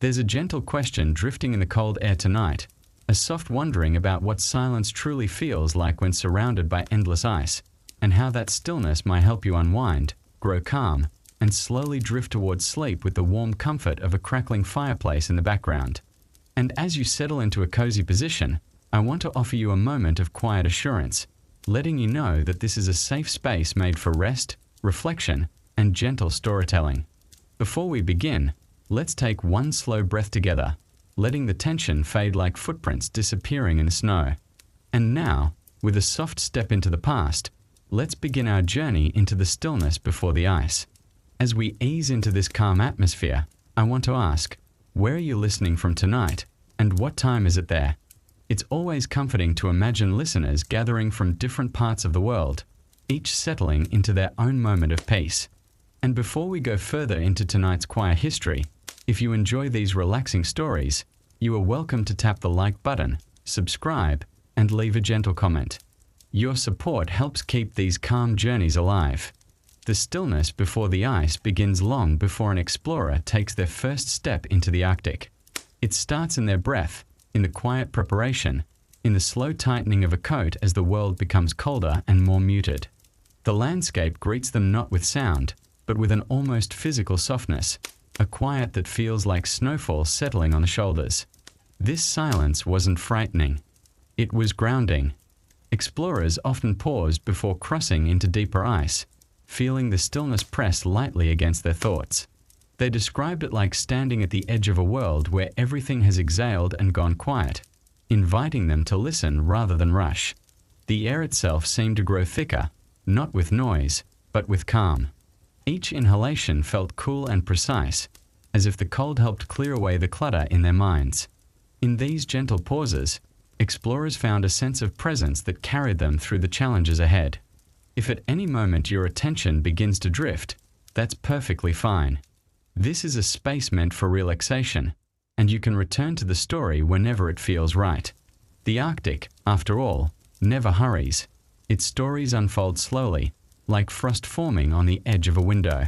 There's a gentle question drifting in the cold air tonight, a soft wondering about what silence truly feels like when surrounded by endless ice, and how that stillness might help you unwind, grow calm, and slowly drift towards sleep with the warm comfort of a crackling fireplace in the background. And as you settle into a cozy position, I want to offer you a moment of quiet assurance, letting you know that this is a safe space made for rest, reflection, and gentle storytelling. Before we begin, let's take one slow breath together, letting the tension fade like footprints disappearing in the snow. And now, with a soft step into the past, let's begin our journey into the stillness before the ice. As we ease into this calm atmosphere, I want to ask, where are you listening from tonight, and what time is it there? It's always comforting to imagine listeners gathering from different parts of the world, each settling into their own moment of peace. And before we go further into tonight's quiet history, if you enjoy these relaxing stories, you are welcome to tap the like button, subscribe, and leave a gentle comment. Your support helps keep these calm journeys alive. The stillness before the ice begins long before an explorer takes their first step into the Arctic. It starts in their breath, in the quiet preparation, in the slow tightening of a coat as the world becomes colder and more muted. The landscape greets them not with sound, but with an almost physical softness, a quiet that feels like snowfall settling on the shoulders. This silence wasn't frightening. It was grounding. Explorers often paused before crossing into deeper ice, feeling the stillness press lightly against their thoughts. They described it like standing at the edge of a world where everything has exhaled and gone quiet, inviting them to listen rather than rush. The air itself seemed to grow thicker, not with noise, but with calm. Each inhalation felt cool and precise, as if the cold helped clear away the clutter in their minds. In these gentle pauses, explorers found a sense of presence that carried them through the challenges ahead. If at any moment your attention begins to drift, that's perfectly fine. This is a space meant for relaxation, and you can return to the story whenever it feels right. The Arctic, after all, never hurries. Its stories unfold slowly, like frost forming on the edge of a window.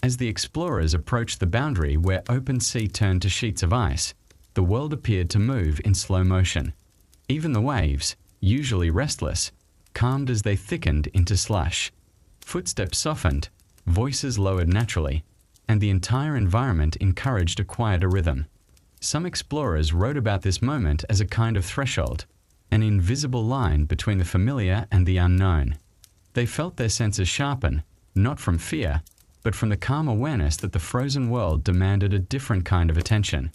As the explorers approached the boundary where open sea turned to sheets of ice, the world appeared to move in slow motion. Even the waves, usually restless, calmed as they thickened into slush. Footsteps softened, voices lowered naturally, and the entire environment encouraged a quieter rhythm. Some explorers wrote about this moment as a kind of threshold, an invisible line between the familiar and the unknown. They felt their senses sharpen, not from fear, but from the calm awareness that the frozen world demanded a different kind of attention.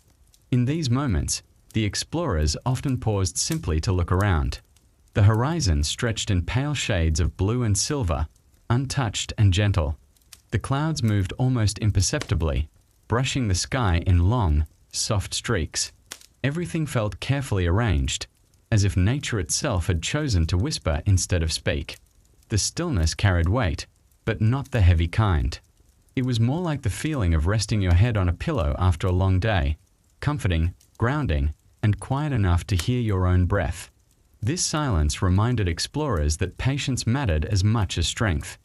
In these moments, the explorers often paused simply to look around. The horizon stretched in pale shades of blue and silver, untouched and gentle. The clouds moved almost imperceptibly, brushing the sky in long, soft streaks. Everything felt carefully arranged, as if nature itself had chosen to whisper instead of speak. The stillness carried weight, but not the heavy kind. It was more like the feeling of resting your head on a pillow after a long day, comforting, grounding, and quiet enough to hear your own breath. This silence reminded explorers that patience mattered as much as strength.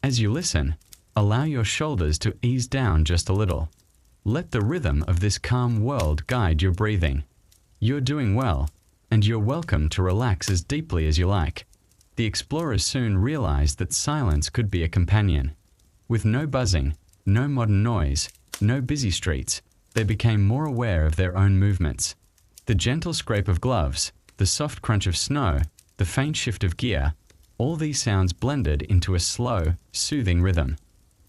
As you listen, allow your shoulders to ease down just a little. Let the rhythm of this calm world guide your breathing. You're doing well, and you're welcome to relax as deeply as you like. The explorers soon realized that silence could be a companion. With no buzzing, no modern noise, no busy streets, they became more aware of their own movements. The gentle scrape of gloves, the soft crunch of snow, the faint shift of gear, all these sounds blended into a slow, soothing rhythm.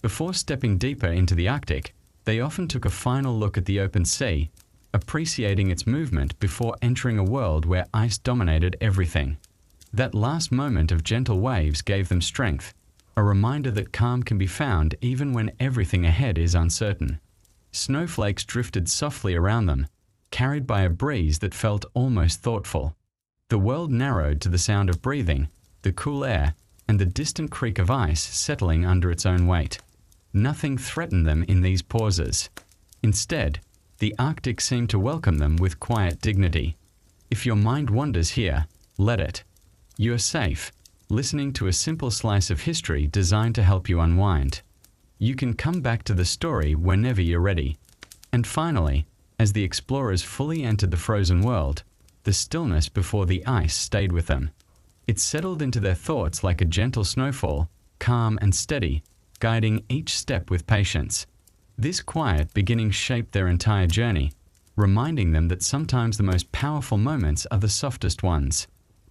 Before stepping deeper into the Arctic, they often took a final look at the open sea, appreciating its movement before entering a world where ice dominated everything. That last moment of gentle waves gave them strength, a reminder that calm can be found even when everything ahead is uncertain. Snowflakes drifted softly around them, carried by a breeze that felt almost thoughtful. The world narrowed to the sound of breathing, the cool air, and the distant creak of ice settling under its own weight. Nothing threatened them in these pauses. Instead, the Arctic seemed to welcome them with quiet dignity. If your mind wanders here, let it. You're safe, listening to a simple slice of history designed to help you unwind. You can come back to the story whenever you're ready. And finally, As the explorers fully entered the frozen world, the stillness before the ice stayed with them. It settled into their thoughts like a gentle snowfall, calm and steady, guiding each step with patience. This quiet beginning shaped their entire journey, reminding them that sometimes the most powerful moments are the softest ones.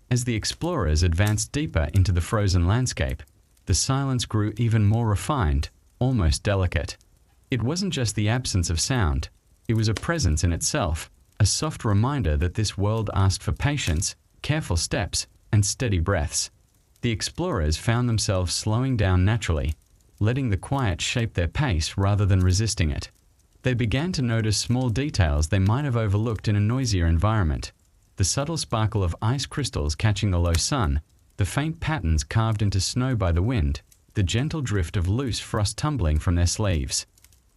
As the explorers advanced deeper into the frozen landscape, the silence grew even more refined, almost delicate. It wasn't just the absence of sound, it was a presence in itself, a soft reminder that this world asked for patience, careful steps, and steady breaths. The explorers found themselves slowing down naturally, letting the quiet shape their pace rather than resisting it. They began to notice small details they might have overlooked in a noisier environment. The subtle sparkle of ice crystals catching the low sun, the faint patterns carved into snow by the wind, the gentle drift of loose frost tumbling from their sleeves.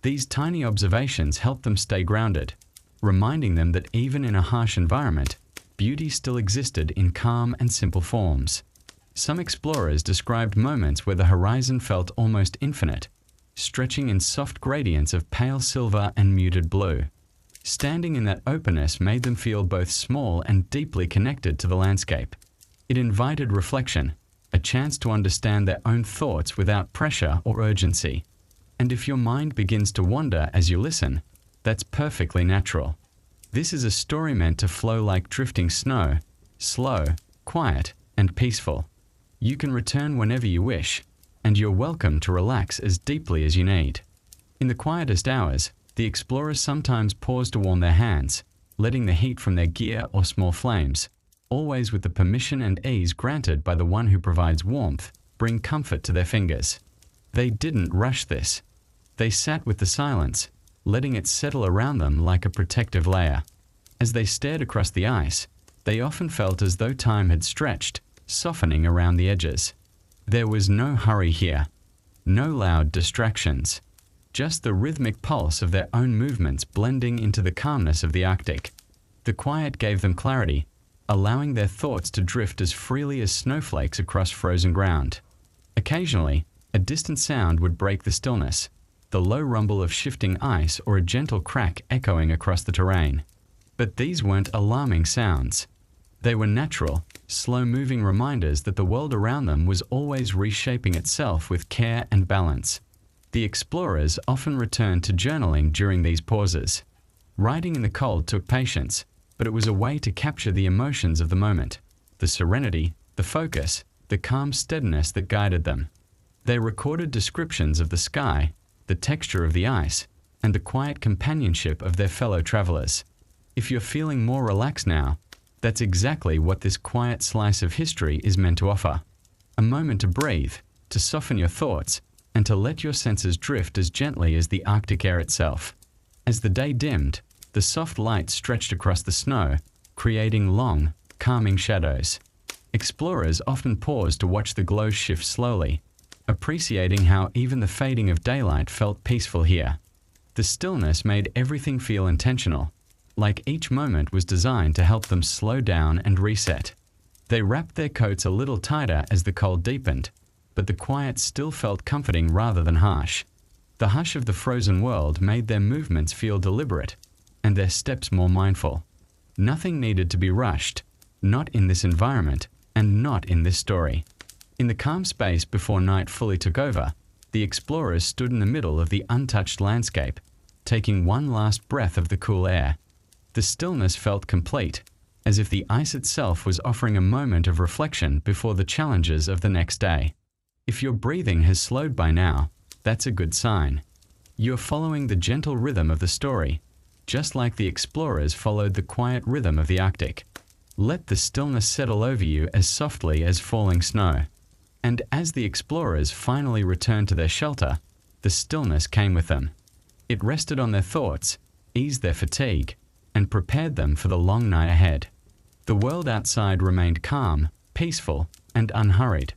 These tiny observations helped them stay grounded, reminding them that even in a harsh environment, beauty still existed in calm and simple forms. Some explorers described moments where the horizon felt almost infinite, stretching in soft gradients of pale silver and muted blue. Standing in that openness made them feel both small and deeply connected to the landscape. It invited reflection, a chance to understand their own thoughts without pressure or urgency. And if your mind begins to wander as you listen, that's perfectly natural. This is a story meant to flow like drifting snow, slow, quiet, and peaceful. You can return whenever you wish, and you're welcome to relax as deeply as you need. In the quietest hours, the explorers sometimes pause to warm their hands, letting the heat from their gear or small flames, always with the permission and ease granted by the one who provides warmth, bring comfort to their fingers. They didn't rush this. They sat with the silence, letting it settle around them like a protective layer. As they stared across the ice, they often felt as though time had stretched, softening around the edges. There was no hurry here, no loud distractions, just the rhythmic pulse of their own movements blending into the calmness of the Arctic. The quiet gave them clarity, allowing their thoughts to drift as freely as snowflakes across frozen ground. Occasionally, a distant sound would break the stillness, the low rumble of shifting ice or a gentle crack echoing across the terrain. But these weren't alarming sounds. They were natural, slow-moving reminders that the world around them was always reshaping itself with care and balance. The explorers often returned to journaling during these pauses. Writing in the cold took patience, but it was a way to capture the emotions of the moment, the serenity, the focus, the calm steadiness that guided them. They recorded descriptions of the sky, the texture of the ice, and the quiet companionship of their fellow travelers. If you're feeling more relaxed now, that's exactly what this quiet slice of history is meant to offer. A moment to breathe, to soften your thoughts, and to let your senses drift as gently as the Arctic air itself. As the day dimmed, the soft light stretched across the snow, creating long, calming shadows. Explorers often paused to watch the glow shift slowly, appreciating how even the fading of daylight felt peaceful here. The stillness made everything feel intentional, like each moment was designed to help them slow down and reset. They wrapped their coats a little tighter as the cold deepened, but the quiet still felt comforting rather than harsh. The hush of the frozen world made their movements feel deliberate, and their steps more mindful. Nothing needed to be rushed, not in this environment, and not in this story. In the calm space before night fully took over, the explorers stood in the middle of the untouched landscape, taking one last breath of the cool air. The stillness felt complete, as if the ice itself was offering a moment of reflection before the challenges of the next day. If your breathing has slowed by now, that's a good sign. You're following the gentle rhythm of the story, just like the explorers followed the quiet rhythm of the Arctic. Let the stillness settle over you as softly as falling snow. And as the explorers finally returned to their shelter, the stillness came with them. It rested on their thoughts, eased their fatigue, and prepared them for the long night ahead. The world outside remained calm, peaceful, and unhurried,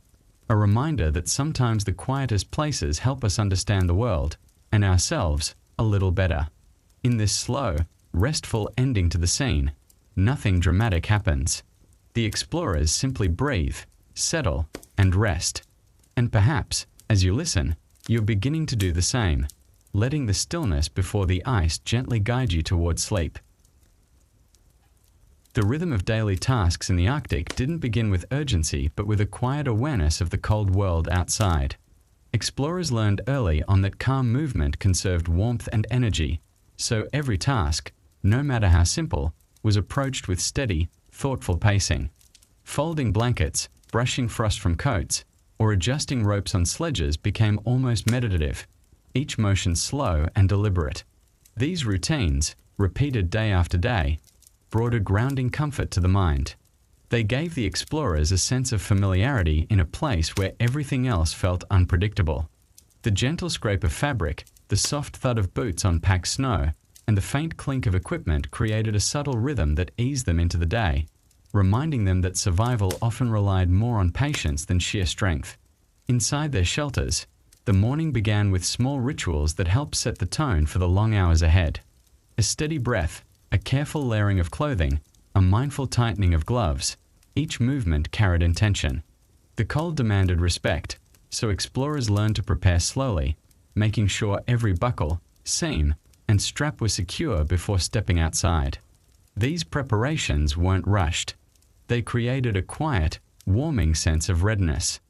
a reminder that sometimes the quietest places help us understand the world, and ourselves, a little better. In this slow, restful ending to the scene, nothing dramatic happens. The explorers simply breathe, settle, and rest. And perhaps, as you listen, you're beginning to do the same. letting the stillness before the ice gently guide you towards sleep. The rhythm of daily tasks in the Arctic didn't begin with urgency, but with a quiet awareness of the cold world outside. Explorers learned early on that calm movement conserved warmth and energy, so every task, no matter how simple, was approached with steady, thoughtful pacing. Folding blankets, brushing frost from coats, or adjusting ropes on sledges became almost meditative, each motion slow and deliberate. These routines, repeated day after day, brought a grounding comfort to the mind. They gave the explorers a sense of familiarity in a place where everything else felt unpredictable. The gentle scrape of fabric, the soft thud of boots on packed snow, and the faint clink of equipment created a subtle rhythm that eased them into the day, reminding them that survival often relied more on patience than sheer strength. Inside their shelters, the morning began with small rituals that helped set the tone for the long hours ahead. A steady breath, a careful layering of clothing, a mindful tightening of gloves, each movement carried intention. The cold demanded respect, so explorers learned to prepare slowly, making sure every buckle, seam, and strap was secure before stepping outside. These preparations weren't rushed. They created a quiet, warming sense of readiness.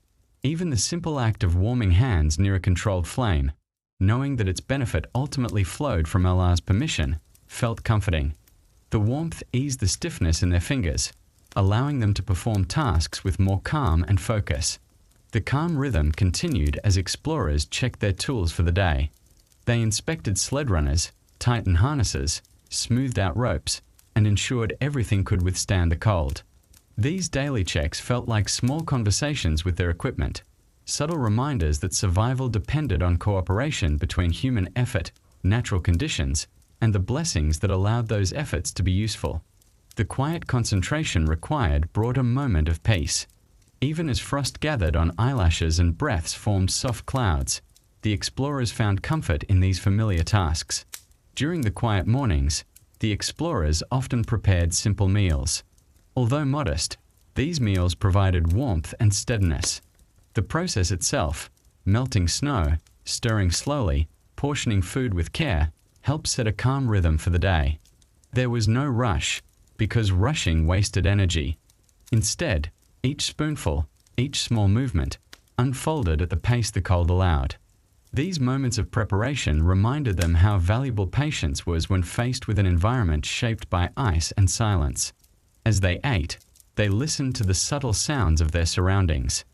Even the simple act of warming hands near a controlled flame, knowing that its benefit ultimately flowed from Allah's permission, felt comforting. The warmth eased the stiffness in their fingers, allowing them to perform tasks with more calm and focus. The calm rhythm continued as explorers checked their tools for the day. They inspected sled runners, tightened harnesses, smoothed out ropes, and ensured everything could withstand the cold. These daily checks felt like small conversations with their equipment, subtle reminders that survival depended on cooperation between human effort, natural conditions, and the blessings that allowed those efforts to be useful. The quiet concentration required brought a moment of peace. Even as frost gathered on eyelashes and breaths formed soft clouds, the explorers found comfort in these familiar tasks. During the quiet mornings, the explorers often prepared simple meals. Although modest, these meals provided warmth and steadiness. The process itself, melting snow, stirring slowly, portioning food with care, helped set a calm rhythm for the day. There was no rush, because rushing wasted energy. Instead, each spoonful, each small movement, unfolded at the pace the cold allowed. These moments of preparation reminded them how valuable patience was when faced with an environment shaped by ice and silence. As they ate, they listened to the subtle sounds of their surroundings.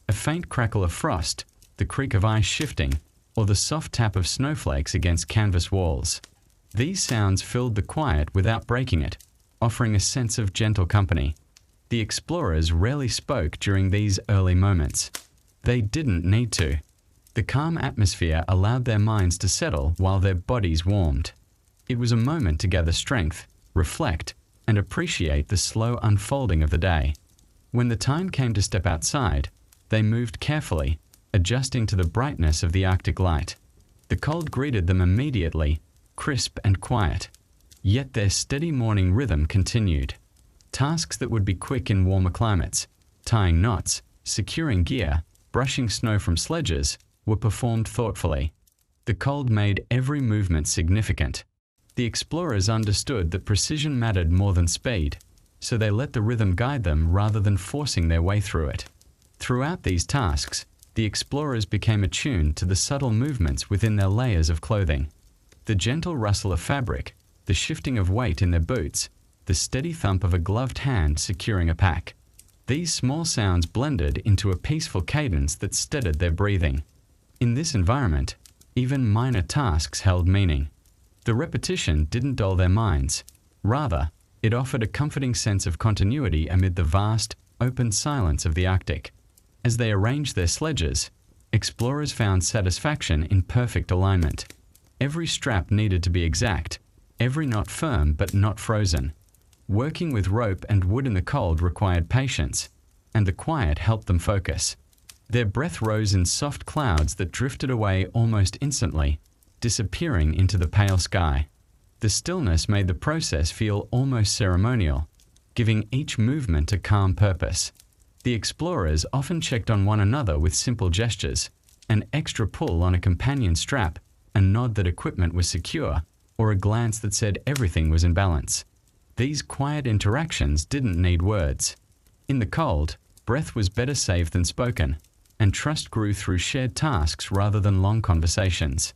A faint crackle of frost, the creak of ice shifting, or the soft tap of snowflakes against canvas walls. These sounds filled the quiet without breaking it, offering a sense of gentle company. The explorers rarely spoke during these early moments. They didn't need to. The calm atmosphere allowed their minds to settle while their bodies warmed. It was a moment to gather strength, reflect, and appreciate the slow unfolding of the day. When the time came to step outside, they moved carefully, adjusting to the brightness of the Arctic light. The cold greeted them immediately, crisp and quiet. Yet their steady morning rhythm continued. Tasks that would be quick in warmer climates, tying knots, securing gear, brushing snow from sledges, were performed thoughtfully. The cold made every movement significant. The explorers understood that precision mattered more than speed, so they let the rhythm guide them rather than forcing their way through it. Throughout these tasks, the explorers became attuned to the subtle movements within their layers of clothing. The gentle rustle of fabric, the shifting of weight in their boots, the steady thump of a gloved hand securing a pack. These small sounds blended into a peaceful cadence that steadied their breathing. In this environment, even minor tasks held meaning. The repetition didn't dull their minds. Rather, it offered a comforting sense of continuity amid the vast, open silence of the Arctic. As they arranged their sledges, explorers found satisfaction in perfect alignment. Every strap needed to be exact, every knot firm but not frozen. Working with rope and wood in the cold required patience, and the quiet helped them focus. Their breath rose in soft clouds that drifted away almost instantly, disappearing into the pale sky. The stillness made the process feel almost ceremonial, giving each movement a calm purpose. The explorers often checked on one another with simple gestures, an extra pull on a companion strap, a nod that equipment was secure, or a glance that said everything was in balance. These quiet interactions didn't need words. In the cold, breath was better safe than spoken, and trust grew through shared tasks rather than long conversations.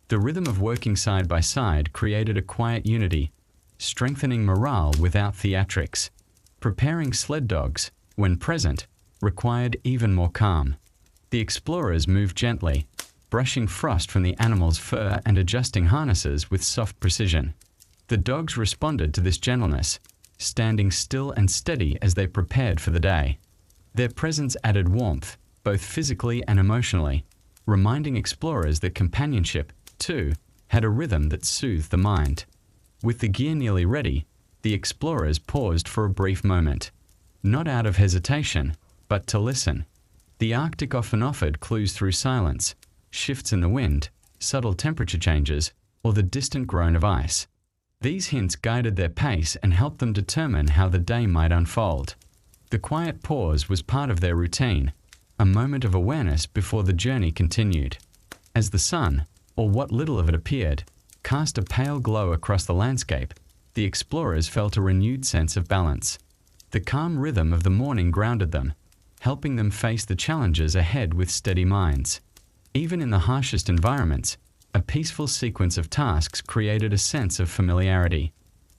The rhythm of working side by side created a quiet unity, strengthening morale without theatrics. Preparing sled dogs, when present, required even more calm. The explorers moved gently, brushing frost from the animals' fur and adjusting harnesses with soft precision. The dogs responded to this gentleness, standing still and steady as they prepared for the day. Their presence added warmth, both physically and emotionally, reminding explorers that companionship, too, had a rhythm that soothed the mind. With the gear nearly ready, the explorers paused for a brief moment, not out of hesitation, but to listen. The Arctic often offered clues through silence, shifts in the wind, subtle temperature changes, or the distant groan of ice. These hints guided their pace and helped them determine how the day might unfold. The quiet pause was part of their routine, a moment of awareness before the journey continued. As the sun, or what little of it appeared, cast a pale glow across the landscape, the explorers felt a renewed sense of balance. The calm rhythm of the morning grounded them, helping them face the challenges ahead with steady minds. Even in the harshest environments, a peaceful sequence of tasks created a sense of familiarity.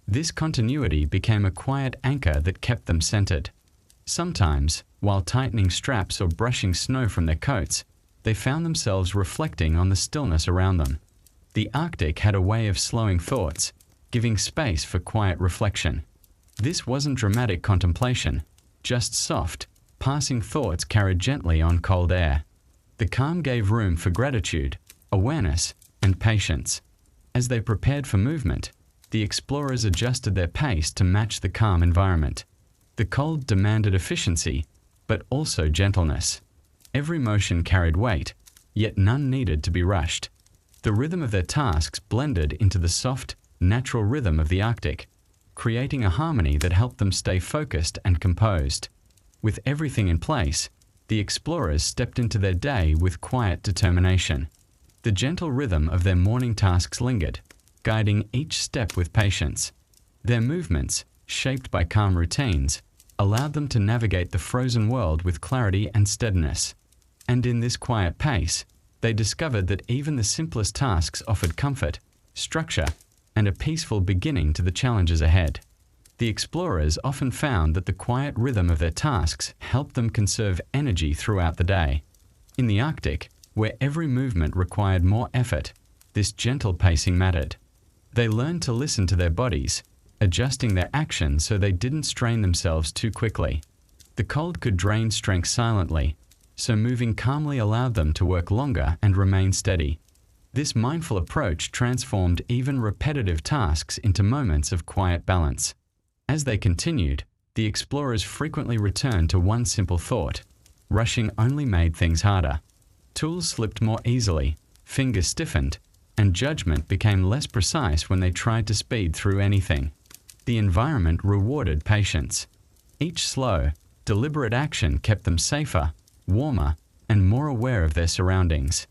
This continuity became a quiet anchor that kept them centered. Sometimes, while tightening straps or brushing snow from their coats, they found themselves reflecting on the stillness around them. The Arctic had a way of slowing thoughts, giving space for quiet reflection. This wasn't dramatic contemplation, just soft, passing thoughts carried gently on cold air. The calm gave room for gratitude, awareness, and patience. As they prepared for movement, the explorers adjusted their pace to match the calm environment. The cold demanded efficiency, but also gentleness. Every motion carried weight, yet none needed to be rushed. The rhythm of their tasks blended into the soft, natural rhythm of the Arctic, creating a harmony that helped them stay focused and composed. With everything in place, the explorers stepped into their day with quiet determination. The gentle rhythm of their morning tasks lingered, guiding each step with patience. Their movements, shaped by calm routines, allowed them to navigate the frozen world with clarity and steadiness. And in this quiet pace, they discovered that even the simplest tasks offered comfort, structure, and a peaceful beginning to the challenges ahead. The explorers often found that the quiet rhythm of their tasks helped them conserve energy throughout the day. In the Arctic, where every movement required more effort, this gentle pacing mattered. They learned to listen to their bodies, adjusting their actions so they didn't strain themselves too quickly. The cold could drain strength silently, so moving calmly allowed them to work longer and remain steady. This mindful approach transformed even repetitive tasks into moments of quiet balance. As they continued, the explorers frequently returned to one simple thought: rushing only made things harder. Tools slipped more easily, fingers stiffened, and judgment became less precise when they tried to speed through anything. The environment rewarded patience. Each slow, deliberate action kept them safer, warmer, and more aware of their surroundings.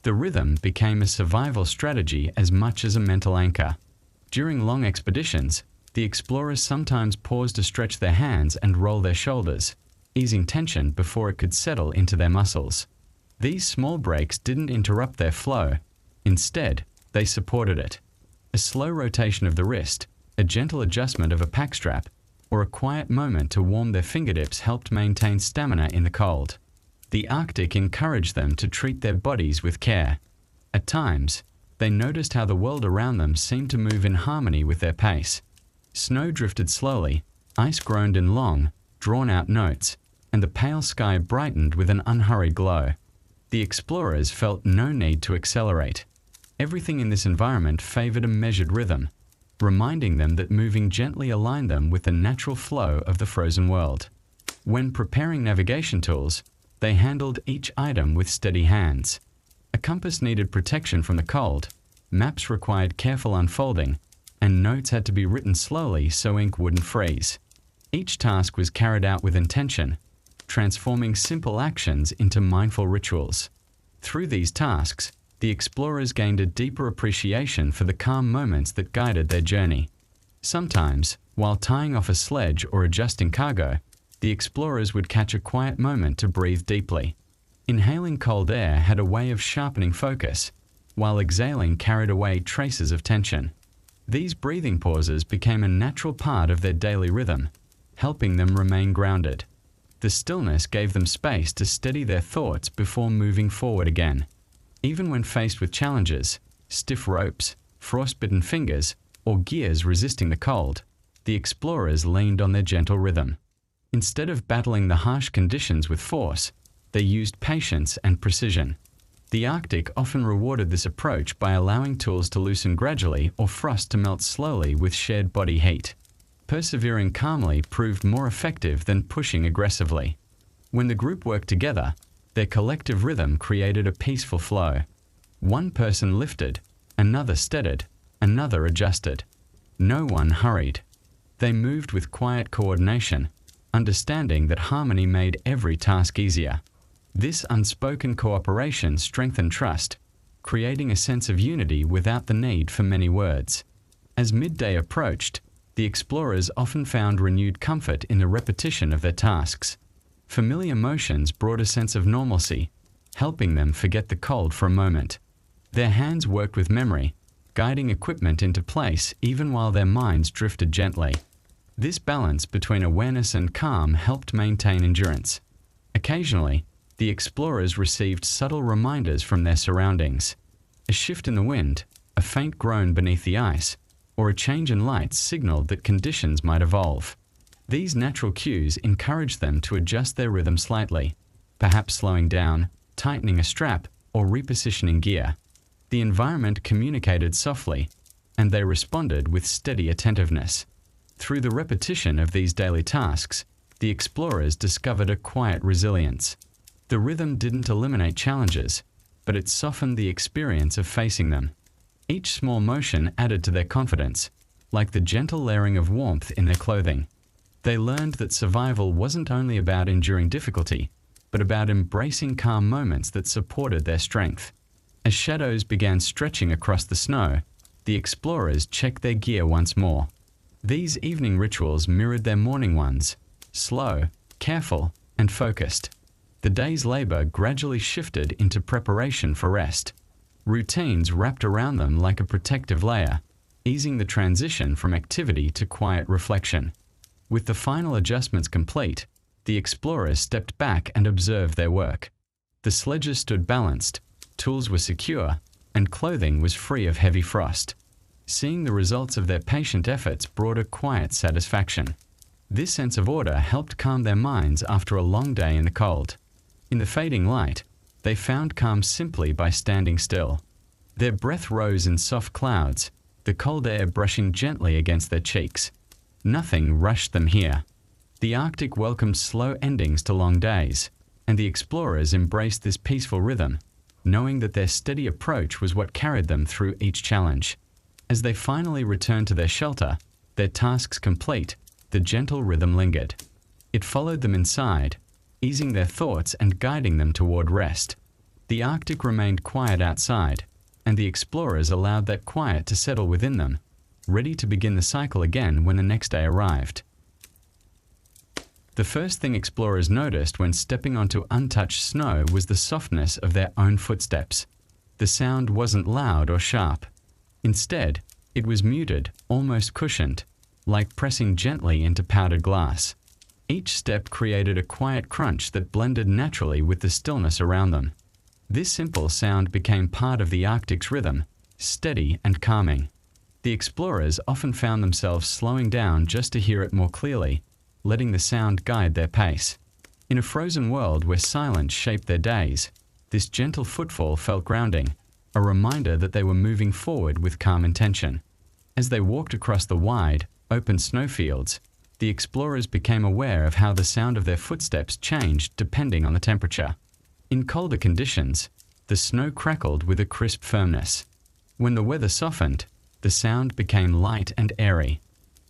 The rhythm became a survival strategy as much as a mental anchor. During long expeditions, the explorers sometimes paused to stretch their hands and roll their shoulders, easing tension before it could settle into their muscles. These small breaks didn't interrupt their flow. Instead, they supported it. A slow rotation of the wrist, a gentle adjustment of a pack strap, or a quiet moment to warm their fingertips helped maintain stamina in the cold. The Arctic encouraged them to treat their bodies with care. At times, they noticed how the world around them seemed to move in harmony with their pace. Snow drifted slowly, ice groaned in long, drawn-out notes, and the pale sky brightened with an unhurried glow. The explorers felt no need to accelerate. Everything in this environment favored a measured rhythm, reminding them that moving gently aligned them with the natural flow of the frozen world. When preparing navigation tools, they handled each item with steady hands. A compass needed protection from the cold, maps required careful unfolding, and notes had to be written slowly so ink wouldn't freeze. Each task was carried out with intention, transforming simple actions into mindful rituals. Through these tasks, the explorers gained a deeper appreciation for the calm moments that guided their journey. Sometimes, while tying off a sledge or adjusting cargo, the explorers would catch a quiet moment to breathe deeply. Inhaling cold air had a way of sharpening focus, while exhaling carried away traces of tension. These breathing pauses became a natural part of their daily rhythm, helping them remain grounded. The stillness gave them space to steady their thoughts before moving forward again. Even when faced with challenges, stiff ropes, frostbitten fingers, or gears resisting the cold, the explorers leaned on their gentle rhythm. Instead of battling the harsh conditions with force, they used patience and precision. The Arctic often rewarded this approach by allowing tools to loosen gradually or frost to melt slowly with shared body heat. Persevering calmly proved more effective than pushing aggressively. When the group worked together, their collective rhythm created a peaceful flow. One person lifted, another steadied, another adjusted. No one hurried. They moved with quiet coordination, understanding that harmony made every task easier. This unspoken cooperation strengthened trust, creating a sense of unity without the need for many words. As midday approached, the explorers often found renewed comfort in the repetition of their tasks. Familiar motions brought a sense of normalcy, helping them forget the cold for a moment. Their hands worked with memory, guiding equipment into place even while their minds drifted gently. This balance between awareness and calm helped maintain endurance. Occasionally, the explorers received subtle reminders from their surroundings. A shift in the wind, a faint groan beneath the ice, or a change in light signaled that conditions might evolve. These natural cues encouraged them to adjust their rhythm slightly, perhaps slowing down, tightening a strap, or repositioning gear. The environment communicated softly, and they responded with steady attentiveness. Through the repetition of these daily tasks, the explorers discovered a quiet resilience. The rhythm didn't eliminate challenges, but it softened the experience of facing them. Each small motion added to their confidence, like the gentle layering of warmth in their clothing. They learned that survival wasn't only about enduring difficulty, but about embracing calm moments that supported their strength. As shadows began stretching across the snow, the explorers checked their gear once more. These evening rituals mirrored their morning ones, slow, careful, and focused. The day's labor gradually shifted into preparation for rest. Routines wrapped around them like a protective layer, easing the transition from activity to quiet reflection. With the final adjustments complete, the explorers stepped back and observed their work. The sledges stood balanced, tools were secure, and clothing was free of heavy frost. Seeing the results of their patient efforts brought a quiet satisfaction. This sense of order helped calm their minds after a long day in the cold. In the fading light, they found calm simply by standing still. Their breath rose in soft clouds, the cold air brushing gently against their cheeks. Nothing rushed them here. The Arctic welcomed slow endings to long days, and the explorers embraced this peaceful rhythm, knowing that their steady approach was what carried them through each challenge. As they finally returned to their shelter, their tasks complete, the gentle rhythm lingered. It followed them inside, easing their thoughts and guiding them toward rest. The Arctic remained quiet outside, and the explorers allowed that quiet to settle within them, ready to begin the cycle again when the next day arrived. The first thing explorers noticed when stepping onto untouched snow was the softness of their own footsteps. The sound wasn't loud or sharp. Instead, it was muted, almost cushioned, like pressing gently into powdered glass. Each step created a quiet crunch that blended naturally with the stillness around them. This simple sound became part of the Arctic's rhythm, steady and calming. The explorers often found themselves slowing down just to hear it more clearly, letting the sound guide their pace. In a frozen world where silence shaped their days, this gentle footfall felt grounding, a reminder that they were moving forward with calm intention. As they walked across the wide, open snowfields, the explorers became aware of how the sound of their footsteps changed depending on the temperature. In colder conditions, the snow crackled with a crisp firmness. When the weather softened, the sound became light and airy.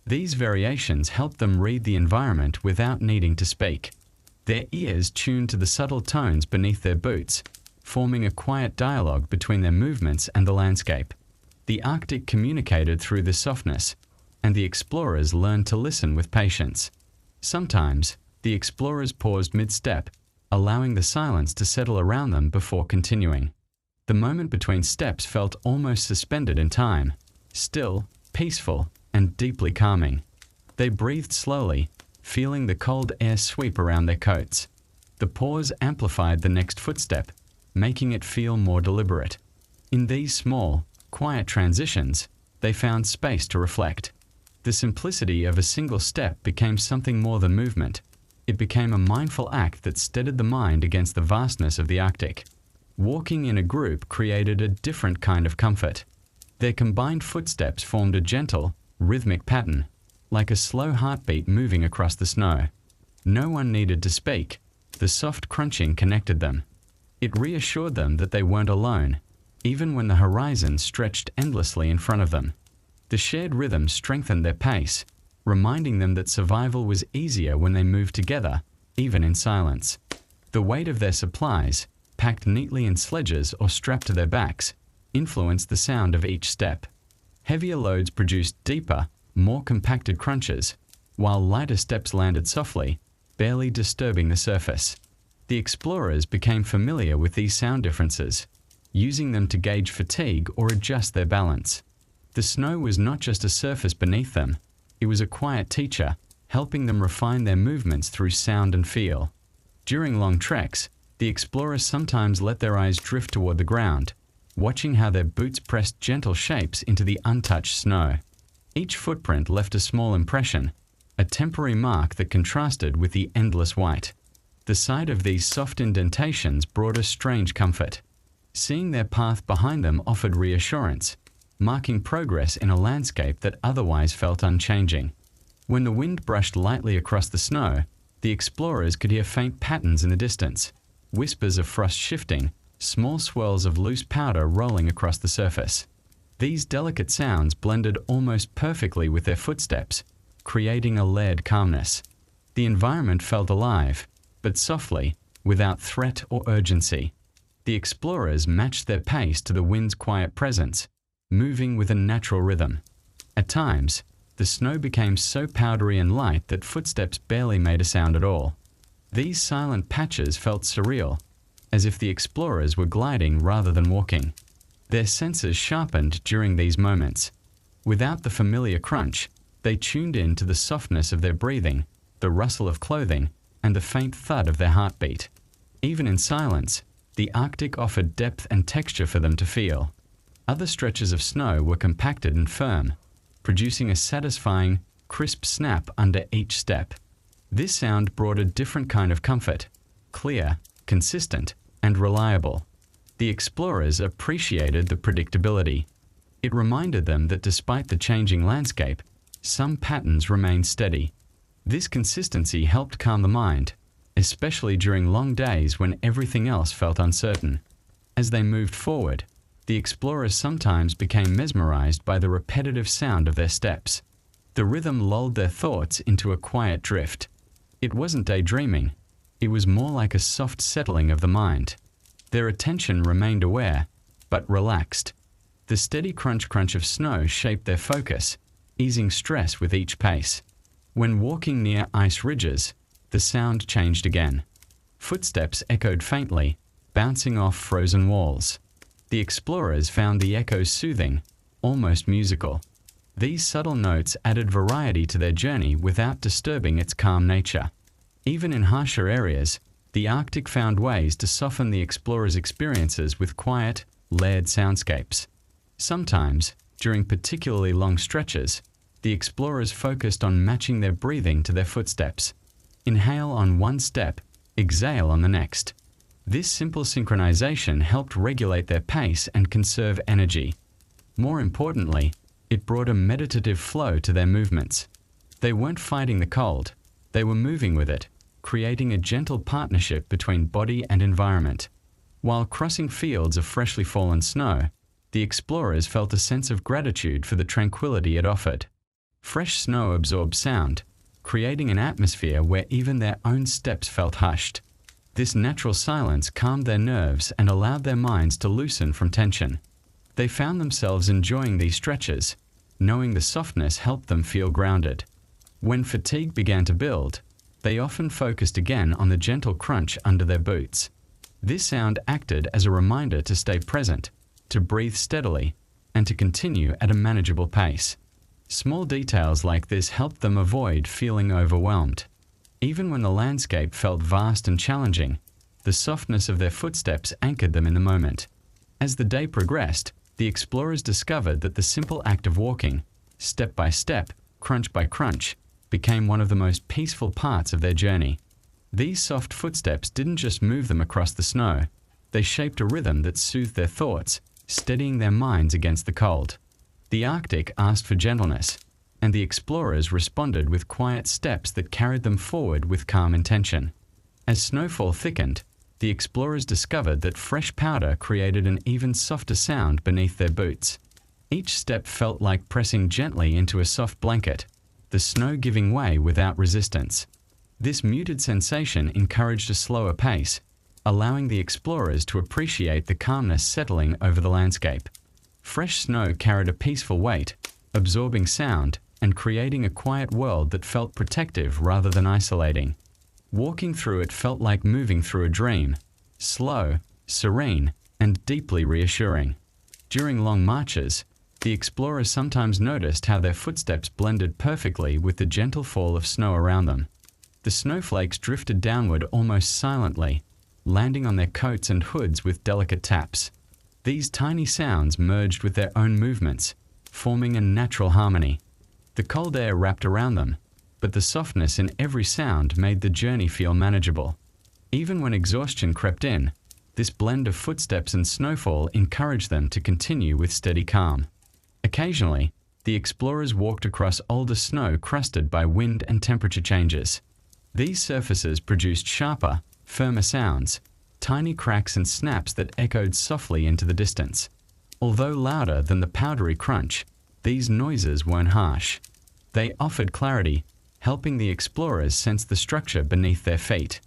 These variations helped them read the environment without needing to speak. Their ears tuned to the subtle tones beneath their boots, forming a quiet dialogue between their movements and the landscape. The Arctic communicated through the softness, and the explorers learned to listen with patience. Sometimes, the explorers paused mid-step, allowing the silence to settle around them before continuing. The moment between steps felt almost suspended in time, still, peaceful, and deeply calming. They breathed slowly, feeling the cold air sweep around their coats. The pause amplified the next footstep, making it feel more deliberate. In these small, quiet transitions, they found space to reflect. The simplicity of a single step became something more than movement. It became a mindful act that steadied the mind against the vastness of the Arctic. Walking in a group created a different kind of comfort. Their combined footsteps formed a gentle, rhythmic pattern, like a slow heartbeat moving across the snow. No one needed to speak. The soft crunching connected them. It reassured them that they weren't alone, even when the horizon stretched endlessly in front of them. The shared rhythm strengthened their pace, reminding them that survival was easier when they moved together, even in silence. The weight of their supplies, packed neatly in sledges or strapped to their backs, influenced the sound of each step. Heavier loads produced deeper, more compacted crunches, while lighter steps landed softly, barely disturbing the surface. The explorers became familiar with these sound differences, using them to gauge fatigue or adjust their balance. The snow was not just a surface beneath them, it was a quiet teacher, helping them refine their movements through sound and feel. During long treks, the explorers sometimes let their eyes drift toward the ground, watching how their boots pressed gentle shapes into the untouched snow. Each footprint left a small impression, a temporary mark that contrasted with the endless white. The sight of these soft indentations brought a strange comfort. Seeing their path behind them offered reassurance, marking progress in a landscape that otherwise felt unchanging. When the wind brushed lightly across the snow, the explorers could hear faint patterns in the distance, whispers of frost shifting, small swirls of loose powder rolling across the surface. These delicate sounds blended almost perfectly with their footsteps, creating a layered calmness. The environment felt alive, but softly, without threat or urgency. The explorers matched their pace to the wind's quiet presence, moving with a natural rhythm. At times, the snow became so powdery and light that footsteps barely made a sound at all. These silent patches felt surreal, as if the explorers were gliding rather than walking. Their senses sharpened during these moments. Without the familiar crunch, they tuned in to the softness of their breathing, the rustle of clothing, and the faint thud of their heartbeat. Even in silence, the Arctic offered depth and texture for them to feel. Other stretches of snow were compacted and firm, producing a satisfying, crisp snap under each step. This sound brought a different kind of comfort, clear, consistent, and reliable. The explorers appreciated the predictability. It reminded them that despite the changing landscape, some patterns remained steady. This consistency helped calm the mind, especially during long days when everything else felt uncertain. As they moved forward, the explorers sometimes became mesmerized by the repetitive sound of their steps. The rhythm lulled their thoughts into a quiet drift. It wasn't daydreaming. It was more like a soft settling of the mind. Their attention remained aware, but relaxed. The steady crunch of snow shaped their focus, easing stress with each pace. When walking near ice ridges, the sound changed again. Footsteps echoed faintly, bouncing off frozen walls. The explorers found the echoes soothing, almost musical. These subtle notes added variety to their journey without disturbing its calm nature. Even in harsher areas, the Arctic found ways to soften the explorers' experiences with quiet, layered soundscapes. Sometimes, during particularly long stretches, the explorers focused on matching their breathing to their footsteps. Inhale on one step, exhale on the next. This simple synchronization helped regulate their pace and conserve energy. More importantly, it brought a meditative flow to their movements. They weren't fighting the cold, they were moving with it, creating a gentle partnership between body and environment. While crossing fields of freshly fallen snow, the explorers felt a sense of gratitude for the tranquility it offered. Fresh snow absorbed sound, creating an atmosphere where even their own steps felt hushed. This natural silence calmed their nerves and allowed their minds to loosen from tension. They found themselves enjoying these stretches, knowing the softness helped them feel grounded. When fatigue began to build, they often focused again on the gentle crunch under their boots. This sound acted as a reminder to stay present, to breathe steadily, and to continue at a manageable pace. Small details like this helped them avoid feeling overwhelmed. Even when the landscape felt vast and challenging, the softness of their footsteps anchored them in the moment. As the day progressed, the explorers discovered that the simple act of walking, step by step, crunch by crunch, became one of the most peaceful parts of their journey. These soft footsteps didn't just move them across the snow, they shaped a rhythm that soothed their thoughts, steadying their minds against the cold. The Arctic asked for gentleness, and the explorers responded with quiet steps that carried them forward with calm intention. As snowfall thickened, the explorers discovered that fresh powder created an even softer sound beneath their boots. Each step felt like pressing gently into a soft blanket, the snow giving way without resistance. This muted sensation encouraged a slower pace, allowing the explorers to appreciate the calmness settling over the landscape. Fresh snow carried a peaceful weight, absorbing sound and creating a quiet world that felt protective rather than isolating. Walking through it felt like moving through a dream, slow, serene, and deeply reassuring. During long marches, the explorers sometimes noticed how their footsteps blended perfectly with the gentle fall of snow around them. The snowflakes drifted downward almost silently, landing on their coats and hoods with delicate taps. These tiny sounds merged with their own movements, forming a natural harmony. The cold air wrapped around them, but the softness in every sound made the journey feel manageable. Even when exhaustion crept in, this blend of footsteps and snowfall encouraged them to continue with steady calm. Occasionally, the explorers walked across older snow crusted by wind and temperature changes. These surfaces produced sharper, firmer sounds, tiny cracks and snaps that echoed softly into the distance. Although louder than the powdery crunch, these noises weren't harsh. They offered clarity, helping the explorers sense the structure beneath their feet.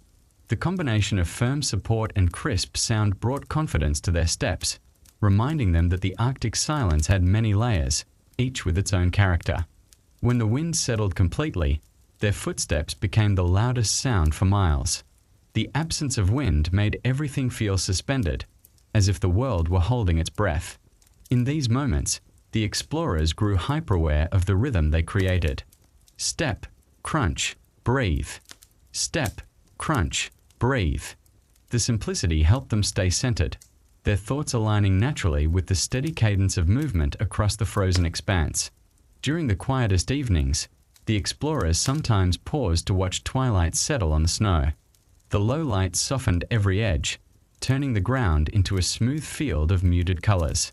The combination of firm support and crisp sound brought confidence to their steps, reminding them that the Arctic silence had many layers, each with its own character. When the wind settled completely, their footsteps became the loudest sound for miles. The absence of wind made everything feel suspended, as if the world were holding its breath. In these moments, the explorers grew hyper-aware of the rhythm they created. Step, crunch, breathe. Step, crunch, breathe. The simplicity helped them stay centered, their thoughts aligning naturally with the steady cadence of movement across the frozen expanse. During the quietest evenings, the explorers sometimes paused to watch twilight settle on the snow. The low light softened every edge, turning the ground into a smooth field of muted colors.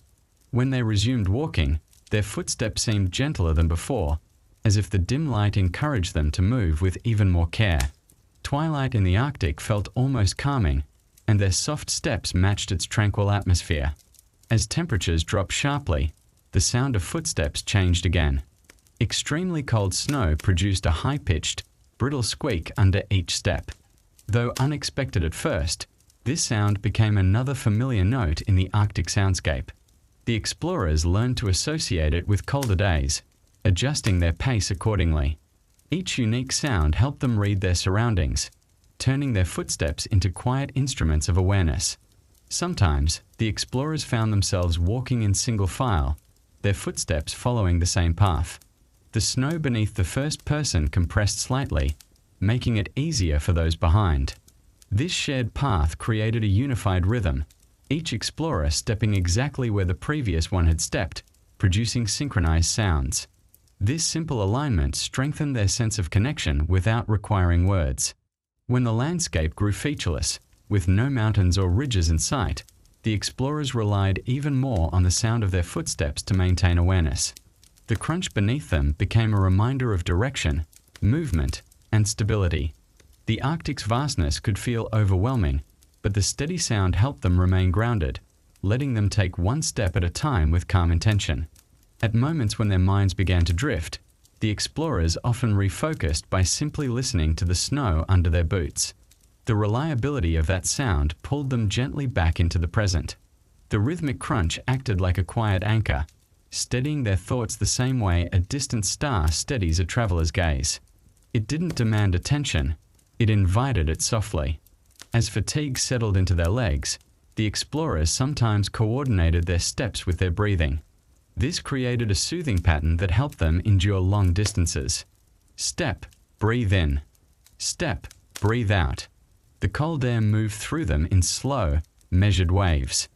When they resumed walking, their footsteps seemed gentler than before, as if the dim light encouraged them to move with even more care. Twilight in the Arctic felt almost calming, and their soft steps matched its tranquil atmosphere. As temperatures dropped sharply, the sound of footsteps changed again. Extremely cold snow produced a high-pitched, brittle squeak under each step. Though unexpected at first, this sound became another familiar note in the Arctic soundscape. The explorers learned to associate it with colder days, adjusting their pace accordingly. Each unique sound helped them read their surroundings, turning their footsteps into quiet instruments of awareness. Sometimes, the explorers found themselves walking in single file, their footsteps following the same path. The snow beneath the first person compressed slightly, making it easier for those behind. This shared path created a unified rhythm, each explorer stepping exactly where the previous one had stepped, producing synchronized sounds. This simple alignment strengthened their sense of connection without requiring words. When the landscape grew featureless, with no mountains or ridges in sight, the explorers relied even more on the sound of their footsteps to maintain awareness. The crunch beneath them became a reminder of direction, movement, and stability. The Arctic's vastness could feel overwhelming, but the steady sound helped them remain grounded, letting them take one step at a time with calm intention. At moments when their minds began to drift, the explorers often refocused by simply listening to the snow under their boots. The reliability of that sound pulled them gently back into the present. The rhythmic crunch acted like a quiet anchor, steadying their thoughts the same way a distant star steadies a traveler's gaze. It didn't demand attention, it invited it softly. As fatigue settled into their legs, the explorers sometimes coordinated their steps with their breathing. This created a soothing pattern that helped them endure long distances. Step, breathe in. Step, breathe out. The cold air moved through them in slow, measured waves.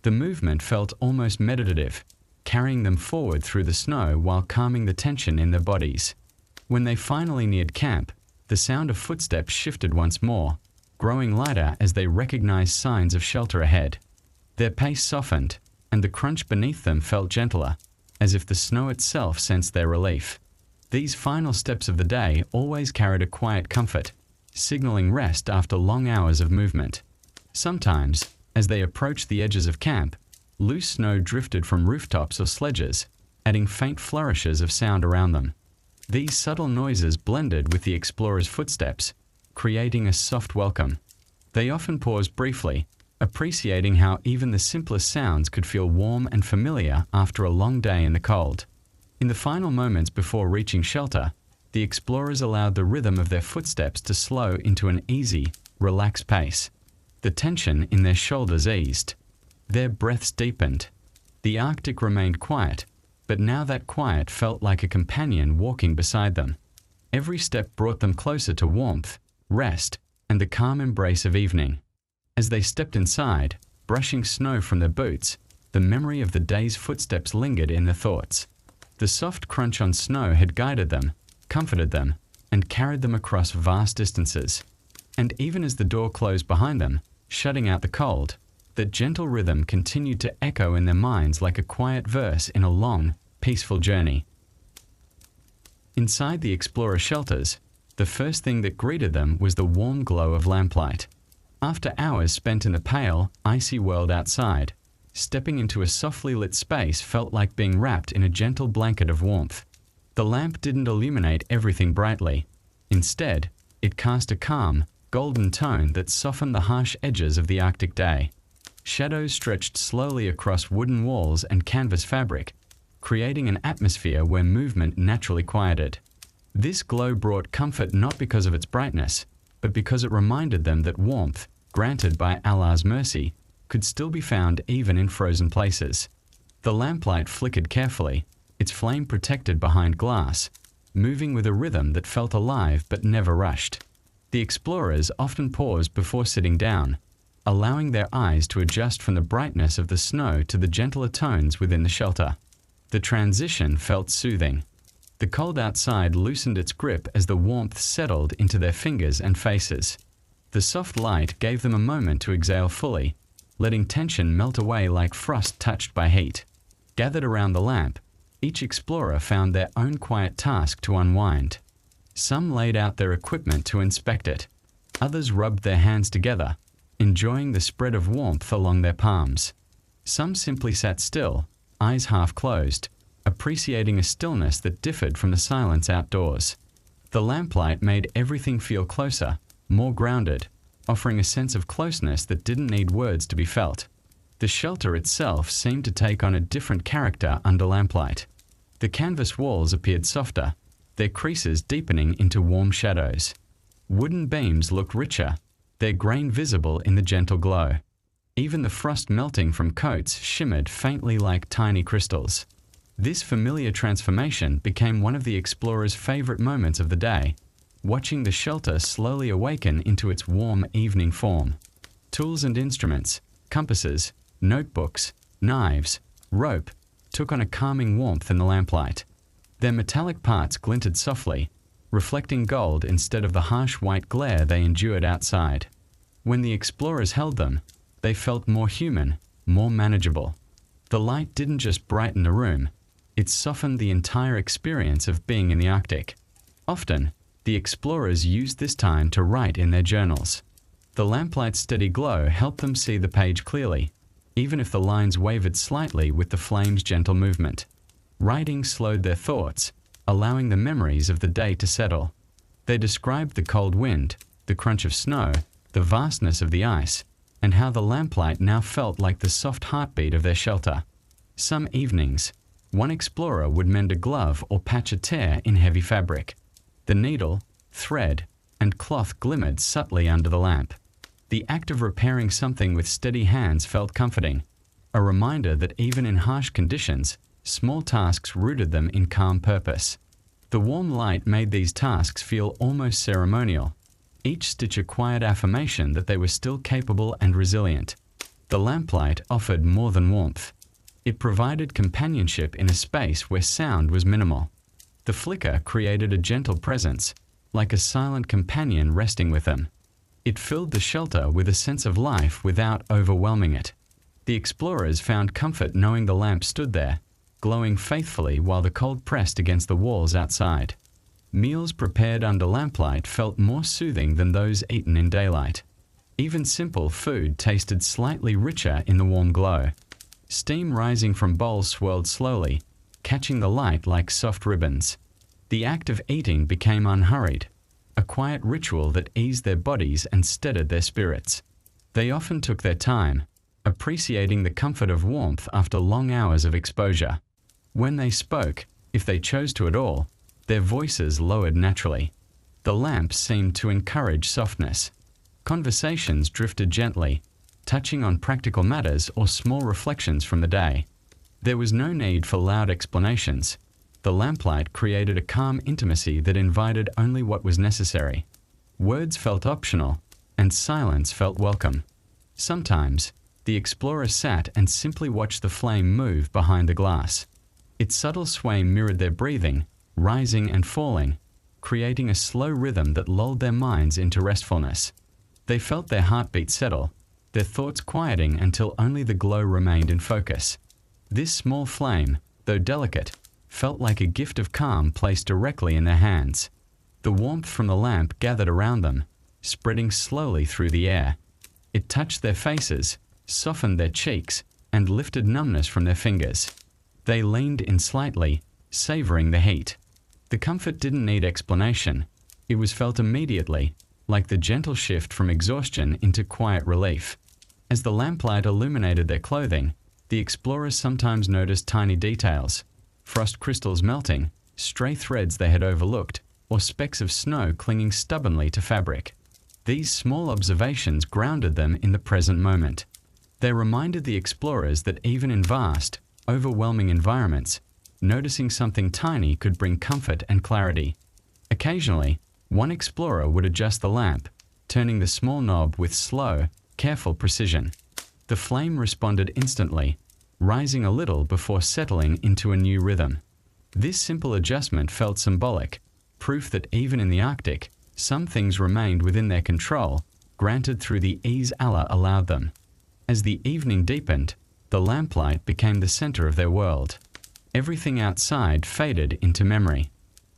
The movement felt almost meditative, carrying them forward through the snow while calming the tension in their bodies. When they finally neared camp, the sound of footsteps shifted once more, growing lighter as they recognized signs of shelter ahead. Their pace softened, and the crunch beneath them felt gentler, as if the snow itself sensed their relief. These final steps of the day always carried a quiet comfort, signaling rest after long hours of movement. Sometimes, as they approached the edges of camp, loose snow drifted from rooftops or sledges, adding faint flourishes of sound around them. These subtle noises blended with the explorers' footsteps, creating a soft welcome. They often paused briefly, appreciating how even the simplest sounds could feel warm and familiar after a long day in the cold. In the final moments before reaching shelter, the explorers allowed the rhythm of their footsteps to slow into an easy, relaxed pace. The tension in their shoulders eased. Their breaths deepened. The Arctic remained quiet, but now that quiet felt like a companion walking beside them. Every step brought them closer to warmth, rest, and the calm embrace of evening. As they stepped inside, brushing snow from their boots, the memory of the day's footsteps lingered in their thoughts. The soft crunch on snow had guided them, comforted them, and carried them across vast distances. And even as the door closed behind them, shutting out the cold, that gentle rhythm continued to echo in their minds like a quiet verse in a long, peaceful journey. Inside the explorer shelters, the first thing that greeted them was the warm glow of lamplight. After hours spent in the pale, icy world outside, stepping into a softly lit space felt like being wrapped in a gentle blanket of warmth. The lamp didn't illuminate everything brightly. Instead, it cast a calm, golden tone that softened the harsh edges of the Arctic day. Shadows stretched slowly across wooden walls and canvas fabric, creating an atmosphere where movement naturally quieted. This glow brought comfort not because of its brightness, but because it reminded them that warmth, granted by Allah's mercy, could still be found even in frozen places. The lamplight flickered carefully, its flame protected behind glass, moving with a rhythm that felt alive but never rushed. The explorers often paused before sitting down, allowing their eyes to adjust from the brightness of the snow to the gentler tones within the shelter. The transition felt soothing. The cold outside loosened its grip as the warmth settled into their fingers and faces. The soft light gave them a moment to exhale fully, letting tension melt away like frost touched by heat. Gathered around the lamp, each explorer found their own quiet task to unwind. Some laid out their equipment to inspect it. Others rubbed their hands together, enjoying the spread of warmth along their palms. Some simply sat still, eyes half closed, appreciating a stillness that differed from the silence outdoors. The lamplight made everything feel closer, more grounded, offering a sense of closeness that didn't need words to be felt. The shelter itself seemed to take on a different character under lamplight. The canvas walls appeared softer, their creases deepening into warm shadows. Wooden beams looked richer, their grain visible in the gentle glow. Even the frost melting from coats shimmered faintly like tiny crystals. This familiar transformation became one of the explorers' favorite moments of the day, watching the shelter slowly awaken into its warm evening form. Tools and instruments, compasses, notebooks, knives, rope, took on a calming warmth in the lamplight. Their metallic parts glinted softly, reflecting gold instead of the harsh white glare they endured outside. When the explorers held them, they felt more human, more manageable. The light didn't just brighten the room, it softened the entire experience of being in the Arctic. Often, the explorers used this time to write in their journals. The lamplight's steady glow helped them see the page clearly, even if the lines wavered slightly with the flame's gentle movement. Writing slowed their thoughts, allowing the memories of the day to settle. They described the cold wind, the crunch of snow, the vastness of the ice, and how the lamplight now felt like the soft heartbeat of their shelter. Some evenings, one explorer would mend a glove or patch a tear in heavy fabric. The needle, thread, and cloth glimmered subtly under the lamp. The act of repairing something with steady hands felt comforting, a reminder that even in harsh conditions, small tasks rooted them in calm purpose. The warm light made these tasks feel almost ceremonial, each stitch a quiet affirmation that they were still capable and resilient. The lamplight offered more than warmth. It provided companionship in a space where sound was minimal. The flicker created a gentle presence, like a silent companion resting with them. It filled the shelter with a sense of life without overwhelming it. The explorers found comfort knowing the lamp stood there, glowing faithfully while the cold pressed against the walls outside. Meals prepared under lamplight felt more soothing than those eaten in daylight. Even simple food tasted slightly richer in the warm glow. Steam rising from bowls swirled slowly, catching the light like soft ribbons. The act of eating became unhurried, a quiet ritual that eased their bodies and steadied their spirits. They often took their time, appreciating the comfort of warmth after long hours of exposure. When they spoke, if they chose to at all, their voices lowered naturally. The lamp seemed to encourage softness. Conversations drifted gently, touching on practical matters or small reflections from the day. There was no need for loud explanations. The lamplight created a calm intimacy that invited only what was necessary. Words felt optional, and silence felt welcome. Sometimes, the explorer sat and simply watched the flame move behind the glass. Its subtle sway mirrored their breathing, rising and falling, creating a slow rhythm that lulled their minds into restfulness. They felt their heartbeat settle, their thoughts quieting until only the glow remained in focus. This small flame, though delicate, felt like a gift of calm placed directly in their hands. The warmth from the lamp gathered around them, spreading slowly through the air. It touched their faces, softened their cheeks, and lifted numbness from their fingers. They leaned in slightly, savoring the heat. The comfort didn't need explanation. It was felt immediately, like the gentle shift from exhaustion into quiet relief. As the lamplight illuminated their clothing, the explorers sometimes noticed tiny details: frost crystals melting, stray threads they had overlooked, or specks of snow clinging stubbornly to fabric. These small observations grounded them in the present moment. They reminded the explorers that even in vast, overwhelming environments, noticing something tiny could bring comfort and clarity. Occasionally, one explorer would adjust the lamp, turning the small knob with slow, careful precision. The flame responded instantly, rising a little before settling into a new rhythm. This simple adjustment felt symbolic, proof that even in the Arctic, some things remained within their control, granted through the ease Allah allowed them. As the evening deepened, the lamplight became the center of their world. Everything outside faded into memory.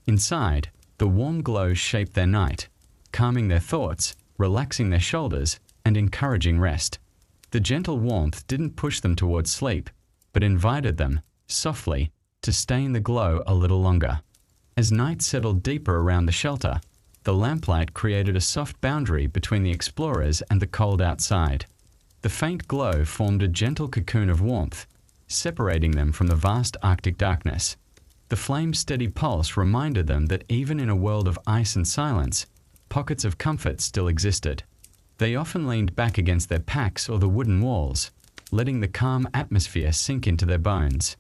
Inside, the warm glow shaped their night, calming their thoughts, relaxing their shoulders, and encouraging rest. The gentle warmth didn't push them towards sleep, but invited them, softly, to stay in the glow a little longer. As night settled deeper around the shelter, the lamplight created a soft boundary between the explorers and the cold outside. The faint glow formed a gentle cocoon of warmth, separating them from the vast Arctic darkness. The flame's steady pulse reminded them that even in a world of ice and silence, pockets of comfort still existed. They often leaned back against their packs or the wooden walls, letting the calm atmosphere sink into their bones.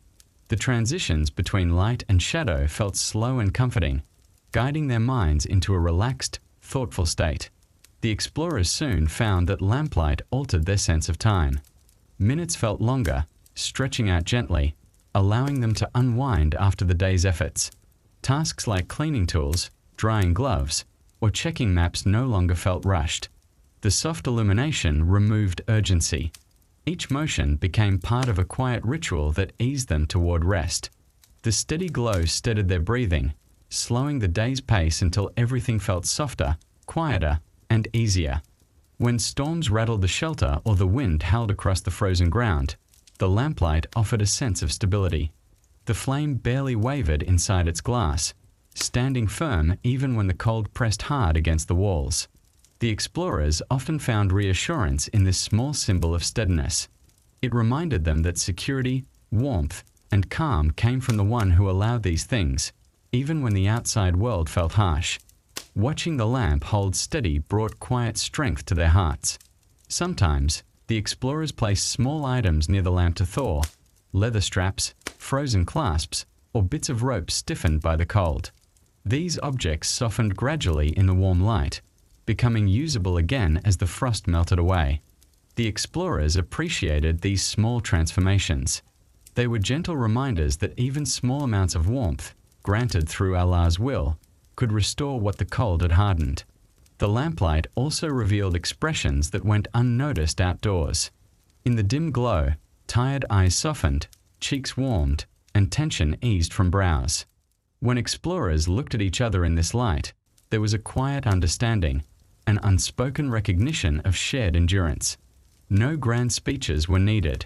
The transitions between light and shadow felt slow and comforting, guiding their minds into a relaxed, thoughtful state. The explorers soon found that lamplight altered their sense of time. Minutes felt longer, stretching out gently, allowing them to unwind after the day's efforts. Tasks like cleaning tools, drying gloves, or checking maps no longer felt rushed. The soft illumination removed urgency. Each motion became part of a quiet ritual that eased them toward rest. The steady glow steadied their breathing, slowing the day's pace until everything felt softer, quieter, and easier. When storms rattled the shelter or the wind howled across the frozen ground, the lamplight offered a sense of stability. The flame barely wavered inside its glass, standing firm even when the cold pressed hard against the walls. The explorers often found reassurance in this small symbol of steadiness. It reminded them that security, warmth, and calm came from the one who allowed these things, even when the outside world felt harsh. Watching the lamp hold steady brought quiet strength to their hearts. Sometimes, the explorers placed small items near the lamp to thaw: leather straps, frozen clasps, or bits of rope stiffened by the cold. These objects softened gradually in the warm light, becoming usable again as the frost melted away. The explorers appreciated these small transformations. They were gentle reminders that even small amounts of warmth, granted through Allah's will, could restore what the cold had hardened. The lamplight also revealed expressions that went unnoticed outdoors. In the dim glow, tired eyes softened, cheeks warmed, and tension eased from brows. When explorers looked at each other in this light, there was a quiet understanding, an unspoken recognition of shared endurance. No grand speeches were needed.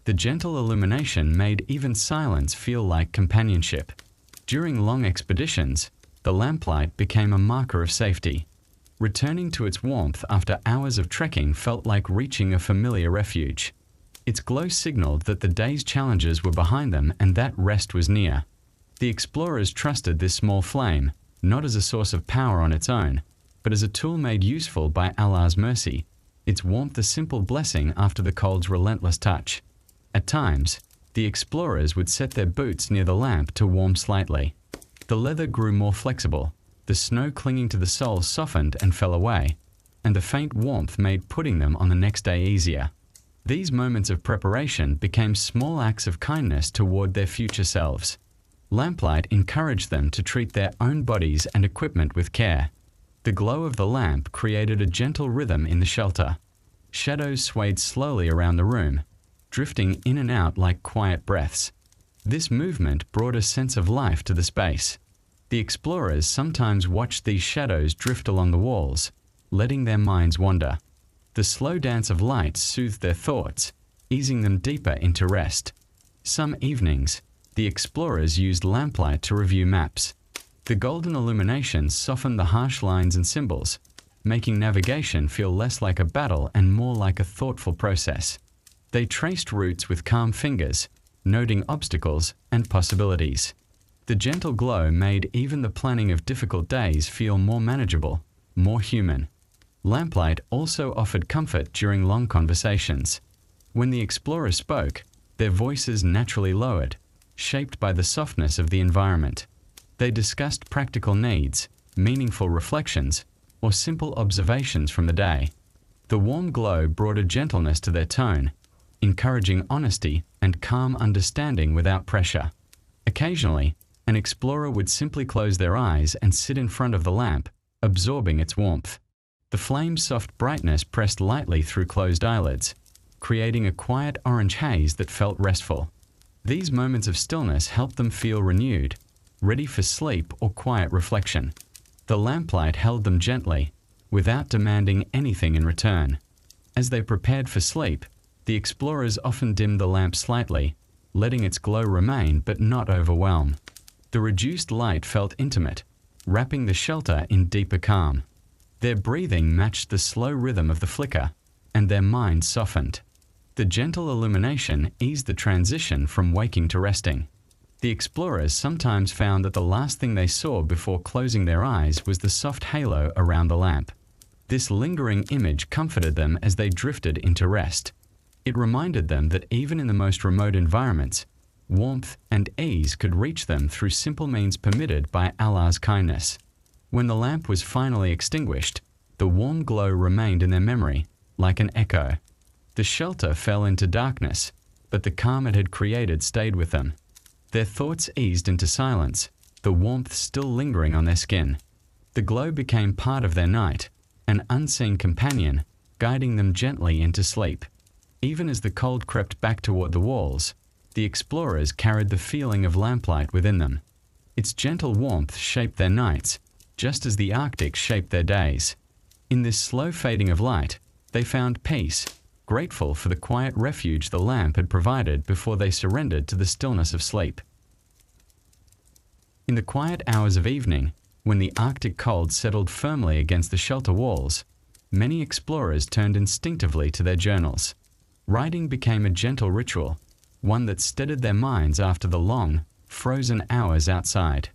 The gentle illumination made even silence feel like companionship. During long expeditions, the lamplight became a marker of safety. Returning to its warmth after hours of trekking felt like reaching a familiar refuge. Its glow signaled that the day's challenges were behind them and that rest was near. The explorers trusted this small flame, not as a source of power on its own, but as a tool made useful by Allah's mercy, its warmth a simple blessing after the cold's relentless touch. At times, the explorers would set their boots near the lamp to warm slightly. The leather grew more flexible, the snow clinging to the soles softened and fell away, and the faint warmth made putting them on the next day easier. These moments of preparation became small acts of kindness toward their future selves. Lamplight encouraged them to treat their own bodies and equipment with care. The glow of the lamp created a gentle rhythm in the shelter. Shadows swayed slowly around the room, drifting in and out like quiet breaths. This movement brought a sense of life to the space. The explorers sometimes watched these shadows drift along the walls, letting their minds wander. The slow dance of light soothed their thoughts, easing them deeper into rest. Some evenings, the explorers used lamplight to review maps. The golden illumination softened the harsh lines and symbols, making navigation feel less like a battle and more like a thoughtful process. They traced routes with calm fingers, noting obstacles and possibilities. The gentle glow made even the planning of difficult days feel more manageable, more human. Lamplight also offered comfort during long conversations. When the explorers spoke, their voices naturally lowered, shaped by the softness of the environment. They discussed practical needs, meaningful reflections, or simple observations from the day. The warm glow brought a gentleness to their tone, encouraging honesty and calm understanding without pressure. Occasionally, an explorer would simply close their eyes and sit in front of the lamp, absorbing its warmth. The flame's soft brightness pressed lightly through closed eyelids, creating a quiet orange haze that felt restful. These moments of stillness helped them feel renewed, ready for sleep or quiet reflection. The lamplight held them gently, without demanding anything in return. As they prepared for sleep, the explorers often dimmed the lamp slightly, letting its glow remain but not overwhelm. The reduced light felt intimate, wrapping the shelter in deeper calm. Their breathing matched the slow rhythm of the flicker, and their minds softened. The gentle illumination eased the transition from waking to resting. The explorers sometimes found that the last thing they saw before closing their eyes was the soft halo around the lamp. This lingering image comforted them as they drifted into rest. It reminded them that even in the most remote environments, warmth and ease could reach them through simple means permitted by Allah's kindness. When the lamp was finally extinguished, the warm glow remained in their memory, like an echo. The shelter fell into darkness, but the calm it had created stayed with them. Their thoughts eased into silence, the warmth still lingering on their skin. The glow became part of their night, an unseen companion, guiding them gently into sleep. Even as the cold crept back toward the walls, the explorers carried the feeling of lamplight within them. Its gentle warmth shaped their nights, just as the Arctic shaped their days. In this slow fading of light, they found peace, grateful for the quiet refuge the lamp had provided before they surrendered to the stillness of sleep. In the quiet hours of evening, when the Arctic cold settled firmly against the shelter walls, many explorers turned instinctively to their journals. Writing became a gentle ritual, one that steadied their minds after the long, frozen hours outside.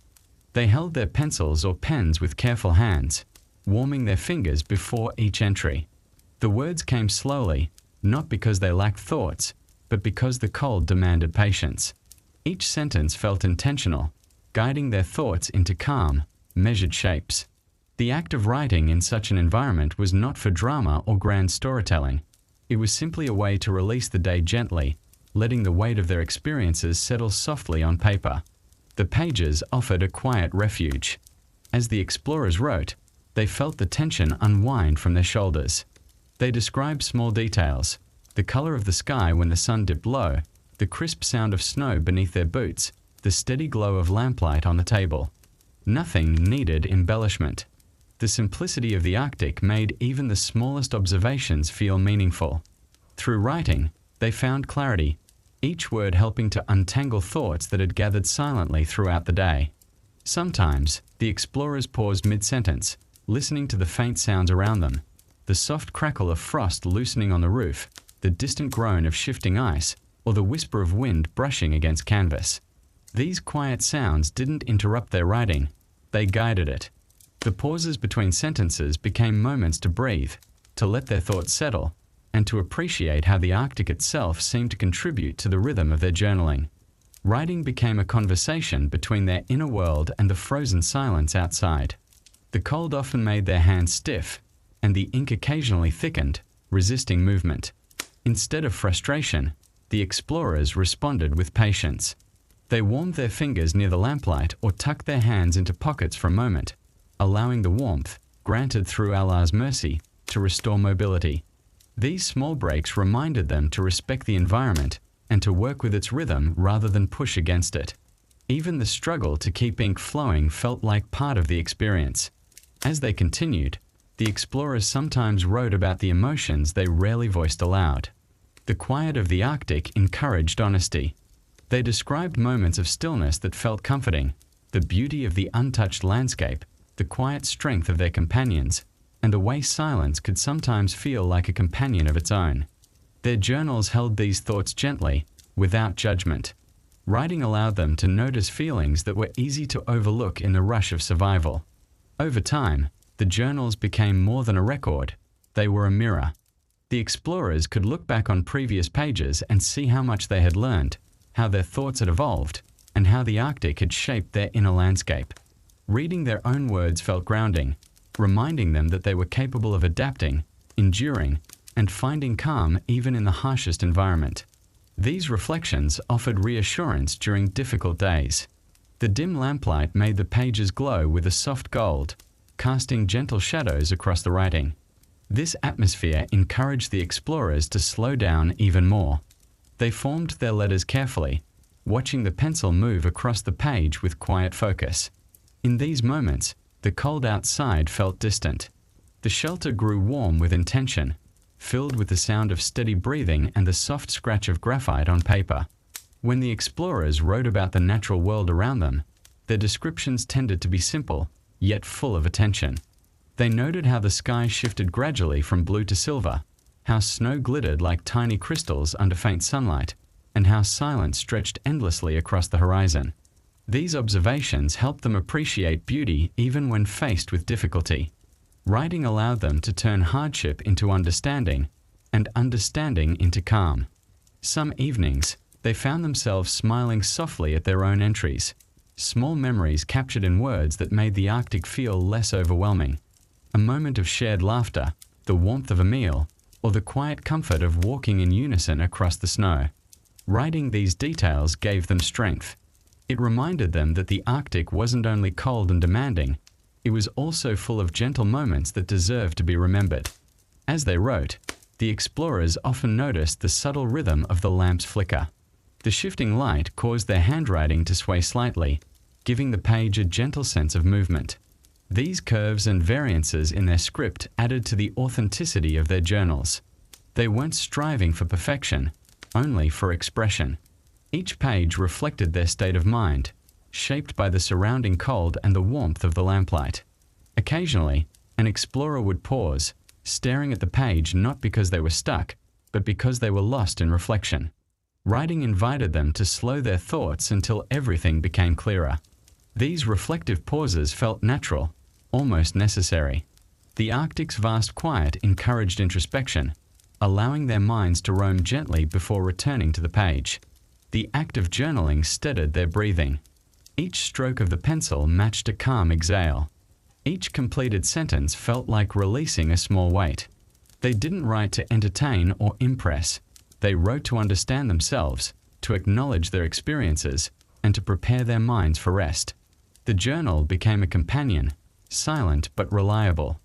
They held their pencils or pens with careful hands, warming their fingers before each entry. The words came slowly, not because they lacked thoughts, but because the cold demanded patience. Each sentence felt intentional, guiding their thoughts into calm, measured shapes. The act of writing in such an environment was not for drama or grand storytelling. It was simply a way to release the day gently, letting the weight of their experiences settle softly on paper. The pages offered a quiet refuge. As the explorers wrote, they felt the tension unwind from their shoulders. They described small details, the color of the sky when the sun dipped low, the crisp sound of snow beneath their boots, the steady glow of lamplight on the table. Nothing needed embellishment. The simplicity of the Arctic made even the smallest observations feel meaningful. Through writing, they found clarity, each word helping to untangle thoughts that had gathered silently throughout the day. Sometimes, the explorers paused mid-sentence, listening to the faint sounds around them, the soft crackle of frost loosening on the roof, the distant groan of shifting ice, or the whisper of wind brushing against canvas. These quiet sounds didn't interrupt their writing, they guided it. The pauses between sentences became moments to breathe, to let their thoughts settle, and to appreciate how the Arctic itself seemed to contribute to the rhythm of their journaling. Writing became a conversation between their inner world and the frozen silence outside. The cold often made their hands stiff, and the ink occasionally thickened, resisting movement. Instead of frustration, the explorers responded with patience. They warmed their fingers near the lamplight or tucked their hands into pockets for a moment, allowing the warmth, granted through Allah's mercy, to restore mobility. These small breaks reminded them to respect the environment and to work with its rhythm rather than push against it. Even the struggle to keep ink flowing felt like part of the experience. As they continued, the explorers sometimes wrote about the emotions they rarely voiced aloud. The quiet of the Arctic encouraged honesty. They described moments of stillness that felt comforting, the beauty of the untouched landscape, the quiet strength of their companions, and the way silence could sometimes feel like a companion of its own. Their journals held these thoughts gently, without judgment. Writing allowed them to notice feelings that were easy to overlook in the rush of survival. Over time, the journals became more than a record, they were a mirror. The explorers could look back on previous pages and see how much they had learned, how their thoughts had evolved, and how the Arctic had shaped their inner landscape. Reading their own words felt grounding, reminding them that they were capable of adapting, enduring, and finding calm even in the harshest environment. These reflections offered reassurance during difficult days. The dim lamplight made the pages glow with a soft gold, casting gentle shadows across the writing. This atmosphere encouraged the explorers to slow down even more. They formed their letters carefully, watching the pencil move across the page with quiet focus. In these moments, the cold outside felt distant. The shelter grew warm with intention, filled with the sound of steady breathing and the soft scratch of graphite on paper. When the explorers wrote about the natural world around them, their descriptions tended to be simple, yet full of attention. They noted how the sky shifted gradually from blue to silver, how snow glittered like tiny crystals under faint sunlight, and how silence stretched endlessly across the horizon. These observations helped them appreciate beauty even when faced with difficulty. Writing allowed them to turn hardship into understanding, and understanding into calm. Some evenings, they found themselves smiling softly at their own entries, small memories captured in words that made the Arctic feel less overwhelming. A moment of shared laughter, the warmth of a meal, or the quiet comfort of walking in unison across the snow. Writing these details gave them strength. It reminded them that the Arctic wasn't only cold and demanding, it was also full of gentle moments that deserved to be remembered. As they wrote, the explorers often noticed the subtle rhythm of the lamp's flicker. The shifting light caused their handwriting to sway slightly, giving the page a gentle sense of movement. These curves and variances in their script added to the authenticity of their journals. They weren't striving for perfection, only for expression. Each page reflected their state of mind, shaped by the surrounding cold and the warmth of the lamplight. Occasionally, an explorer would pause, staring at the page not because they were stuck, but because they were lost in reflection. Writing invited them to slow their thoughts until everything became clearer. These reflective pauses felt natural, almost necessary. The Arctic's vast quiet encouraged introspection, allowing their minds to roam gently before returning to the page. The act of journaling steadied their breathing. Each stroke of the pencil matched a calm exhale. Each completed sentence felt like releasing a small weight. They didn't write to entertain or impress. They wrote to understand themselves, to acknowledge their experiences, and to prepare their minds for rest. The journal became a companion, silent but reliable.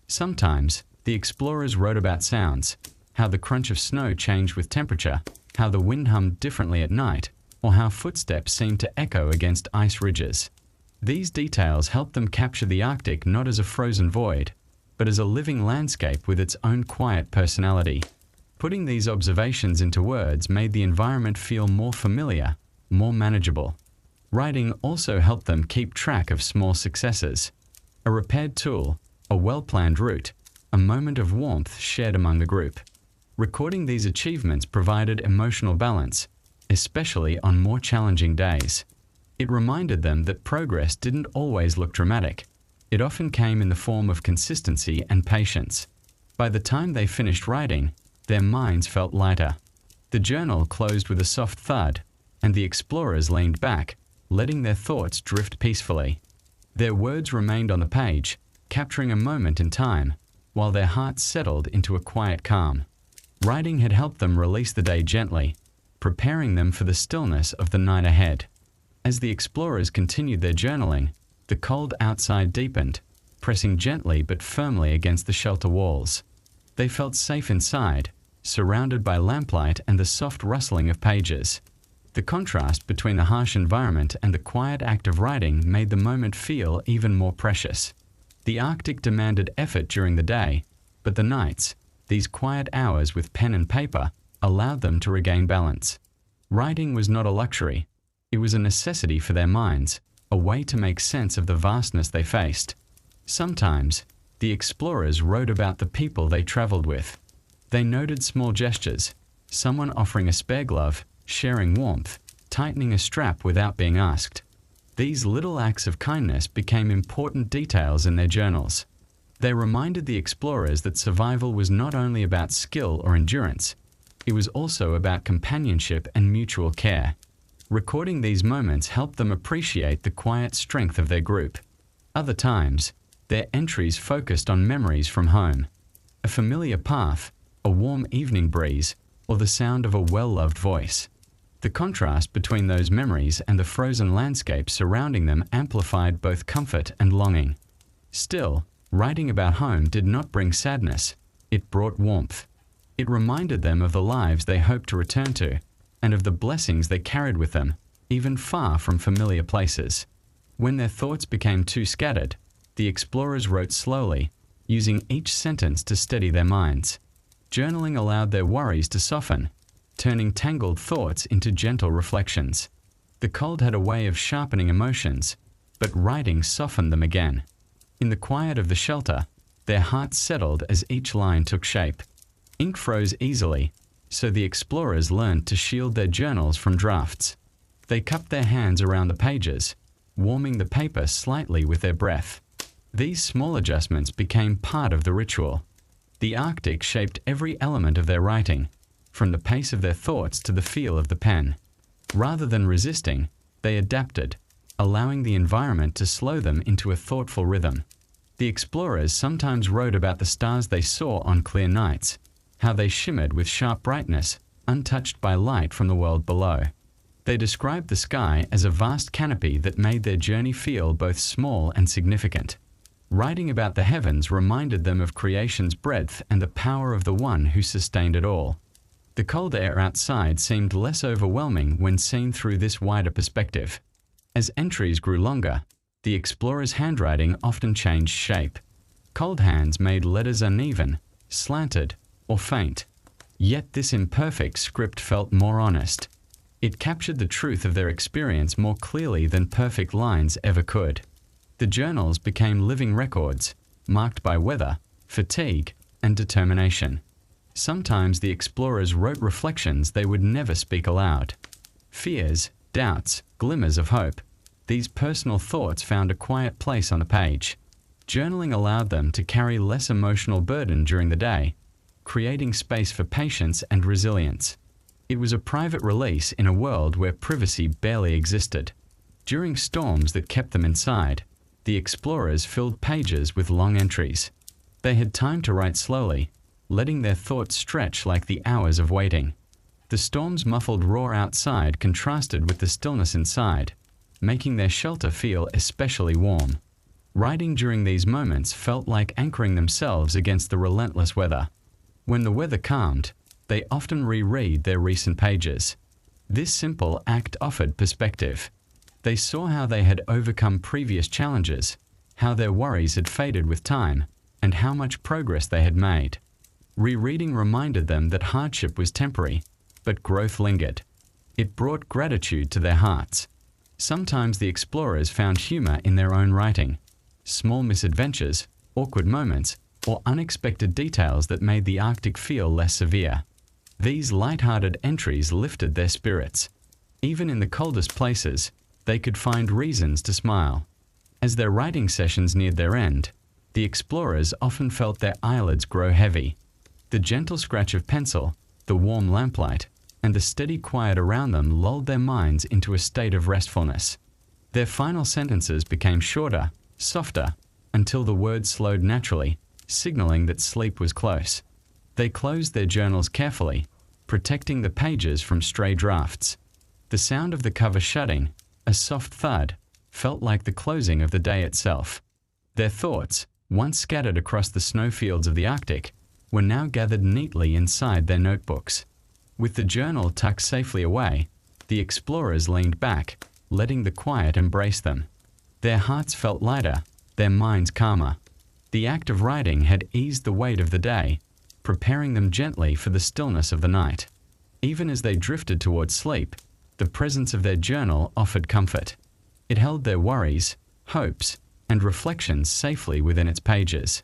Sometimes, the explorers wrote about sounds, how the crunch of snow changed with temperature, how the wind hummed differently at night, or how footsteps seemed to echo against ice ridges. These details helped them capture the Arctic not as a frozen void, but as a living landscape with its own quiet personality. Putting these observations into words made the environment feel more familiar, more manageable. Writing also helped them keep track of small successes. A repaired tool, a well-planned route, a moment of warmth shared among the group. Recording these achievements provided emotional balance, especially on more challenging days. It reminded them that progress didn't always look dramatic. It often came in the form of consistency and patience. By the time they finished writing, their minds felt lighter. The journal closed with a soft thud, and the explorers leaned back, letting their thoughts drift peacefully. Their words remained on the page, capturing a moment in time, while their hearts settled into a quiet calm. Writing had helped them release the day gently, preparing them for the stillness of the night ahead. As the explorers continued their journaling, the cold outside deepened, pressing gently but firmly against the shelter walls. They felt safe inside, surrounded by lamplight and the soft rustling of pages. The contrast between the harsh environment and the quiet act of writing made the moment feel even more precious. The Arctic demanded effort during the day, but the nights, these quiet hours with pen and paper, allowed them to regain balance. Writing was not a luxury. It was a necessity for their minds, a way to make sense of the vastness they faced. Sometimes, the explorers wrote about the people they traveled with. They noted small gestures, someone offering a spare glove, sharing warmth, tightening a strap without being asked. These little acts of kindness became important details in their journals. They reminded the explorers that survival was not only about skill or endurance, it was also about companionship and mutual care. Recording these moments helped them appreciate the quiet strength of their group. Other times, their entries focused on memories from home. A familiar path, a warm evening breeze, or the sound of a well-loved voice. The contrast between those memories and the frozen landscape surrounding them amplified both comfort and longing. Still, writing about home did not bring sadness. It brought warmth. It reminded them of the lives they hoped to return to, and of the blessings they carried with them, even far from familiar places. When their thoughts became too scattered, the explorers wrote slowly, using each sentence to steady their minds. Journaling allowed their worries to soften, turning tangled thoughts into gentle reflections. The cold had a way of sharpening emotions, but writing softened them again. In the quiet of the shelter, their hearts settled as each line took shape. Ink froze easily, so the explorers learned to shield their journals from drafts. They cupped their hands around the pages, warming the paper slightly with their breath. These small adjustments became part of the ritual. The Arctic shaped every element of their writing, from the pace of their thoughts to the feel of the pen. Rather than resisting, they adapted, allowing the environment to slow them into a thoughtful rhythm. The explorers sometimes wrote about the stars they saw on clear nights, how they shimmered with sharp brightness, untouched by light from the world below. They described the sky as a vast canopy that made their journey feel both small and significant. Writing about the heavens reminded them of creation's breadth and the power of the one who sustained it all. The cold air outside seemed less overwhelming when seen through this wider perspective. As entries grew longer, the explorers' handwriting often changed shape. Cold hands made letters uneven, slanted, or faint. Yet this imperfect script felt more honest. It captured the truth of their experience more clearly than perfect lines ever could. The journals became living records, marked by weather, fatigue, and determination. Sometimes the explorers wrote reflections they would never speak aloud. Fears, doubts, glimmers of hope. These personal thoughts found a quiet place on the page. Journaling allowed them to carry less emotional burden during the day, creating space for patience and resilience. It was a private release in a world where privacy barely existed. During storms that kept them inside, the explorers filled pages with long entries. They had time to write slowly, letting their thoughts stretch like the hours of waiting. The storm's muffled roar outside contrasted with the stillness inside, making their shelter feel especially warm. Writing during these moments felt like anchoring themselves against the relentless weather. When the weather calmed, they often reread their recent pages. This simple act offered perspective. They saw how they had overcome previous challenges, how their worries had faded with time, and how much progress they had made. Rereading reminded them that hardship was temporary, but growth lingered. It brought gratitude to their hearts. Sometimes the explorers found humor in their own writing. Small misadventures, awkward moments, or unexpected details that made the Arctic feel less severe. These light-hearted entries lifted their spirits. Even in the coldest places, they could find reasons to smile. As their writing sessions neared their end, the explorers often felt their eyelids grow heavy. The gentle scratch of pencil, the warm lamplight, and the steady quiet around them lulled their minds into a state of restfulness. Their final sentences became shorter, softer, until the words slowed naturally, signaling that sleep was close. They closed their journals carefully, protecting the pages from stray drafts. The sound of the cover shutting, a soft thud, felt like the closing of the day itself. Their thoughts, once scattered across the snowfields of the Arctic, were now gathered neatly inside their notebooks. With the journal tucked safely away, the explorers leaned back, letting the quiet embrace them. Their hearts felt lighter, their minds calmer. The act of writing had eased the weight of the day, preparing them gently for the stillness of the night. Even as they drifted towards sleep, the presence of their journal offered comfort. It held their worries, hopes, and reflections safely within its pages.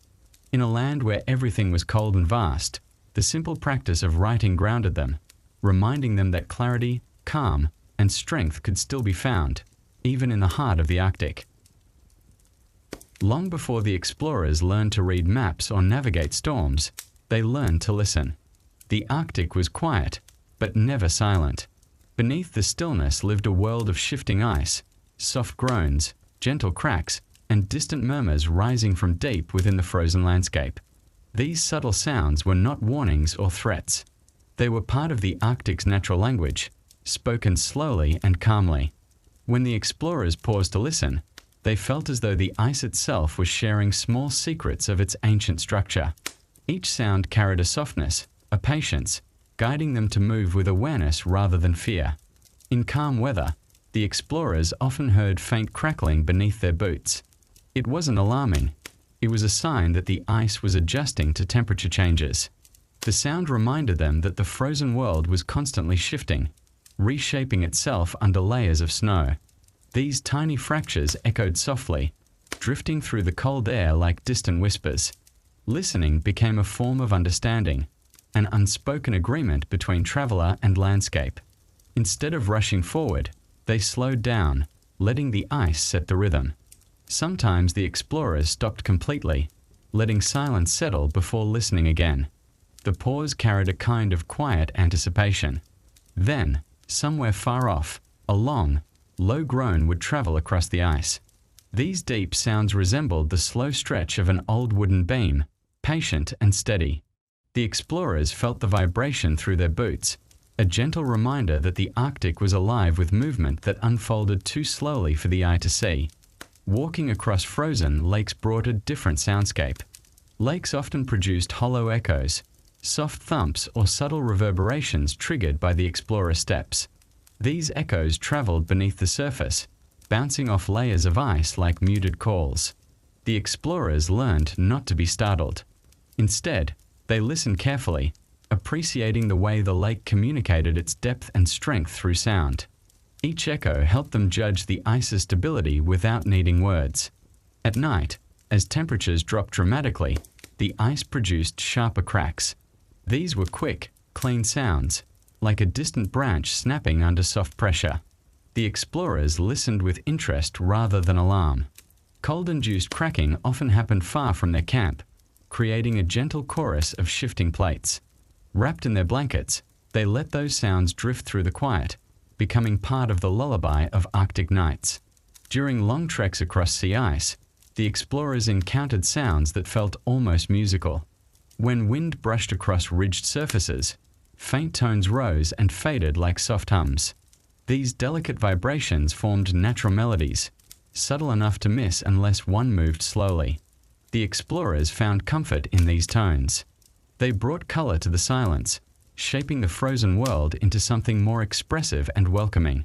In a land where everything was cold and vast, the simple practice of writing grounded them, reminding them that clarity, calm, and strength could still be found, even in the heart of the Arctic. Long before the explorers learned to read maps or navigate storms, they learned to listen. The Arctic was quiet, but never silent. Beneath the stillness lived a world of shifting ice, soft groans, gentle cracks, and distant murmurs rising from deep within the frozen landscape. These subtle sounds were not warnings or threats. They were part of the Arctic's natural language, spoken slowly and calmly. When the explorers paused to listen, they felt as though the ice itself was sharing small secrets of its ancient structure. Each sound carried a softness, a patience, guiding them to move with awareness rather than fear. In calm weather, the explorers often heard faint crackling beneath their boots. It wasn't alarming. It was a sign that the ice was adjusting to temperature changes. The sound reminded them that the frozen world was constantly shifting, reshaping itself under layers of snow. These tiny fractures echoed softly, drifting through the cold air like distant whispers. Listening became a form of understanding, an unspoken agreement between traveler and landscape. Instead of rushing forward, they slowed down, letting the ice set the rhythm. Sometimes the explorers stopped completely, letting silence settle before listening again. The pause carried a kind of quiet anticipation. Then, somewhere far off, a long, low groan would travel across the ice. These deep sounds resembled the slow stretch of an old wooden beam, patient and steady. The explorers felt the vibration through their boots, a gentle reminder that the Arctic was alive with movement that unfolded too slowly for the eye to see. Walking across frozen lakes brought a different soundscape. Lakes often produced hollow echoes, soft thumps or subtle reverberations triggered by the explorer's steps. These echoes traveled beneath the surface, bouncing off layers of ice like muted calls. The explorers learned not to be startled. Instead, they listened carefully, appreciating the way the lake communicated its depth and strength through sound. Each echo helped them judge the ice's stability without needing words. At night, as temperatures dropped dramatically, the ice produced sharper cracks. These were quick, clean sounds, like a distant branch snapping under soft pressure. The explorers listened with interest rather than alarm. Cold-induced cracking often happened far from their camp, creating a gentle chorus of shifting plates. Wrapped in their blankets, they let those sounds drift through the quiet, becoming part of the lullaby of Arctic nights. During long treks across sea ice, the explorers encountered sounds that felt almost musical. When wind brushed across ridged surfaces, faint tones rose and faded like soft hums. These delicate vibrations formed natural melodies, subtle enough to miss unless one moved slowly. The explorers found comfort in these tones. They brought color to the silence, shaping the frozen world into something more expressive and welcoming.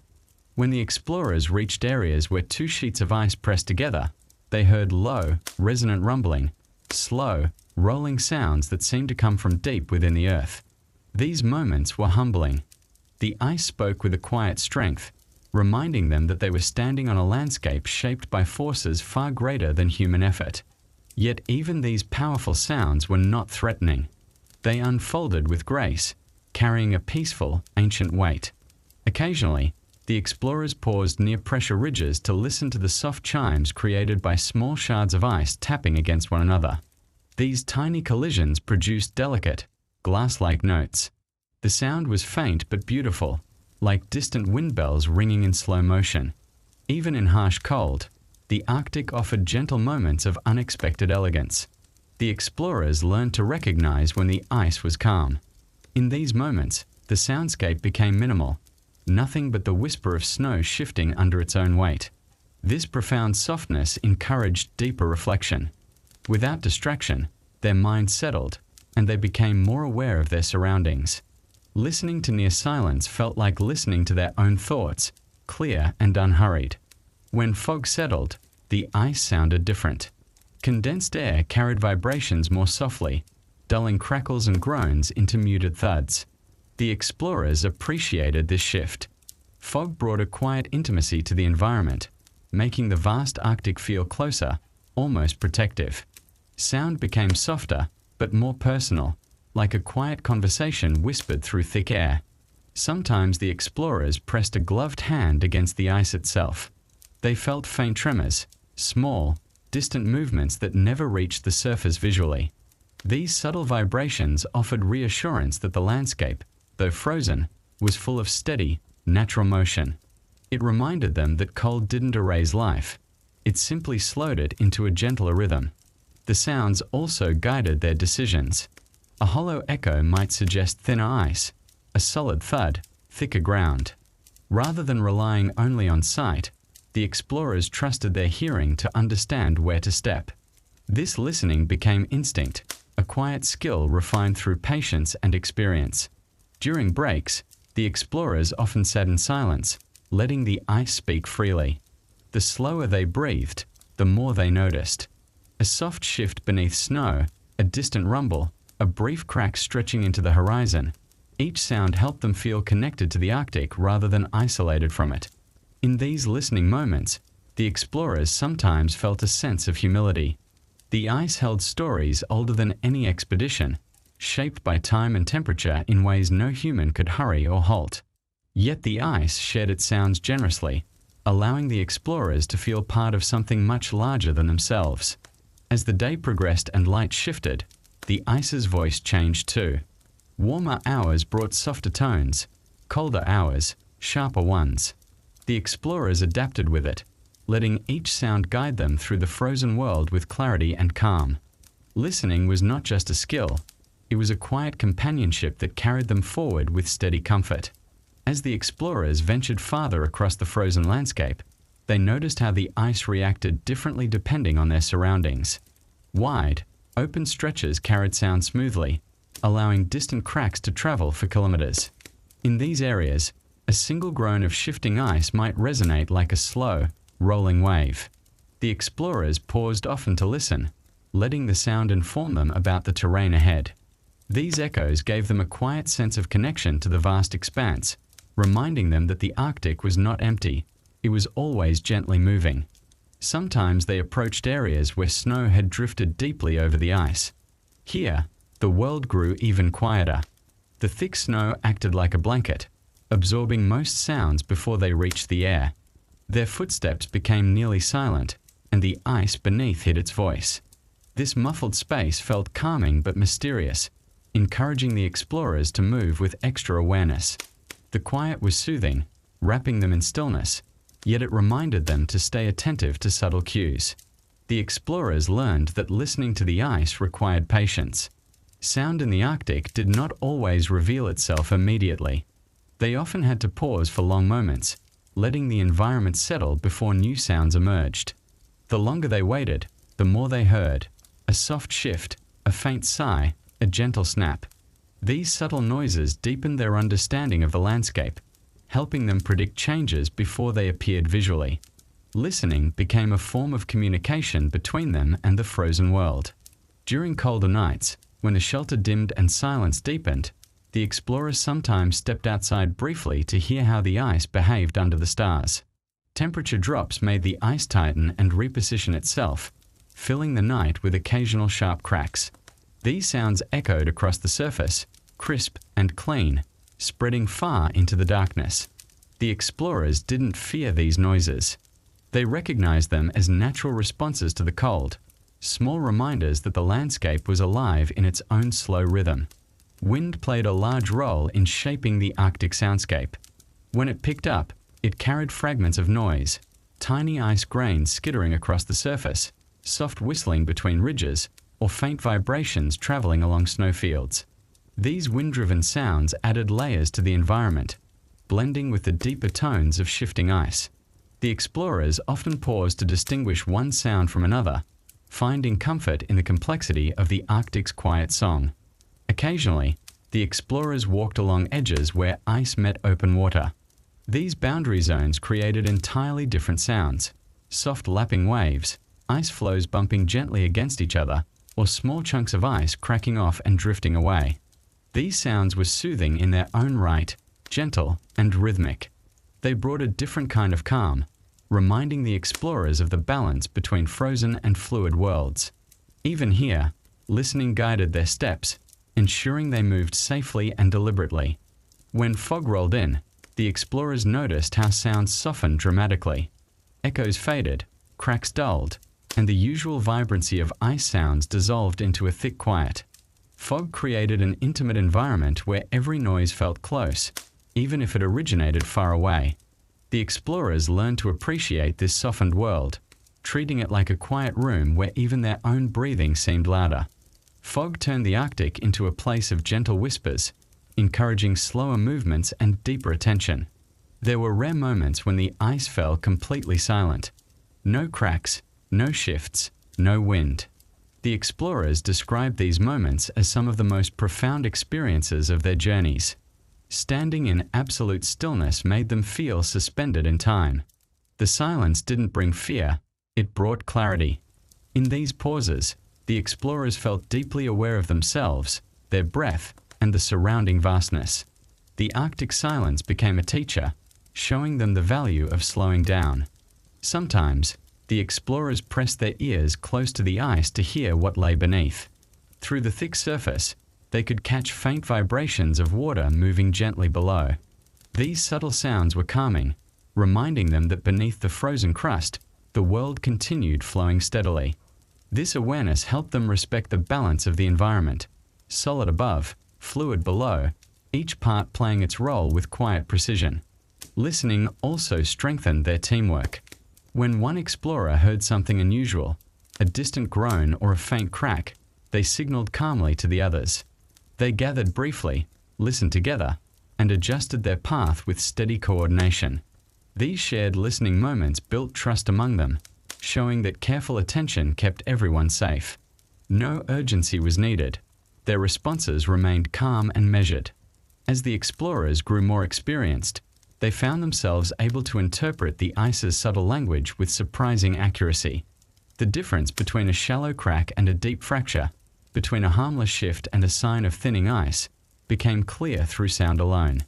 When the explorers reached areas where two sheets of ice pressed together, they heard low, resonant rumbling, slow, rolling sounds that seemed to come from deep within the earth. These moments were humbling. The ice spoke with a quiet strength, reminding them that they were standing on a landscape shaped by forces far greater than human effort. Yet even these powerful sounds were not threatening. They unfolded with grace, carrying a peaceful, ancient weight. Occasionally, the explorers paused near pressure ridges to listen to the soft chimes created by small shards of ice tapping against one another. These tiny collisions produced delicate, glass-like notes. The sound was faint but beautiful, like distant wind bells ringing in slow motion. Even in harsh cold, the Arctic offered gentle moments of unexpected elegance. The explorers learned to recognize when the ice was calm. In these moments, the soundscape became minimal, nothing but the whisper of snow shifting under its own weight. This profound softness encouraged deeper reflection. Without distraction, their minds settled, and they became more aware of their surroundings. Listening to near silence felt like listening to their own thoughts, clear and unhurried. When fog settled, the ice sounded different. Condensed air carried vibrations more softly, dulling crackles and groans into muted thuds. The explorers appreciated this shift. Fog brought a quiet intimacy to the environment, making the vast Arctic feel closer, almost protective. Sound became softer, but more personal, like a quiet conversation whispered through thick air. Sometimes the explorers pressed a gloved hand against the ice itself. They felt faint tremors, small, distant movements that never reached the surface visually. These subtle vibrations offered reassurance that the landscape, though frozen, was full of steady, natural motion. It reminded them that cold didn't erase life. It simply slowed it into a gentler rhythm. The sounds also guided their decisions. A hollow echo might suggest thinner ice, a solid thud, thicker ground. Rather than relying only on sight, the explorers trusted their hearing to understand where to step. This listening became instinct, a quiet skill refined through patience and experience. During breaks, the explorers often sat in silence, letting the ice speak freely. The slower they breathed, the more they noticed. A soft shift beneath snow, a distant rumble, a brief crack stretching into the horizon. Each sound helped them feel connected to the Arctic rather than isolated from it. In these listening moments, the explorers sometimes felt a sense of humility. The ice held stories older than any expedition, shaped by time and temperature in ways no human could hurry or halt. Yet the ice shared its sounds generously, allowing the explorers to feel part of something much larger than themselves. As the day progressed and light shifted, the ice's voice changed too. Warmer hours brought softer tones, colder hours, sharper ones. The explorers adapted with it, letting each sound guide them through the frozen world with clarity and calm. Listening was not just a skill, it was a quiet companionship that carried them forward with steady comfort. As the explorers ventured farther across the frozen landscape, they noticed how the ice reacted differently depending on their surroundings. Wide, open stretches carried sound smoothly, allowing distant cracks to travel for kilometers. In these areas, a single groan of shifting ice might resonate like a slow, rolling wave. The explorers paused often to listen, letting the sound inform them about the terrain ahead. These echoes gave them a quiet sense of connection to the vast expanse, reminding them that the Arctic was not empty, it was always gently moving. Sometimes they approached areas where snow had drifted deeply over the ice. Here, the world grew even quieter. The thick snow acted like a blanket, absorbing most sounds before they reached the air. Their footsteps became nearly silent, and the ice beneath hid its voice. This muffled space felt calming but mysterious, encouraging the explorers to move with extra awareness. The quiet was soothing, wrapping them in stillness, yet it reminded them to stay attentive to subtle cues. The explorers learned that listening to the ice required patience. Sound in the Arctic did not always reveal itself immediately. They often had to pause for long moments, letting the environment settle before new sounds emerged. The longer they waited, the more they heard. A soft shift, a faint sigh, a gentle snap. These subtle noises deepened their understanding of the landscape, helping them predict changes before they appeared visually. Listening became a form of communication between them and the frozen world. During colder nights, when the shelter dimmed and silence deepened, the explorers sometimes stepped outside briefly to hear how the ice behaved under the stars. Temperature drops made the ice tighten and reposition itself, filling the night with occasional sharp cracks. These sounds echoed across the surface, crisp and clean, spreading far into the darkness. The explorers didn't fear these noises. They recognized them as natural responses to the cold, small reminders that the landscape was alive in its own slow rhythm. Wind played a large role in shaping the Arctic soundscape. When it picked up, it carried fragments of noise, tiny ice grains skittering across the surface, soft whistling between ridges, or faint vibrations traveling along snowfields. These wind-driven sounds added layers to the environment, blending with the deeper tones of shifting ice. The explorers often paused to distinguish one sound from another, finding comfort in the complexity of the Arctic's quiet song. Occasionally, the explorers walked along edges where ice met open water. These boundary zones created entirely different sounds: soft lapping waves, ice floes bumping gently against each other, or small chunks of ice cracking off and drifting away. These sounds were soothing in their own right, gentle and rhythmic. They brought a different kind of calm, reminding the explorers of the balance between frozen and fluid worlds. Even here, listening guided their steps, ensuring they moved safely and deliberately. When fog rolled in, the explorers noticed how sounds softened dramatically. Echoes faded, cracks dulled, and the usual vibrancy of ice sounds dissolved into a thick quiet. Fog created an intimate environment where every noise felt close, even if it originated far away. The explorers learned to appreciate this softened world, treating it like a quiet room where even their own breathing seemed louder. Fog turned the Arctic into a place of gentle whispers, encouraging slower movements and deeper attention. There were rare moments when the ice fell completely silent. No cracks, no shifts, no wind. The explorers described these moments as some of the most profound experiences of their journeys. Standing in absolute stillness made them feel suspended in time. The silence didn't bring fear, it brought clarity. In these pauses, the explorers felt deeply aware of themselves, their breath, and the surrounding vastness. The Arctic silence became a teacher, showing them the value of slowing down. Sometimes, the explorers pressed their ears close to the ice to hear what lay beneath. Through the thick surface, they could catch faint vibrations of water moving gently below. These subtle sounds were calming, reminding them that beneath the frozen crust, the world continued flowing steadily. This awareness helped them respect the balance of the environment: solid above, fluid below, each part playing its role with quiet precision. Listening also strengthened their teamwork. When one explorer heard something unusual, a distant groan or a faint crack, they signaled calmly to the others. They gathered briefly, listened together, and adjusted their path with steady coordination. These shared listening moments built trust among them, showing that careful attention kept everyone safe. No urgency was needed. Their responses remained calm and measured. As the explorers grew more experienced, they found themselves able to interpret the ice's subtle language with surprising accuracy. The difference between a shallow crack and a deep fracture, between a harmless shift and a sign of thinning ice, became clear through sound alone.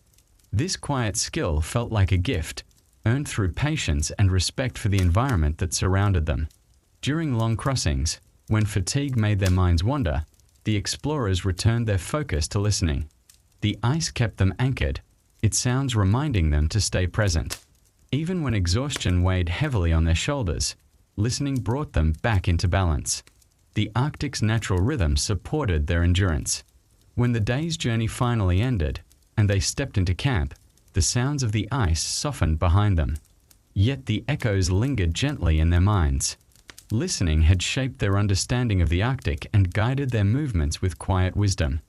This quiet skill felt like a gift, earned through patience and respect for the environment that surrounded them. During long crossings, when fatigue made their minds wander, the explorers returned their focus to listening. The ice kept them anchored, its sounds reminding them to stay present. Even when exhaustion weighed heavily on their shoulders, listening brought them back into balance. The Arctic's natural rhythm supported their endurance. When the day's journey finally ended, and they stepped into camp, the sounds of the ice softened behind them. Yet the echoes lingered gently in their minds. Listening had shaped their understanding of the Arctic and guided their movements with quiet wisdom.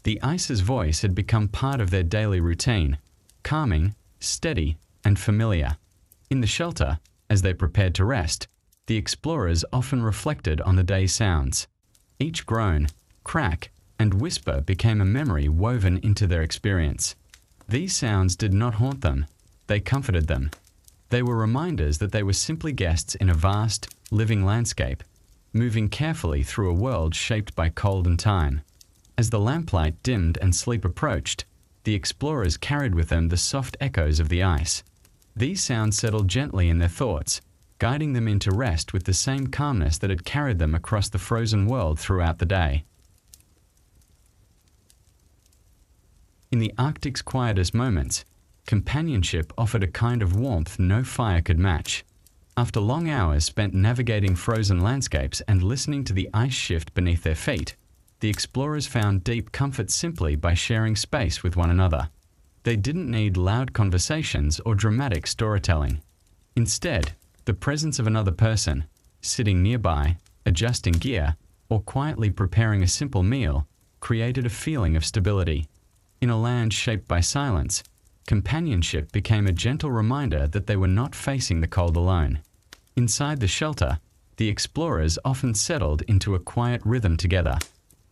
The ice's voice had become part of their daily routine, calming, steady, and familiar. In the shelter, as they prepared to rest, the explorers often reflected on the day's sounds. Each groan, crack, and whisper became a memory woven into their experience. These sounds did not haunt them, they comforted them. They were reminders that they were simply guests in a vast, living landscape, moving carefully through a world shaped by cold and time. As the lamplight dimmed and sleep approached, the explorers carried with them the soft echoes of the ice. These sounds settled gently in their thoughts, guiding them into rest with the same calmness that had carried them across the frozen world throughout the day. In the Arctic's quietest moments, companionship offered a kind of warmth no fire could match. After long hours spent navigating frozen landscapes and listening to the ice shift beneath their feet, the explorers found deep comfort simply by sharing space with one another. They didn't need loud conversations or dramatic storytelling. Instead, the presence of another person, sitting nearby, adjusting gear, or quietly preparing a simple meal, created a feeling of stability. In a land shaped by silence, companionship became a gentle reminder that they were not facing the cold alone. Inside the shelter, the explorers often settled into a quiet rhythm together.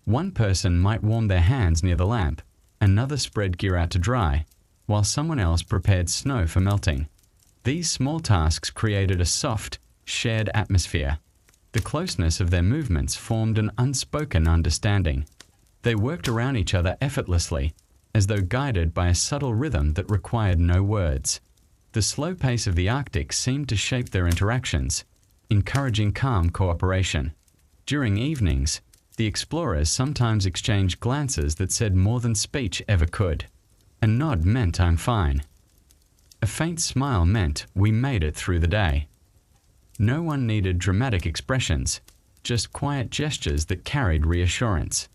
One person might warm their hands near the lamp, another spread gear out to dry, while someone else prepared snow for melting. These small tasks created a soft, shared atmosphere. The closeness of their movements formed an unspoken understanding. They worked around each other effortlessly, as though guided by a subtle rhythm that required no words. The slow pace of the Arctic seemed to shape their interactions, encouraging calm cooperation. During evenings, the explorers sometimes exchanged glances that said more than speech ever could. A nod meant "I'm fine." A faint smile meant we made it through the day. No one needed dramatic expressions, just quiet gestures that carried reassurance.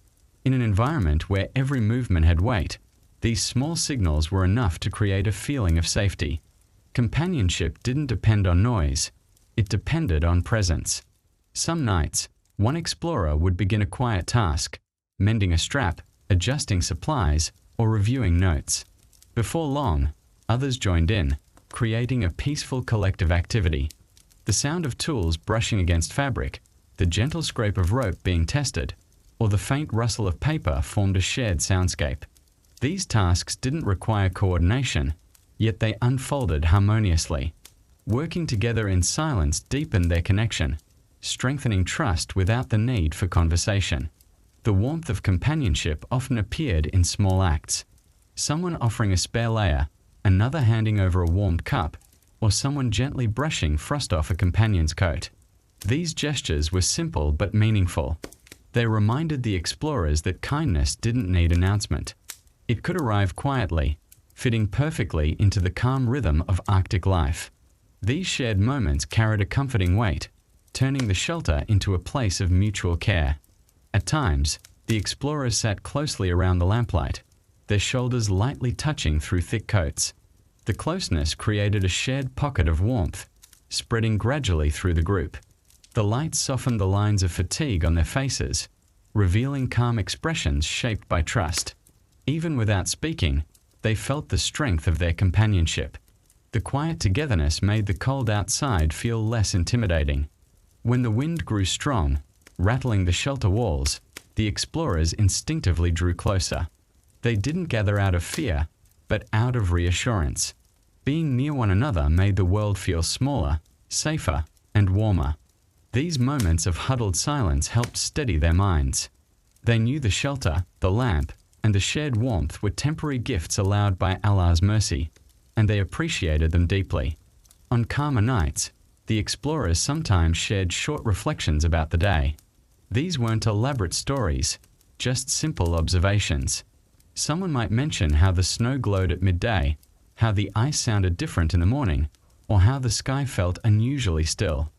In an environment where every movement had weight, these small signals were enough to create a feeling of safety. Companionship didn't depend on noise, it depended on presence. Some nights, one explorer would begin a quiet task, mending a strap, adjusting supplies, or reviewing notes. Before long, others joined in, creating a peaceful collective activity. The sound of tools brushing against fabric, the gentle scrape of rope being tested, or the faint rustle of paper formed a shared soundscape. These tasks didn't require coordination, yet they unfolded harmoniously. Working together in silence deepened their connection, strengthening trust without the need for conversation. The warmth of companionship often appeared in small acts. Someone offering a spare layer, another handing over a warmed cup, or someone gently brushing frost off a companion's coat. These gestures were simple but meaningful. They reminded the explorers that kindness didn't need announcement. It could arrive quietly, fitting perfectly into the calm rhythm of Arctic life. These shared moments carried a comforting weight, turning the shelter into a place of mutual care. At times, the explorers sat closely around the lamplight, their shoulders lightly touching through thick coats. The closeness created a shared pocket of warmth, spreading gradually through the group. The light softened the lines of fatigue on their faces, revealing calm expressions shaped by trust. Even without speaking, they felt the strength of their companionship. The quiet togetherness made the cold outside feel less intimidating. When the wind grew strong, rattling the shelter walls, the explorers instinctively drew closer. They didn't gather out of fear, but out of reassurance. Being near one another made the world feel smaller, safer, and warmer. These moments of huddled silence helped steady their minds. They knew the shelter, the lamp, and the shared warmth were temporary gifts allowed by Allah's mercy, and they appreciated them deeply. On calmer nights, the explorers sometimes shared short reflections about the day. These weren't elaborate stories, just simple observations. Someone might mention how the snow glowed at midday, how the ice sounded different in the morning, or how the sky felt unusually still.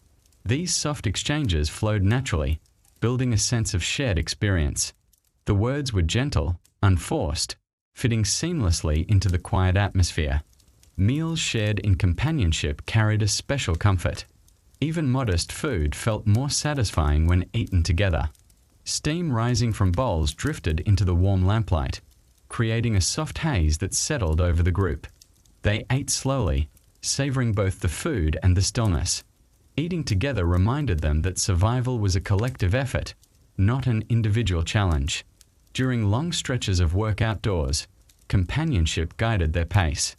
These soft exchanges flowed naturally, building a sense of shared experience. The words were gentle, unforced, fitting seamlessly into the quiet atmosphere. Meals shared in companionship carried a special comfort. Even modest food felt more satisfying when eaten together. Steam rising from bowls drifted into the warm lamplight, creating a soft haze that settled over the group. They ate slowly, savoring both the food and the stillness. Eating together reminded them that survival was a collective effort, not an individual challenge. During long stretches of work outdoors, companionship guided their pace.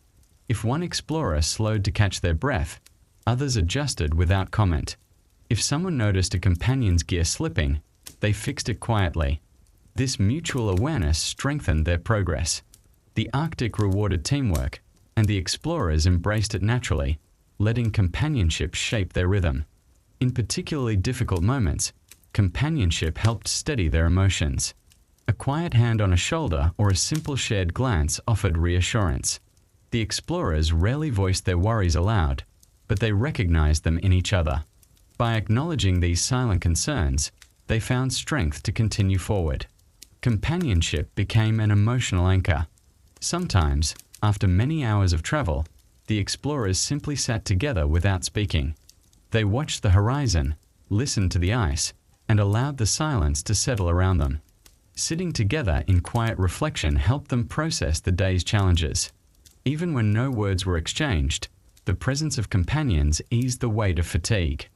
If one explorer slowed to catch their breath, others adjusted without comment. If someone noticed a companion's gear slipping, they fixed it quietly. This mutual awareness strengthened their progress. The Arctic rewarded teamwork, and the explorers embraced it naturally, letting companionship shape their rhythm. In particularly difficult moments, companionship helped steady their emotions. A quiet hand on a shoulder or a simple shared glance offered reassurance. The explorers rarely voiced their worries aloud, but they recognized them in each other. By acknowledging these silent concerns, they found strength to continue forward. Companionship became an emotional anchor. Sometimes, after many hours of travel, the explorers simply sat together without speaking. They watched the horizon, listened to the ice, and allowed the silence to settle around them. Sitting together in quiet reflection helped them process the day's challenges. Even when no words were exchanged, the presence of companions eased the weight of fatigue.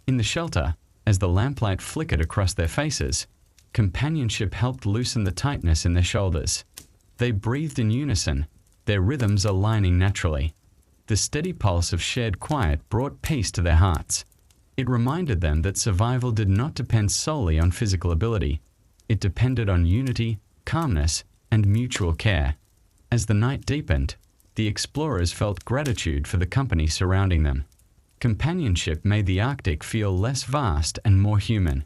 In the shelter, as the lamplight flickered across their faces, companionship helped loosen the tightness in their shoulders. They breathed in unison, their rhythms aligning naturally. The steady pulse of shared quiet brought peace to their hearts. It reminded them that survival did not depend solely on physical ability. It depended on unity, calmness, and mutual care. As the night deepened, the explorers felt gratitude for the company surrounding them. Companionship made the Arctic feel less vast and more human.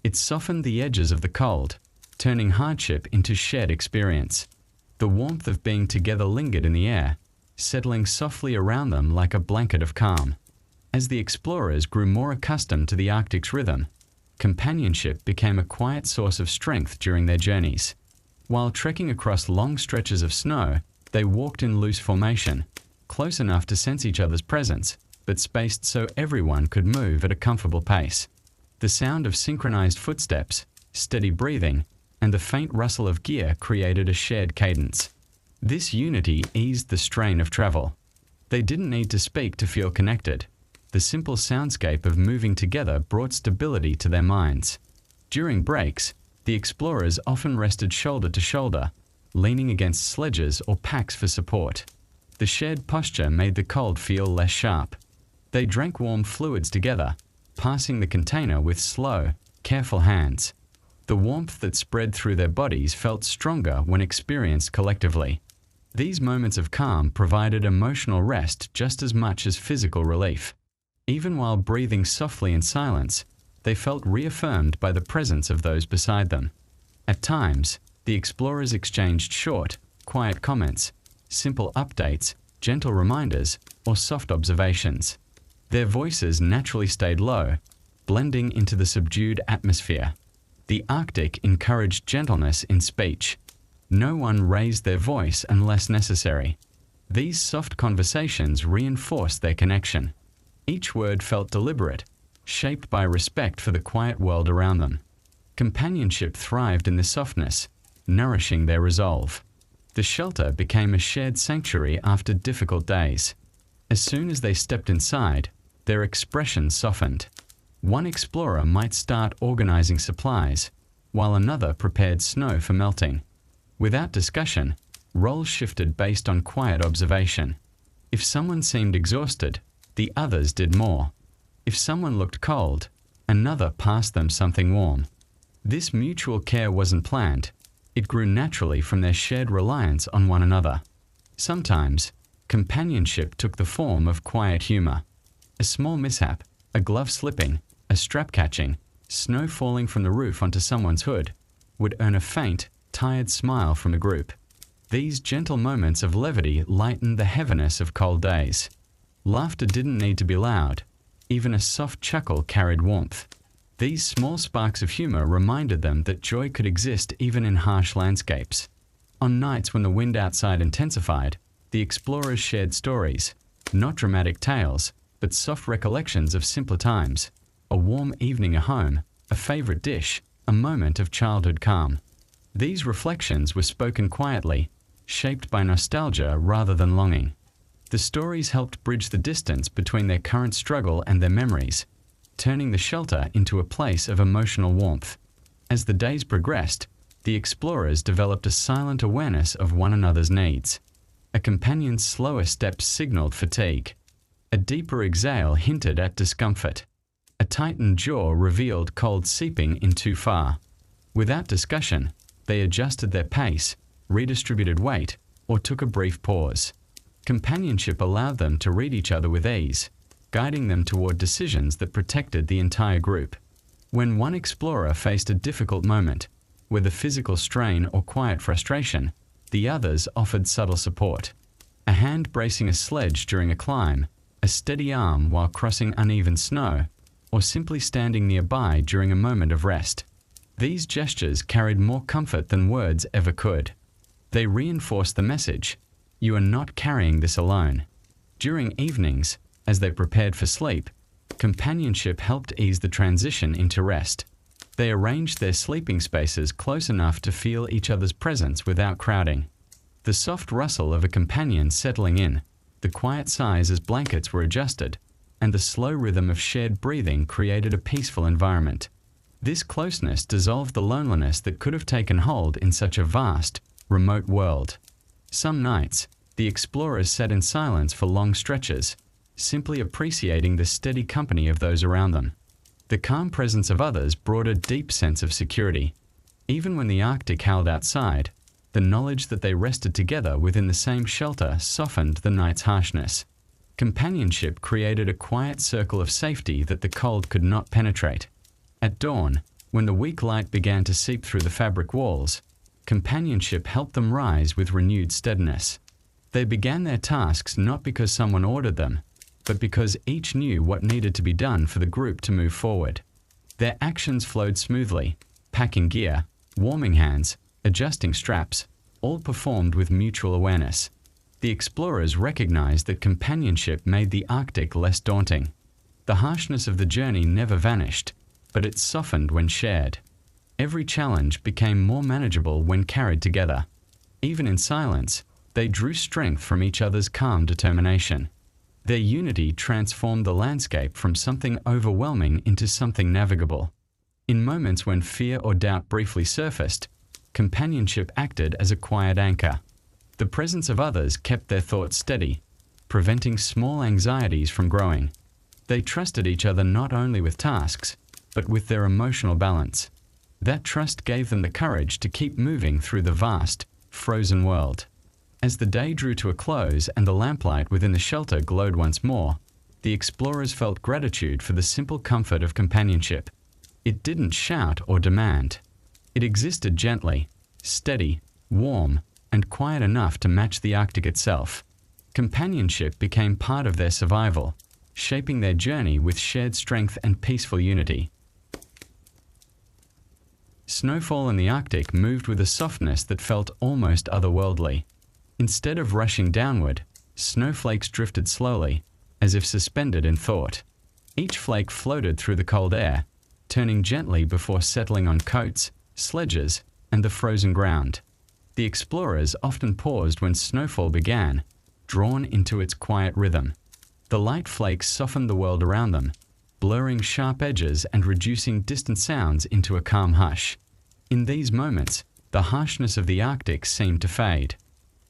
It softened the edges of the cold, turning hardship into shared experience. The warmth of being together lingered in the air, settling softly around them like a blanket of calm. As the explorers grew more accustomed to the Arctic's rhythm, companionship became a quiet source of strength during their journeys. While trekking across long stretches of snow, they walked in loose formation, close enough to sense each other's presence, but spaced so everyone could move at a comfortable pace. The sound of synchronized footsteps, steady breathing, and the faint rustle of gear created a shared cadence. This unity eased the strain of travel. They didn't need to speak to feel connected. The simple soundscape of moving together brought stability to their minds. During breaks, the explorers often rested shoulder to shoulder, leaning against sledges or packs for support. The shared posture made the cold feel less sharp. They drank warm fluids together, passing the container with slow, careful hands. The warmth that spread through their bodies felt stronger when experienced collectively. These moments of calm provided emotional rest just as much as physical relief. Even while breathing softly in silence, they felt reaffirmed by the presence of those beside them. At times, the explorers exchanged short, quiet comments, simple updates, gentle reminders, or soft observations. Their voices naturally stayed low, blending into the subdued atmosphere. The Arctic encouraged gentleness in speech. No one raised their voice unless necessary. These soft conversations reinforced their connection. Each word felt deliberate, shaped by respect for the quiet world around them. Companionship thrived in this softness, nourishing their resolve. The shelter became a shared sanctuary after difficult days. As soon as they stepped inside, their expressions softened. One explorer might start organizing supplies, while another prepared snow for melting. Without discussion, roles shifted based on quiet observation. If someone seemed exhausted, the others did more. If someone looked cold, another passed them something warm. This mutual care wasn't planned. It grew naturally from their shared reliance on one another. Sometimes, companionship took the form of quiet humor. A small mishap, a glove slipping, a strap catching, snow falling from the roof onto someone's hood. would earn a faint, tired smile from the group. These gentle moments of levity lightened the heaviness of cold days. Laughter didn't need to be loud. Even a soft chuckle carried warmth. These small sparks of humor reminded them that joy could exist even in harsh landscapes. On nights when the wind outside intensified, the explorers shared stories, not dramatic tales, but soft recollections of simpler times. A warm evening at home, a favorite dish, a moment of childhood calm. These reflections were spoken quietly, shaped by nostalgia rather than longing. The stories helped bridge the distance between their current struggle and their memories, turning the shelter into a place of emotional warmth. As the days progressed, the explorers developed a silent awareness of one another's needs. A companion's slower steps signaled fatigue. A deeper exhale hinted at discomfort. A tightened jaw revealed cold seeping in too far. Without discussion, they adjusted their pace, redistributed weight, or took a brief pause. Companionship allowed them to read each other with ease, guiding them toward decisions that protected the entire group. When one explorer faced a difficult moment, whether physical strain or quiet frustration, the others offered subtle support. A hand bracing a sledge during a climb, a steady arm while crossing uneven snow, or simply standing nearby during a moment of rest. These gestures carried more comfort than words ever could. They reinforced the message, "You are not carrying this alone." During evenings, as they prepared for sleep, companionship helped ease the transition into rest. They arranged their sleeping spaces close enough to feel each other's presence without crowding. The soft rustle of a companion settling in, the quiet sighs as blankets were adjusted, and the slow rhythm of shared breathing created a peaceful environment. This closeness dissolved the loneliness that could have taken hold in such a vast, remote world. Some nights, the explorers sat in silence for long stretches, simply appreciating the steady company of those around them. The calm presence of others brought a deep sense of security. Even when the Arctic howled outside, the knowledge that they rested together within the same shelter softened the night's harshness. Companionship created a quiet circle of safety that the cold could not penetrate. At dawn, when the weak light began to seep through the fabric walls, companionship helped them rise with renewed steadiness. They began their tasks not because someone ordered them, but because each knew what needed to be done for the group to move forward. Their actions flowed smoothly, packing gear, warming hands, adjusting straps, all performed with mutual awareness. The explorers recognized that companionship made the Arctic less daunting. The harshness of the journey never vanished, but it softened when shared. Every challenge became more manageable when carried together. Even in silence, they drew strength from each other's calm determination. Their unity transformed the landscape from something overwhelming into something navigable. In moments when fear or doubt briefly surfaced, companionship acted as a quiet anchor. The presence of others kept their thoughts steady, preventing small anxieties from growing. They trusted each other not only with tasks, but with their emotional balance. That trust gave them the courage to keep moving through the vast, frozen world. As the day drew to a close and the lamplight within the shelter glowed once more, the explorers felt gratitude for the simple comfort of companionship. It didn't shout or demand. It existed gently, steady, warm, and quiet enough to match the Arctic itself. Companionship became part of their survival, shaping their journey with shared strength and peaceful unity. Snowfall in the Arctic moved with a softness that felt almost otherworldly. Instead of rushing downward, snowflakes drifted slowly, as if suspended in thought. Each flake floated through the cold air, turning gently before settling on coats, sledges, and the frozen ground. The explorers often paused when snowfall began, drawn into its quiet rhythm. The light flakes softened the world around them, blurring sharp edges and reducing distant sounds into a calm hush. In these moments, the harshness of the Arctic seemed to fade.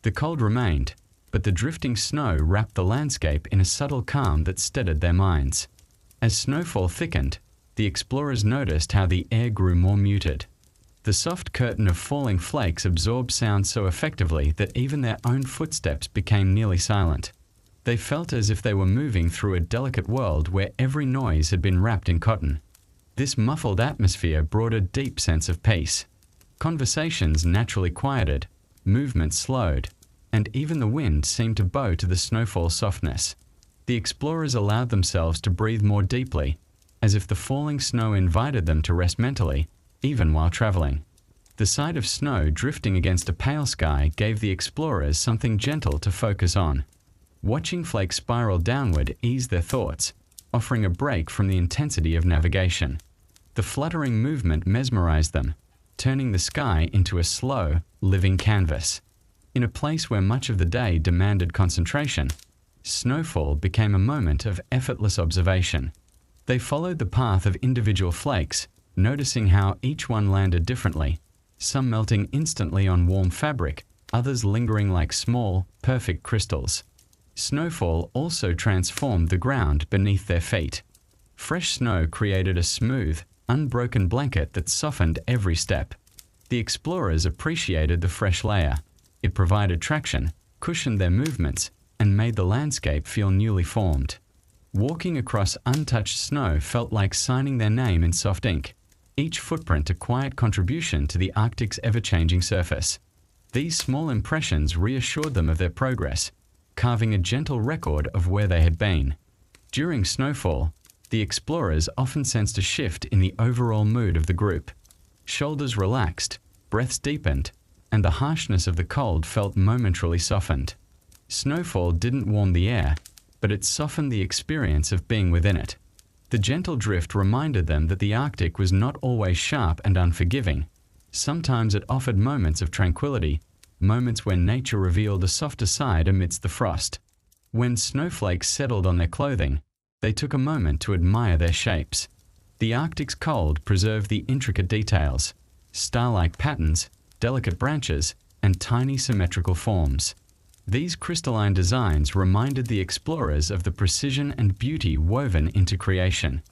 The cold remained, but the drifting snow wrapped the landscape in a subtle calm that steadied their minds. As snowfall thickened, the explorers noticed how the air grew more muted. The soft curtain of falling flakes absorbed sound so effectively that even their own footsteps became nearly silent. They felt as if they were moving through a delicate world where every noise had been wrapped in cotton. This muffled atmosphere brought a deep sense of peace. Conversations naturally quieted, movement slowed, and even the wind seemed to bow to the snowfall softness. The explorers allowed themselves to breathe more deeply, as if the falling snow invited them to rest mentally, even while traveling. The sight of snow drifting against a pale sky gave the explorers something gentle to focus on. Watching flakes spiral downward eased their thoughts, offering a break from the intensity of navigation. The fluttering movement mesmerized them, turning the sky into a slow, living canvas. In a place where much of the day demanded concentration, snowfall became a moment of effortless observation. They followed the path of individual flakes, noticing how each one landed differently, some melting instantly on warm fabric, others lingering like small, perfect crystals. Snowfall also transformed the ground beneath their feet. Fresh snow created a smooth, unbroken blanket that softened every step. The explorers appreciated the fresh layer. It provided traction, cushioned their movements, and made the landscape feel newly formed. Walking across untouched snow felt like signing their name in soft ink, each footprint a quiet contribution to the Arctic's ever-changing surface. These small impressions reassured them of their progress, carving a gentle record of where they had been. During snowfall, the explorers often sensed a shift in the overall mood of the group. Shoulders relaxed, breaths deepened, and the harshness of the cold felt momentarily softened. Snowfall didn't warm the air, but it softened the experience of being within it. The gentle drift reminded them that the Arctic was not always sharp and unforgiving. Sometimes it offered moments of tranquility, moments when nature revealed a softer side amidst the frost. When snowflakes settled on their clothing, they took a moment to admire their shapes. The Arctic's cold preserved the intricate details, star-like patterns, delicate branches, and tiny symmetrical forms. These crystalline designs reminded the explorers of the precision and beauty woven into creation.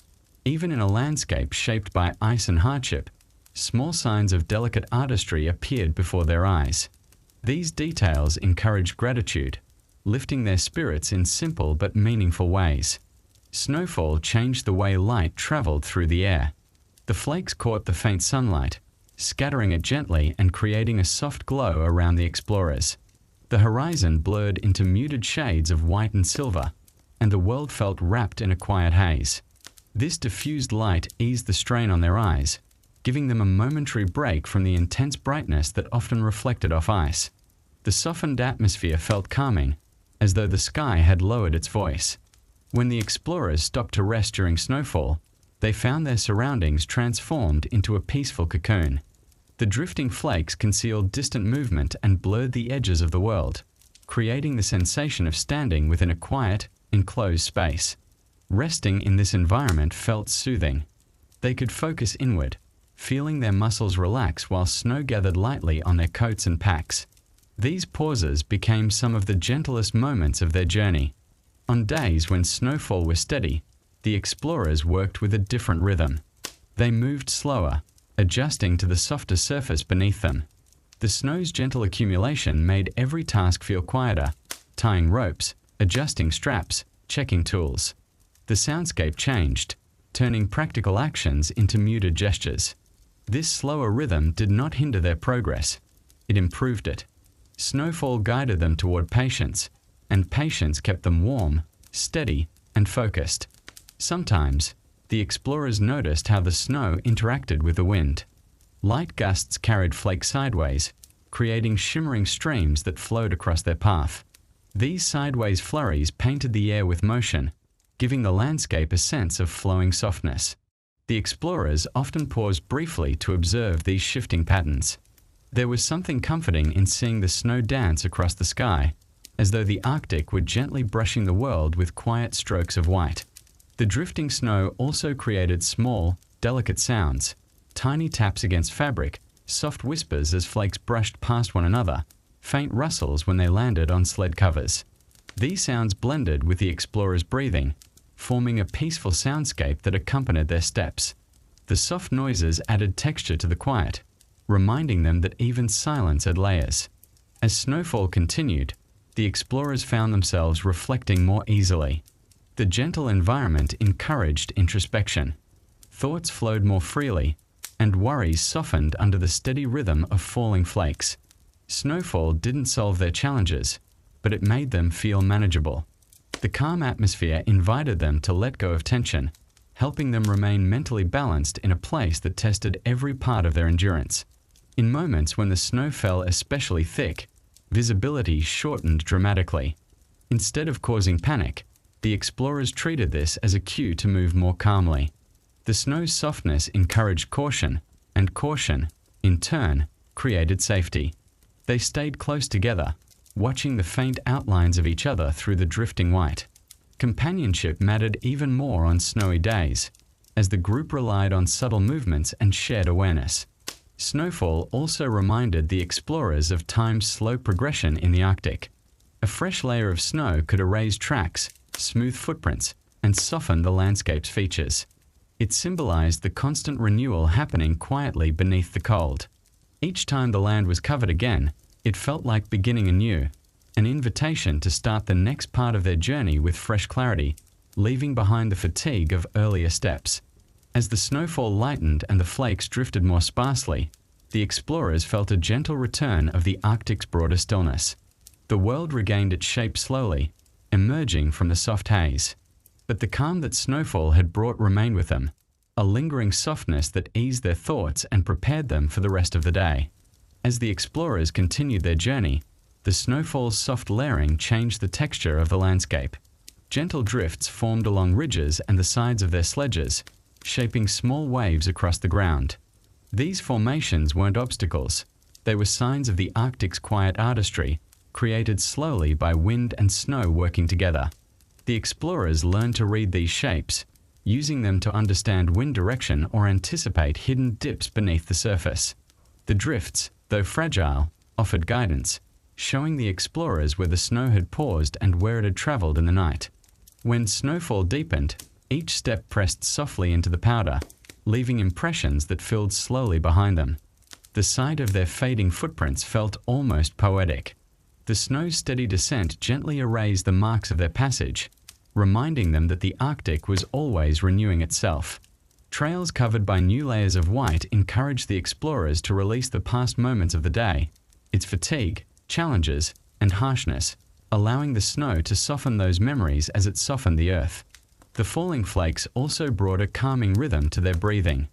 Even in a landscape shaped by ice and hardship, small signs of delicate artistry appeared before their eyes. These details encouraged gratitude, lifting their spirits in simple but meaningful ways. Snowfall changed the way light traveled through the air. The flakes caught the faint sunlight, scattering it gently and creating a soft glow around the explorers. The horizon blurred into muted shades of white and silver, and the world felt wrapped in a quiet haze. This diffused light eased the strain on their eyes, giving them a momentary break from the intense brightness that often reflected off ice. The softened atmosphere felt calming, as though the sky had lowered its voice. When the explorers stopped to rest during snowfall, they found their surroundings transformed into a peaceful cocoon. The drifting flakes concealed distant movement and blurred the edges of the world, creating the sensation of standing within a quiet, enclosed space. Resting in this environment felt soothing. They could focus inward, feeling their muscles relax while snow gathered lightly on their coats and packs. These pauses became some of the gentlest moments of their journey. On days when snowfall was steady, the explorers worked with a different rhythm. They moved slower, adjusting to the softer surface beneath them. The snow's gentle accumulation made every task feel quieter, tying ropes, adjusting straps, checking tools. The soundscape changed, turning practical actions into muted gestures. This slower rhythm did not hinder their progress. It improved it. Snowfall guided them toward patience, and patience kept them warm, steady, and focused. Sometimes, the explorers noticed how the snow interacted with the wind. Light gusts carried flakes sideways, creating shimmering streams that flowed across their path. These sideways flurries painted the air with motion, giving the landscape a sense of flowing softness. The explorers often paused briefly to observe these shifting patterns. There was something comforting in seeing the snow dance across the sky, as though the Arctic were gently brushing the world with quiet strokes of white. The drifting snow also created small, delicate sounds, tiny taps against fabric, soft whispers as flakes brushed past one another, faint rustles when they landed on sled covers. These sounds blended with the explorers' breathing, forming a peaceful soundscape that accompanied their steps. The soft noises added texture to the quiet, reminding them that even silence had layers. As snowfall continued, the explorers found themselves reflecting more easily. The gentle environment encouraged introspection. Thoughts flowed more freely, and worries softened under the steady rhythm of falling flakes. Snowfall didn't solve their challenges, but it made them feel manageable. The calm atmosphere invited them to let go of tension, helping them remain mentally balanced in a place that tested every part of their endurance. In moments when the snow fell especially thick, visibility shortened dramatically. Instead of causing panic, the explorers treated this as a cue to move more calmly. The snow's softness encouraged caution, and caution, in turn, created safety. They stayed close together, watching the faint outlines of each other through the drifting white. Companionship mattered even more on snowy days, as the group relied on subtle movements and shared awareness. Snowfall also reminded the explorers of time's slow progression in the Arctic. A fresh layer of snow could erase tracks, smooth footprints, and soften the landscape's features. It symbolized the constant renewal happening quietly beneath the cold. Each time the land was covered again, it felt like beginning anew, an invitation to start the next part of their journey with fresh clarity, leaving behind the fatigue of earlier steps. As the snowfall lightened and the flakes drifted more sparsely, the explorers felt a gentle return of the Arctic's broader stillness. The world regained its shape slowly, emerging from the soft haze. But the calm that snowfall had brought remained with them, a lingering softness that eased their thoughts and prepared them for the rest of the day. As the explorers continued their journey, the snowfall's soft layering changed the texture of the landscape. Gentle drifts formed along ridges and the sides of their sledges, shaping small waves across the ground. These formations weren't obstacles. They were signs of the Arctic's quiet artistry, created slowly by wind and snow working together. The explorers learned to read these shapes, using them to understand wind direction or anticipate hidden dips beneath the surface. The drifts, though fragile, offered guidance, showing the explorers where the snow had paused and where it had traveled in the night. When snowfall deepened, each step pressed softly into the powder, leaving impressions that filled slowly behind them. The sight of their fading footprints felt almost poetic. The snow's steady descent gently erased the marks of their passage, reminding them that the Arctic was always renewing itself. Trails covered by new layers of white encouraged the explorers to release the past moments of the day, its fatigue, challenges, and harshness, allowing the snow to soften those memories as it softened the earth. The falling flakes also brought a calming rhythm to their breathing.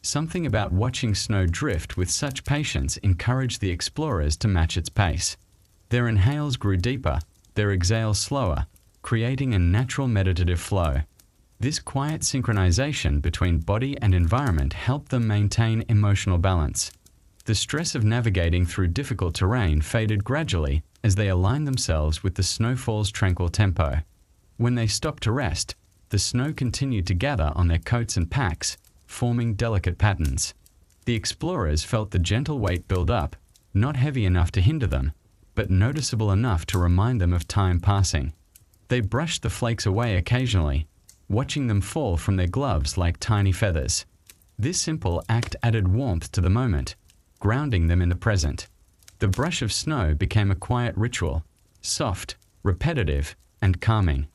Something about watching snow drift with such patience encouraged the explorers to match its pace. Their inhales grew deeper, their exhales slower, creating a natural meditative flow. This quiet synchronization between body and environment helped them maintain emotional balance. The stress of navigating through difficult terrain faded gradually as they aligned themselves with the snowfall's tranquil tempo. When they stopped to rest, the snow continued to gather on their coats and packs, forming delicate patterns. The explorers felt the gentle weight build up, not heavy enough to hinder them, but noticeable enough to remind them of time passing. They brushed the flakes away occasionally, watching them fall from their gloves like tiny feathers. This simple act added warmth to the moment, grounding them in the present. The brush of snow became a quiet ritual, soft, repetitive, and calming.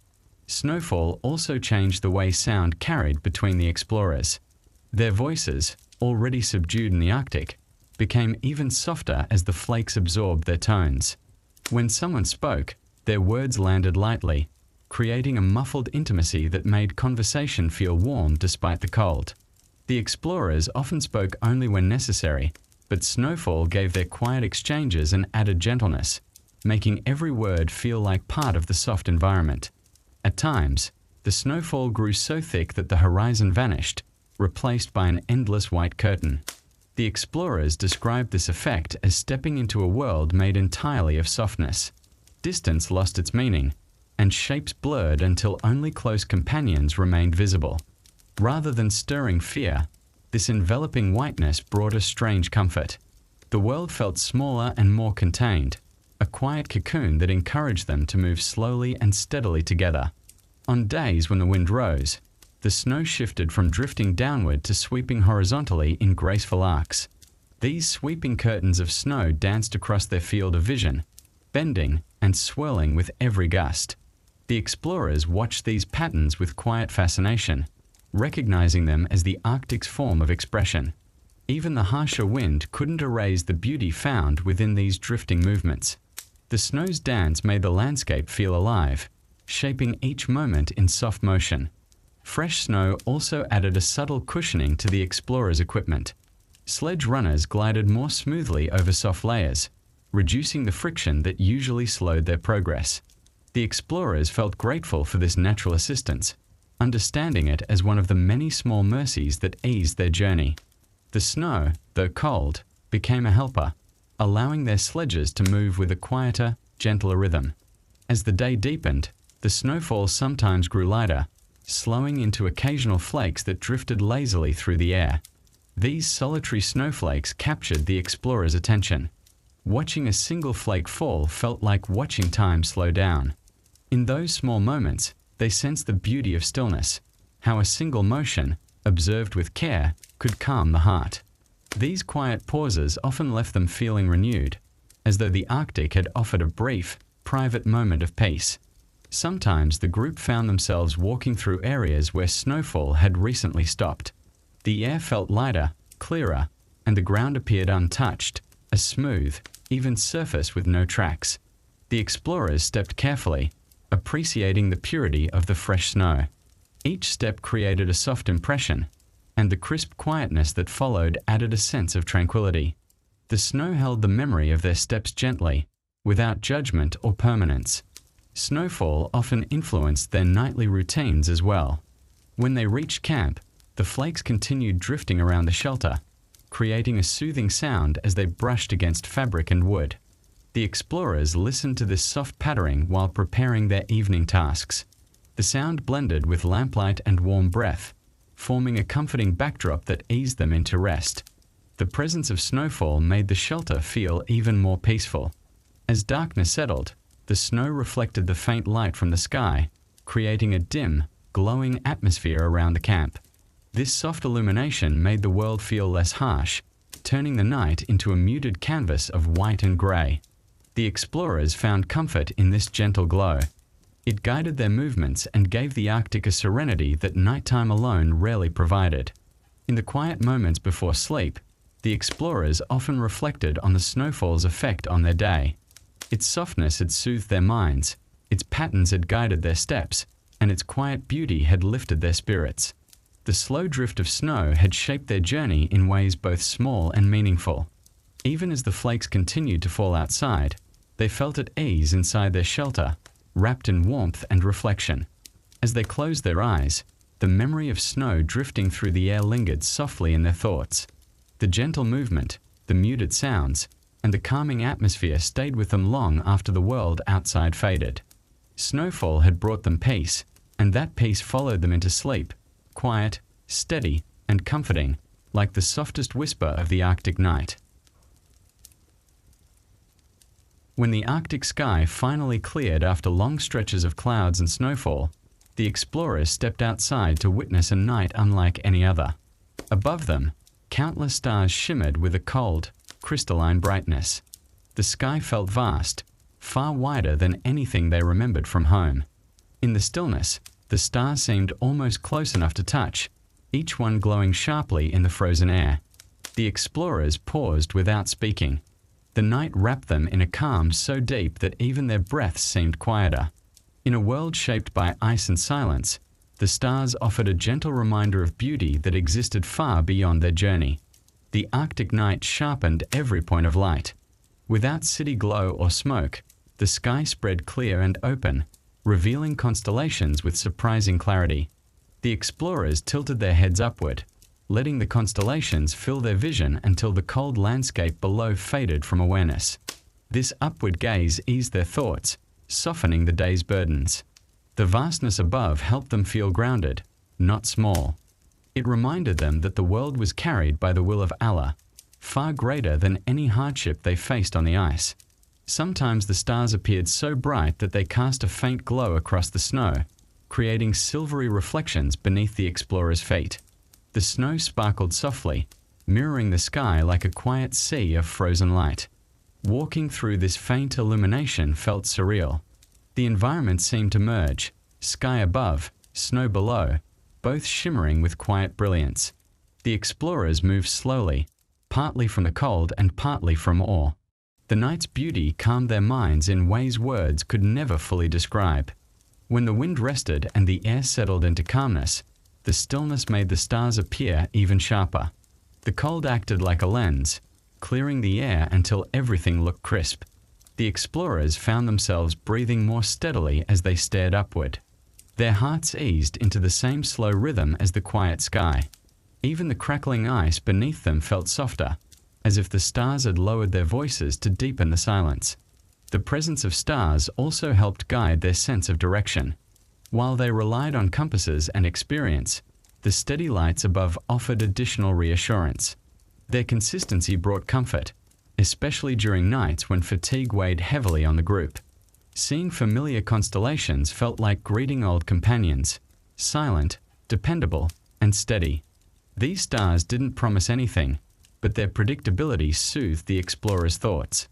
Snowfall also changed the way sound carried between the explorers. Their voices, already subdued in the Arctic, became even softer as the flakes absorbed their tones. When someone spoke, their words landed lightly, creating a muffled intimacy that made conversation feel warm despite the cold. The explorers often spoke only when necessary, but snowfall gave their quiet exchanges an added gentleness, making every word feel like part of the soft environment. At times, the snowfall grew so thick that the horizon vanished, replaced by an endless white curtain. The explorers described this effect as stepping into a world made entirely of softness. Distance lost its meaning, and shapes blurred until only close companions remained visible. Rather than stirring fear, this enveloping whiteness brought a strange comfort. The world felt smaller and more contained, a quiet cocoon that encouraged them to move slowly and steadily together. On days when the wind rose, the snow shifted from drifting downward to sweeping horizontally in graceful arcs. These sweeping curtains of snow danced across their field of vision, bending and swirling with every gust. The explorers watched these patterns with quiet fascination, recognizing them as the Arctic's form of expression. Even the harsher wind couldn't erase the beauty found within these drifting movements. The snow's dance made the landscape feel alive, shaping each moment in soft motion. Fresh snow also added a subtle cushioning to the explorers' equipment. Sledge runners glided more smoothly over soft layers, reducing the friction that usually slowed their progress. The explorers felt grateful for this natural assistance, understanding it as one of the many small mercies that eased their journey. The snow, though cold, became a helper, allowing their sledges to move with a quieter, gentler rhythm. As the day deepened, the snowfall sometimes grew lighter, slowing into occasional flakes that drifted lazily through the air. These solitary snowflakes captured the explorers' attention. Watching a single flake fall felt like watching time slow down. In those small moments, they sensed the beauty of stillness, how a single motion, observed with care, could calm the heart. These quiet pauses often left them feeling renewed, as though the Arctic had offered a brief, private moment of peace. Sometimes the group found themselves walking through areas where snowfall had recently stopped. The air felt lighter, clearer, and the ground appeared untouched, a smooth, even surface with no tracks. The explorers stepped carefully, appreciating the purity of the fresh snow. Each step created a soft impression, and the crisp quietness that followed added a sense of tranquility. The snow held the memory of their steps gently, without judgment or permanence. Snowfall often influenced their nightly routines as well. When they reached camp, the flakes continued drifting around the shelter, creating a soothing sound as they brushed against fabric and wood. The explorers listened to this soft pattering while preparing their evening tasks. The sound blended with lamplight and warm breath, forming a comforting backdrop that eased them into rest. The presence of snowfall made the shelter feel even more peaceful. As darkness settled, the snow reflected the faint light from the sky, creating a dim, glowing atmosphere around the camp. This soft illumination made the world feel less harsh, turning the night into a muted canvas of white and grey. The explorers found comfort in this gentle glow. It guided their movements and gave the Arctic a serenity that nighttime alone rarely provided. In the quiet moments before sleep, the explorers often reflected on the snowfall's effect on their day. Its softness had soothed their minds, its patterns had guided their steps, and its quiet beauty had lifted their spirits. The slow drift of snow had shaped their journey in ways both small and meaningful. Even as the flakes continued to fall outside, they felt at ease inside their shelter, wrapped in warmth and reflection. As they closed their eyes, the memory of snow drifting through the air lingered softly in their thoughts. The gentle movement, the muted sounds, and the calming atmosphere stayed with them long after the world outside faded. Snowfall had brought them peace, and that peace followed them into sleep, quiet, steady, and comforting, like the softest whisper of the Arctic night. When the Arctic sky finally cleared after long stretches of clouds and snowfall, the explorers stepped outside to witness a night unlike any other. Above them, countless stars shimmered with a cold, crystalline brightness. The sky felt vast, far wider than anything they remembered from home. In the stillness, the stars seemed almost close enough to touch, each one glowing sharply in the frozen air. The explorers paused without speaking. The night wrapped them in a calm so deep that even their breaths seemed quieter. In a world shaped by ice and silence, the stars offered a gentle reminder of beauty that existed far beyond their journey. The Arctic night sharpened every point of light. Without city glow or smoke, the sky spread clear and open, revealing constellations with surprising clarity. The explorers tilted their heads upward, letting the constellations fill their vision until the cold landscape below faded from awareness. This upward gaze eased their thoughts, softening the day's burdens. The vastness above helped them feel grounded, not small. It reminded them that the world was carried by the will of Allah, far greater than any hardship they faced on the ice. Sometimes the stars appeared so bright that they cast a faint glow across the snow, creating silvery reflections beneath the explorers' feet. The snow sparkled softly, mirroring the sky like a quiet sea of frozen light. Walking through this faint illumination felt surreal. The environment seemed to merge, sky above, snow below, both shimmering with quiet brilliance. The explorers moved slowly, partly from the cold and partly from awe. The night's beauty calmed their minds in ways words could never fully describe. When the wind rested and the air settled into calmness, the stillness made the stars appear even sharper. The cold acted like a lens, clearing the air until everything looked crisp. The explorers found themselves breathing more steadily as they stared upward. Their hearts eased into the same slow rhythm as the quiet sky. Even the crackling ice beneath them felt softer, as if the stars had lowered their voices to deepen the silence. The presence of stars also helped guide their sense of direction. While they relied on compasses and experience, the steady lights above offered additional reassurance. Their consistency brought comfort, especially during nights when fatigue weighed heavily on the group. Seeing familiar constellations felt like greeting old companions, silent, dependable, and steady. These stars didn't promise anything, but their predictability soothed the explorers' thoughts.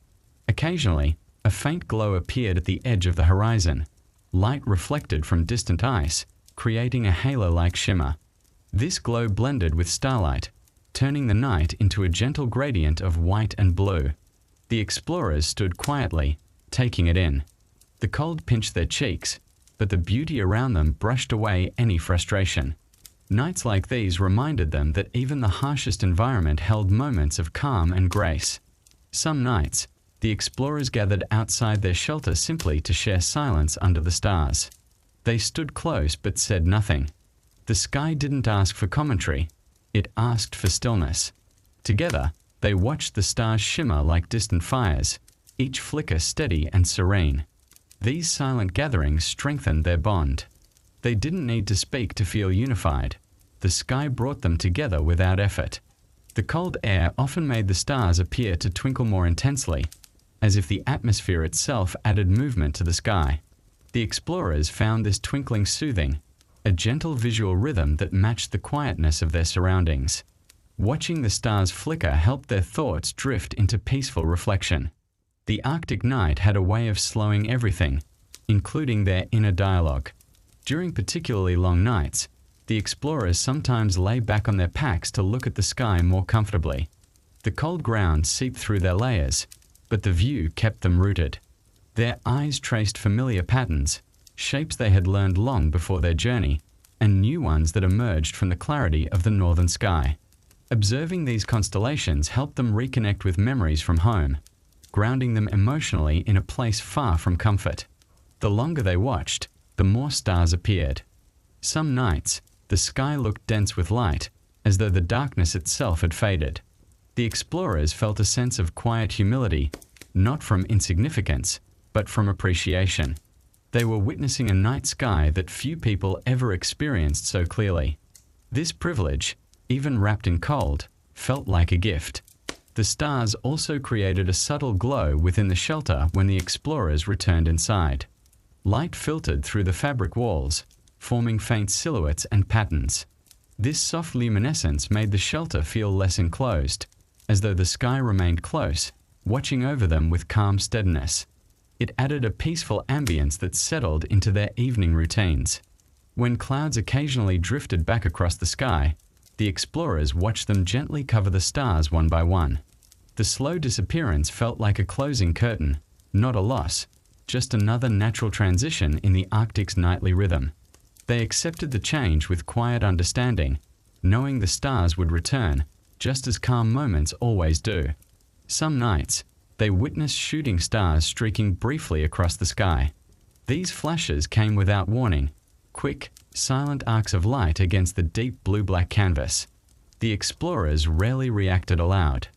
Occasionally, a faint glow appeared at the edge of the horizon, light reflected from distant ice, creating a halo-like shimmer. This glow blended with starlight, turning the night into a gentle gradient of white and blue. The explorers stood quietly, taking it in. The cold pinched their cheeks, but the beauty around them brushed away any frustration. Nights like these reminded them that even the harshest environment held moments of calm and grace. Some nights, the explorers gathered outside their shelter simply to share silence under the stars. They stood close but said nothing. The sky didn't ask for commentary, it asked for stillness. Together, they watched the stars shimmer like distant fires, each flicker steady and serene. These silent gatherings strengthened their bond. They didn't need to speak to feel unified. The sky brought them together without effort. The cold air often made the stars appear to twinkle more intensely, as if the atmosphere itself added movement to the sky. The explorers found this twinkling soothing, a gentle visual rhythm that matched the quietness of their surroundings. Watching the stars flicker helped their thoughts drift into peaceful reflection. The Arctic night had a way of slowing everything, including their inner dialogue. During particularly long nights, the explorers sometimes lay back on their packs to look at the sky more comfortably. The cold ground seeped through their layers, but the view kept them rooted. Their eyes traced familiar patterns, shapes they had learned long before their journey, and new ones that emerged from the clarity of the northern sky. Observing these constellations helped them reconnect with memories from home, grounding them emotionally in a place far from comfort. The longer they watched, the more stars appeared. Some nights, the sky looked dense with light, as though the darkness itself had faded. The explorers felt a sense of quiet humility, not from insignificance, but from appreciation. They were witnessing a night sky that few people ever experienced so clearly. This privilege, even wrapped in cold, felt like a gift. The stars also created a subtle glow within the shelter when the explorers returned inside. Light filtered through the fabric walls, forming faint silhouettes and patterns. This soft luminescence made the shelter feel less enclosed, as though the sky remained close, watching over them with calm steadiness. It added a peaceful ambience that settled into their evening routines. When clouds occasionally drifted back across the sky, the explorers watched them gently cover the stars one by one. The slow disappearance felt like a closing curtain, not a loss, just another natural transition in the Arctic's nightly rhythm. They accepted the change with quiet understanding, knowing the stars would return, just as calm moments always do. Some nights, they witnessed shooting stars streaking briefly across the sky. These flashes came without warning, quick, silent arcs of light against the deep blue-black canvas. The explorers rarely reacted aloud.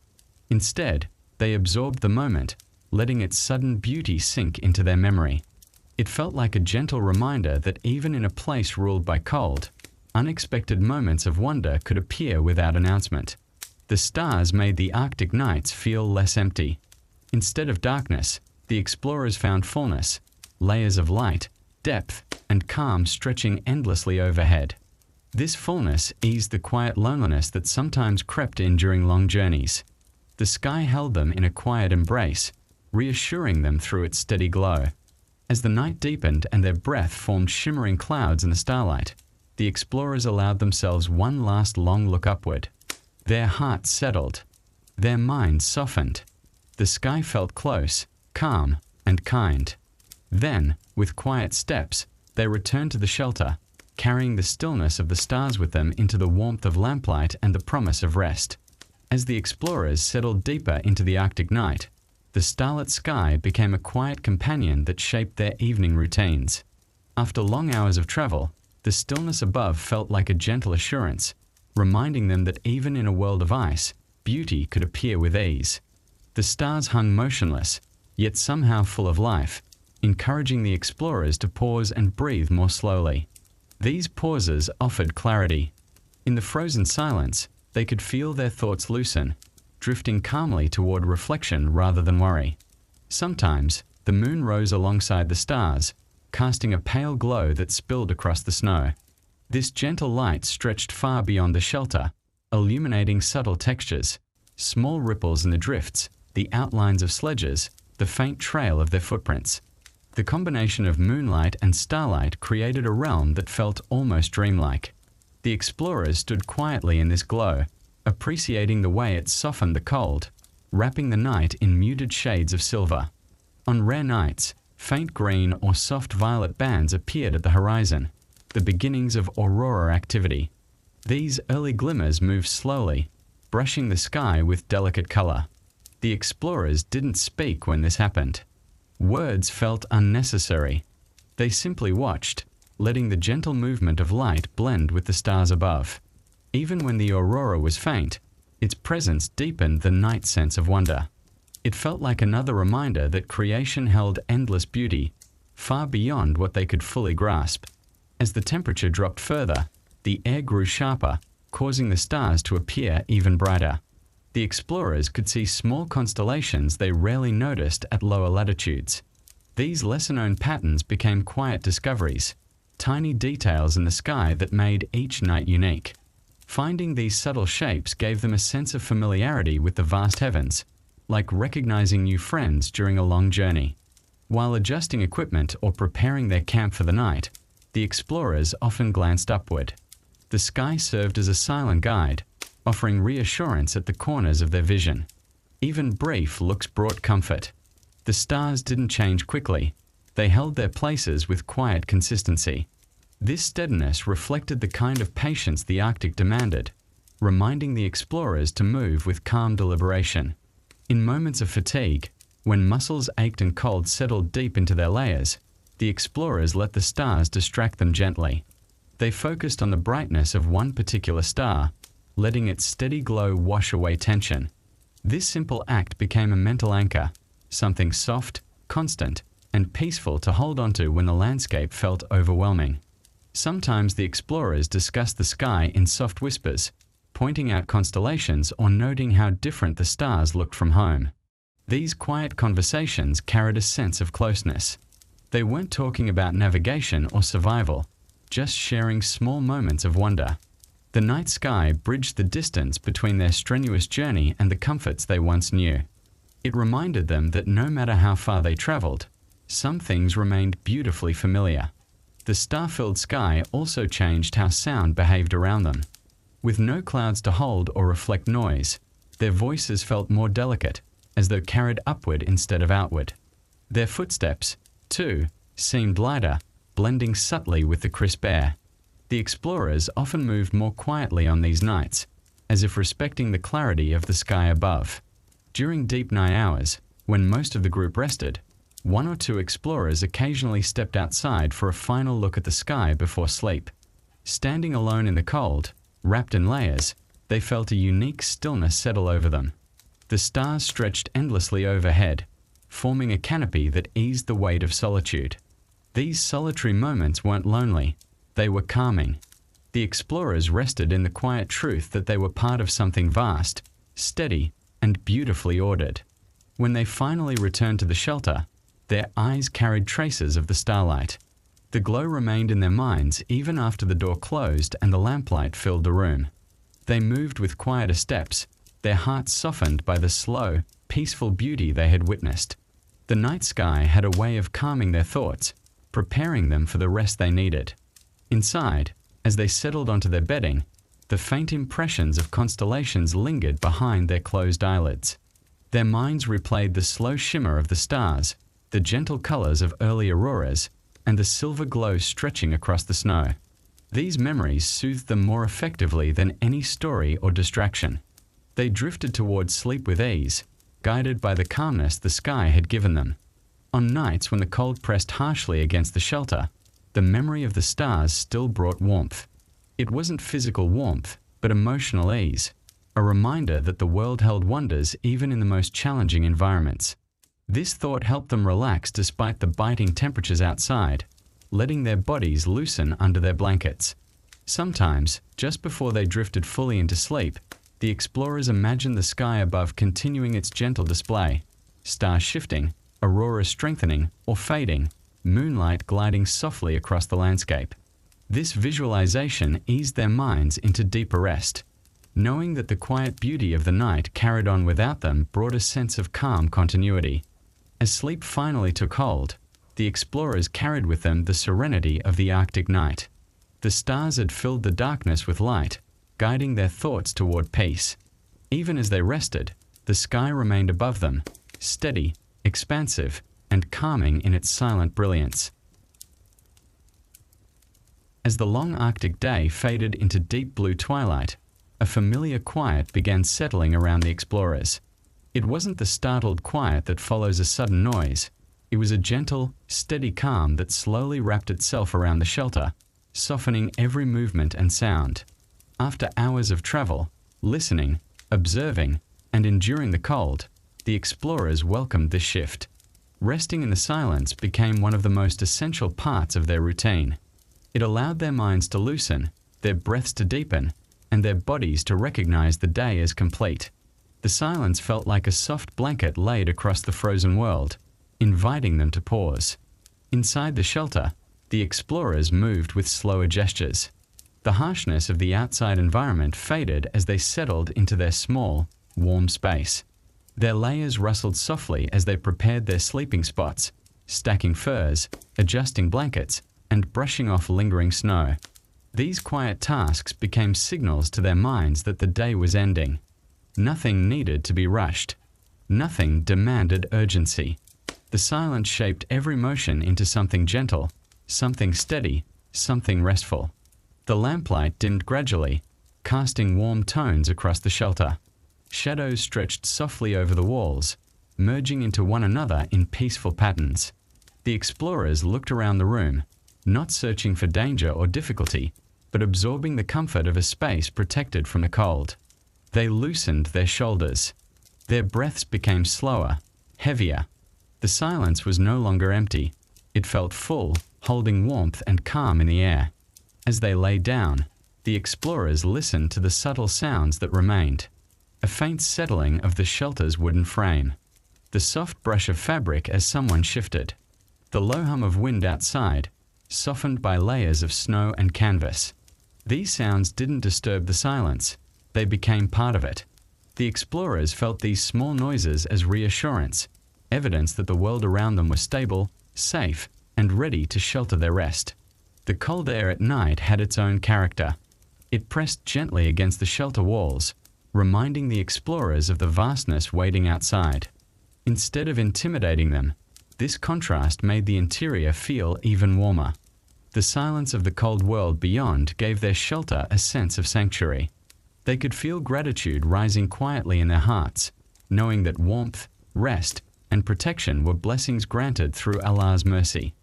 Instead, they absorbed the moment, letting its sudden beauty sink into their memory. It felt like a gentle reminder that even in a place ruled by cold, unexpected moments of wonder could appear without announcement. The stars made the Arctic nights feel less empty. Instead of darkness, the explorers found fullness, layers of light, depth, and calm stretching endlessly overhead. This fullness eased the quiet loneliness that sometimes crept in during long journeys. The sky held them in a quiet embrace, reassuring them through its steady glow. As the night deepened and their breath formed shimmering clouds in the starlight, the explorers allowed themselves one last long look upward. Their hearts settled. Their minds softened. The sky felt close, calm, and kind. Then, with quiet steps, they returned to the shelter, carrying the stillness of the stars with them into the warmth of lamplight and the promise of rest. As the explorers settled deeper into the Arctic night, the starlit sky became a quiet companion that shaped their evening routines. After long hours of travel, the stillness above felt like a gentle assurance, reminding them that even in a world of ice, beauty could appear with ease. The stars hung motionless, yet somehow full of life, encouraging the explorers to pause and breathe more slowly. These pauses offered clarity. In the frozen silence, they could feel their thoughts loosen, drifting calmly toward reflection rather than worry. Sometimes, the moon rose alongside the stars, casting a pale glow that spilled across the snow. This gentle light stretched far beyond the shelter, illuminating subtle textures, small ripples in the drifts, the outlines of sledges, the faint trail of their footprints. The combination of moonlight and starlight created a realm that felt almost dreamlike. The explorers stood quietly in this glow, appreciating the way it softened the cold, wrapping the night in muted shades of silver. On rare nights, faint green or soft violet bands appeared at the horizon, the beginnings of aurora activity. These early glimmers moved slowly, brushing the sky with delicate color. The explorers didn't speak when this happened. Words felt unnecessary. They simply watched, letting the gentle movement of light blend with the stars above. Even when the aurora was faint, its presence deepened the night sense of wonder. It felt like another reminder that creation held endless beauty, far beyond what they could fully grasp. As the temperature dropped further, the air grew sharper, causing the stars to appear even brighter. The explorers could see small constellations they rarely noticed at lower latitudes. These lesser-known patterns became quiet discoveries, tiny details in the sky that made each night unique. Finding these subtle shapes gave them a sense of familiarity with the vast heavens, like recognizing new friends during a long journey. While adjusting equipment or preparing their camp for the night, the explorers often glanced upward. The sky served as a silent guide, offering reassurance at the corners of their vision. Even brief looks brought comfort. The stars didn't change quickly. They held their places with quiet consistency. This steadiness reflected the kind of patience the Arctic demanded, reminding the explorers to move with calm deliberation. In moments of fatigue, when muscles ached and cold settled deep into their layers, the explorers let the stars distract them gently. They focused on the brightness of one particular star, letting its steady glow wash away tension. This simple act became a mental anchor, something soft, constant, and peaceful to hold onto when the landscape felt overwhelming. Sometimes the explorers discussed the sky in soft whispers, pointing out constellations or noting how different the stars looked from home. These quiet conversations carried a sense of closeness. They weren't talking about navigation or survival, just sharing small moments of wonder. The night sky bridged the distance between their strenuous journey and the comforts they once knew. It reminded them that no matter how far they traveled, some things remained beautifully familiar. The star-filled sky also changed how sound behaved around them. With no clouds to hold or reflect noise, their voices felt more delicate, as though carried upward instead of outward. Their footsteps, too, seemed lighter, blending subtly with the crisp air. The explorers often moved more quietly on these nights, as if respecting the clarity of the sky above. During deep night hours, when most of the group rested, one or two explorers occasionally stepped outside for a final look at the sky before sleep. Standing alone in the cold, wrapped in layers, they felt a unique stillness settle over them. The stars stretched endlessly overhead, forming a canopy that eased the weight of solitude. These solitary moments weren't lonely, they were calming. The explorers rested in the quiet truth that they were part of something vast, steady, and beautifully ordered. When they finally returned to the shelter, their eyes carried traces of the starlight. The glow remained in their minds even after the door closed and the lamplight filled the room. They moved with quieter steps, their hearts softened by the slow, peaceful beauty they had witnessed. The night sky had a way of calming their thoughts, preparing them for the rest they needed. Inside, as they settled onto their bedding, the faint impressions of constellations lingered behind their closed eyelids. Their minds replayed the slow shimmer of the stars, the gentle colors of early auroras, and the silver glow stretching across the snow. These memories soothed them more effectively than any story or distraction. They drifted towards sleep with ease, guided by the calmness the sky had given them. On nights when the cold pressed harshly against the shelter, the memory of the stars still brought warmth. It wasn't physical warmth, but emotional ease, a reminder that the world held wonders even in the most challenging environments. This thought helped them relax despite the biting temperatures outside, letting their bodies loosen under their blankets. Sometimes, just before they drifted fully into sleep, the explorers imagined the sky above continuing its gentle display, stars shifting, auroras strengthening or fading, moonlight gliding softly across the landscape. This visualization eased their minds into deeper rest. Knowing that the quiet beauty of the night carried on without them brought a sense of calm continuity. As sleep finally took hold, the explorers carried with them the serenity of the Arctic night. The stars had filled the darkness with light, guiding their thoughts toward peace. Even as they rested, the sky remained above them, steady, expansive, and calming in its silent brilliance. As the long Arctic day faded into deep blue twilight, a familiar quiet began settling around the explorers. It wasn't the startled quiet that follows a sudden noise. It was a gentle, steady calm that slowly wrapped itself around the shelter, softening every movement and sound. After hours of travel, listening, observing, and enduring the cold, the explorers welcomed this shift. Resting in the silence became one of the most essential parts of their routine. It allowed their minds to loosen, their breaths to deepen, and their bodies to recognize the day as complete. The silence felt like a soft blanket laid across the frozen world, inviting them to pause. Inside the shelter, the explorers moved with slower gestures. The harshness of the outside environment faded as they settled into their small, warm space. Their layers rustled softly as they prepared their sleeping spots, stacking furs, adjusting blankets, and brushing off lingering snow. These quiet tasks became signals to their minds that the day was ending. Nothing needed to be rushed. Nothing demanded urgency. The silence shaped every motion into something gentle, something steady, something restful. The lamplight dimmed gradually, casting warm tones across the shelter. Shadows stretched softly over the walls, merging into one another in peaceful patterns. The explorers looked around the room, not searching for danger or difficulty, but absorbing the comfort of a space protected from the cold. They loosened their shoulders. Their breaths became slower, heavier. The silence was no longer empty. It felt full, holding warmth and calm in the air. As they lay down, the explorers listened to the subtle sounds that remained. A faint settling of the shelter's wooden frame. The soft brush of fabric as someone shifted. The low hum of wind outside, softened by layers of snow and canvas. These sounds didn't disturb the silence. They became part of it. The explorers felt these small noises as reassurance, evidence that the world around them was stable, safe, and ready to shelter their rest. The cold air at night had its own character. It pressed gently against the shelter walls, reminding the explorers of the vastness waiting outside. Instead of intimidating them, this contrast made the interior feel even warmer. The silence of the cold world beyond gave their shelter a sense of sanctuary. They could feel gratitude rising quietly in their hearts, knowing that warmth, rest, and protection were blessings granted through Allah's mercy.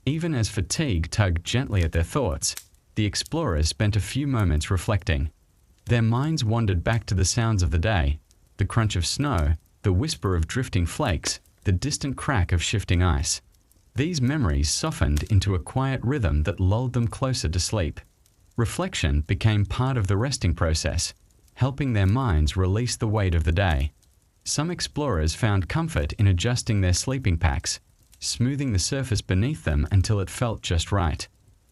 Even as fatigue tugged gently at their thoughts, the explorers spent a few moments reflecting. Their minds wandered back to the sounds of the day, the crunch of snow, the whisper of drifting flakes, the distant crack of shifting ice. These memories softened into a quiet rhythm that lulled them closer to sleep. Reflection became part of the resting process, helping their minds release the weight of the day. Some explorers found comfort in adjusting their sleeping packs, smoothing the surface beneath them until it felt just right.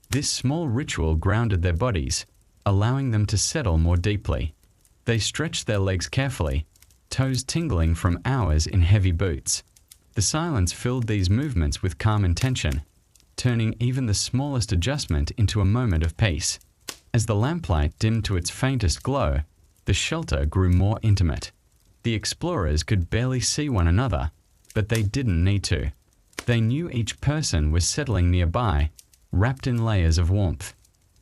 This small ritual grounded their bodies, allowing them to settle more deeply. They stretched their legs carefully, toes tingling from hours in heavy boots. The silence filled these movements with calm intention, turning even the smallest adjustment into a moment of peace. As the lamplight dimmed to its faintest glow, the shelter grew more intimate. The explorers could barely see one another, but they didn't need to. They knew each person was settling nearby, wrapped in layers of warmth.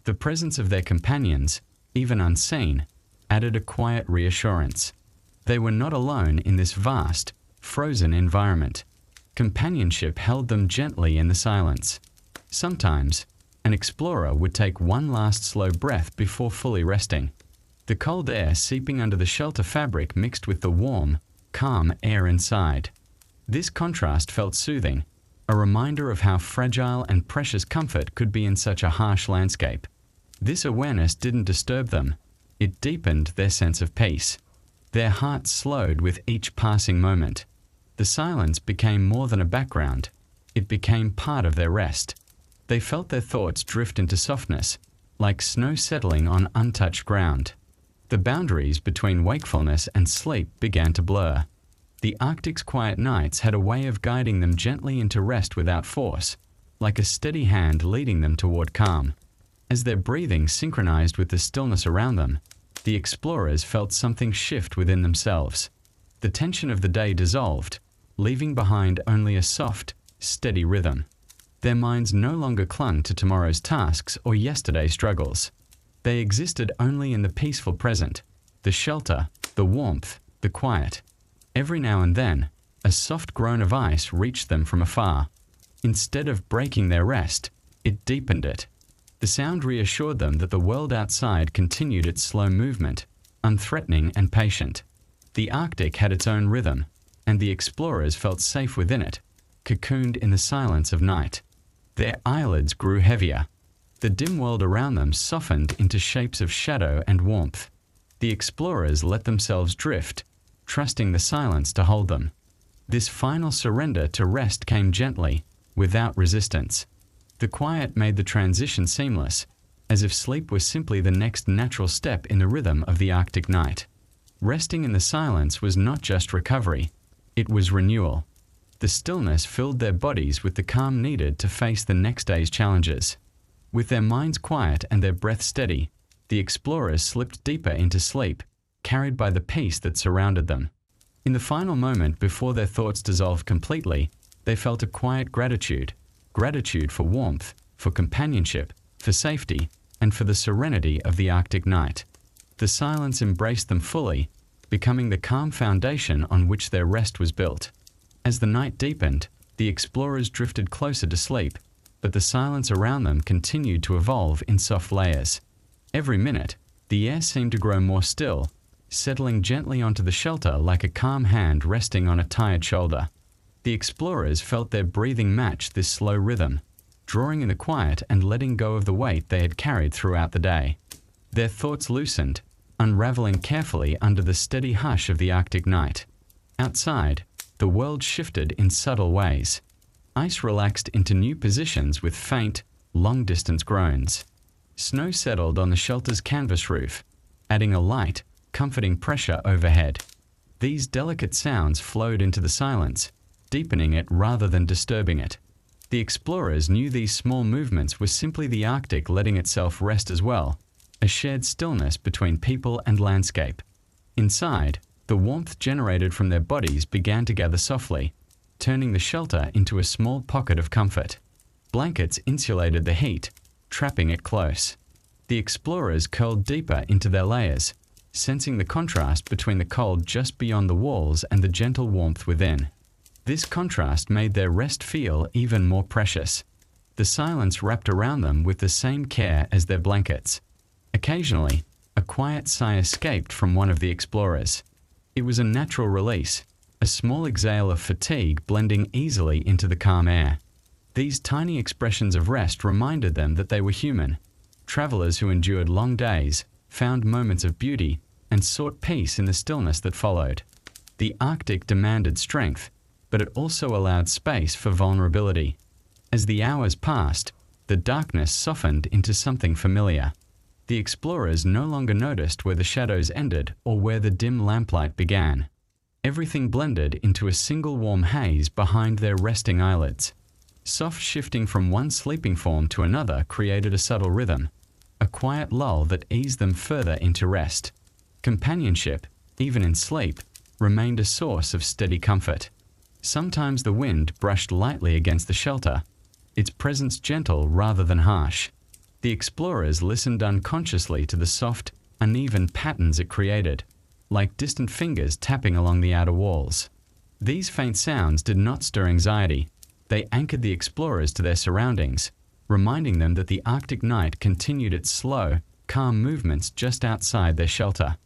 The presence of their companions, even unseen, added a quiet reassurance. They were not alone in this vast, frozen environment. Companionship held them gently in the silence. Sometimes, an explorer would take one last slow breath before fully resting. The cold air seeping under the shelter fabric mixed with the warm, calm air inside. This contrast felt soothing, a reminder of how fragile and precious comfort could be in such a harsh landscape. This awareness didn't disturb them. It deepened their sense of peace. Their hearts slowed with each passing moment. The silence became more than a background. It became part of their rest. They felt their thoughts drift into softness, like snow settling on untouched ground. The boundaries between wakefulness and sleep began to blur. The Arctic's quiet nights had a way of guiding them gently into rest without force, like a steady hand leading them toward calm. As their breathing synchronized with the stillness around them, the explorers felt something shift within themselves. The tension of the day dissolved, leaving behind only a soft, steady rhythm. Their minds no longer clung to tomorrow's tasks or yesterday's struggles. They existed only in the peaceful present, the shelter, the warmth, the quiet. Every now and then, a soft groan of ice reached them from afar. Instead of breaking their rest, it deepened it. The sound reassured them that the world outside continued its slow movement, unthreatening and patient. The Arctic had its own rhythm, and the explorers felt safe within it, cocooned in the silence of night. Their eyelids grew heavier. The dim world around them softened into shapes of shadow and warmth. The explorers let themselves drift, trusting the silence to hold them. This final surrender to rest came gently, without resistance. The quiet made the transition seamless, as if sleep was simply the next natural step in the rhythm of the Arctic night. Resting in the silence was not just recovery, it was renewal. The stillness filled their bodies with the calm needed to face the next day's challenges. With their minds quiet and their breath steady, the explorers slipped deeper into sleep, carried by the peace that surrounded them. In the final moment before their thoughts dissolved completely, they felt a quiet gratitude for warmth, for companionship, for safety, and for the serenity of the Arctic night. The silence embraced them fully, becoming the calm foundation on which their rest was built. As the night deepened, the explorers drifted closer to sleep, but the silence around them continued to evolve in soft layers. Every minute, the air seemed to grow more still, settling gently onto the shelter like a calm hand resting on a tired shoulder. The explorers felt their breathing match this slow rhythm, drawing in the quiet and letting go of the weight they had carried throughout the day. Their thoughts loosened, unraveling carefully under the steady hush of the Arctic night. Outside, the world shifted in subtle ways. Ice relaxed into new positions with faint, long-distance groans. Snow settled on the shelter's canvas roof, adding a light, comforting pressure overhead. These delicate sounds flowed into the silence, deepening it rather than disturbing it. The explorers knew these small movements were simply the Arctic letting itself rest as well, a shared stillness between people and landscape. Inside, the warmth generated from their bodies began to gather softly, turning the shelter into a small pocket of comfort. Blankets insulated the heat, trapping it close. The explorers curled deeper into their layers, sensing the contrast between the cold just beyond the walls and the gentle warmth within. This contrast made their rest feel even more precious. The silence wrapped around them with the same care as their blankets. Occasionally, a quiet sigh escaped from one of the explorers. It was a natural release, a small exhale of fatigue blending easily into the calm air. These tiny expressions of rest reminded them that they were human, travelers who endured long days, found moments of beauty, and sought peace in the stillness that followed. The Arctic demanded strength, but it also allowed space for vulnerability. As the hours passed, the darkness softened into something familiar. The explorers no longer noticed where the shadows ended or where the dim lamplight began. Everything blended into a single warm haze behind their resting eyelids. Soft shifting from one sleeping form to another created a subtle rhythm, a a quiet lull that eased them further into rest. Companionship, even in sleep, remained a source of steady comfort. Sometimes the wind brushed lightly against the shelter, its presence gentle rather than harsh. The explorers listened unconsciously to the soft, uneven patterns it created, like distant fingers tapping along the outer walls. These faint sounds did not stir anxiety. They anchored the explorers to their surroundings, reminding them that the Arctic night continued its slow, calm movements just outside their shelter.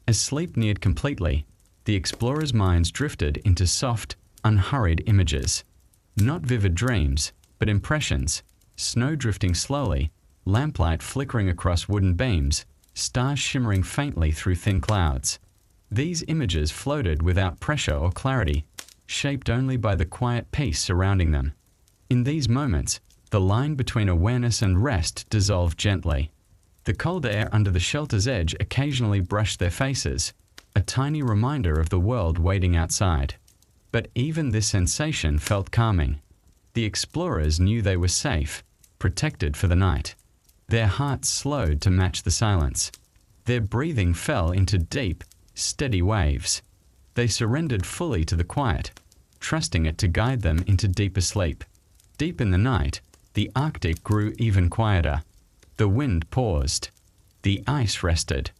As sleep neared completely, the explorers' minds drifted into soft, unhurried images. Not vivid dreams, but impressions: snow drifting slowly, lamplight flickering across wooden beams, stars shimmering faintly through thin clouds. These images floated without pressure or clarity, shaped only by the quiet peace surrounding them. In these moments, the line between awareness and rest dissolved gently. The cold air under the shelter's edge occasionally brushed their faces, a tiny reminder of the world waiting outside. But even this sensation felt calming. The explorers knew they were safe, protected for the night. Their hearts slowed to match the silence. Their breathing fell into deep, steady waves. They surrendered fully to the quiet, trusting it to guide them into deeper sleep. Deep in the night, the Arctic grew even quieter. The wind paused. The ice rested.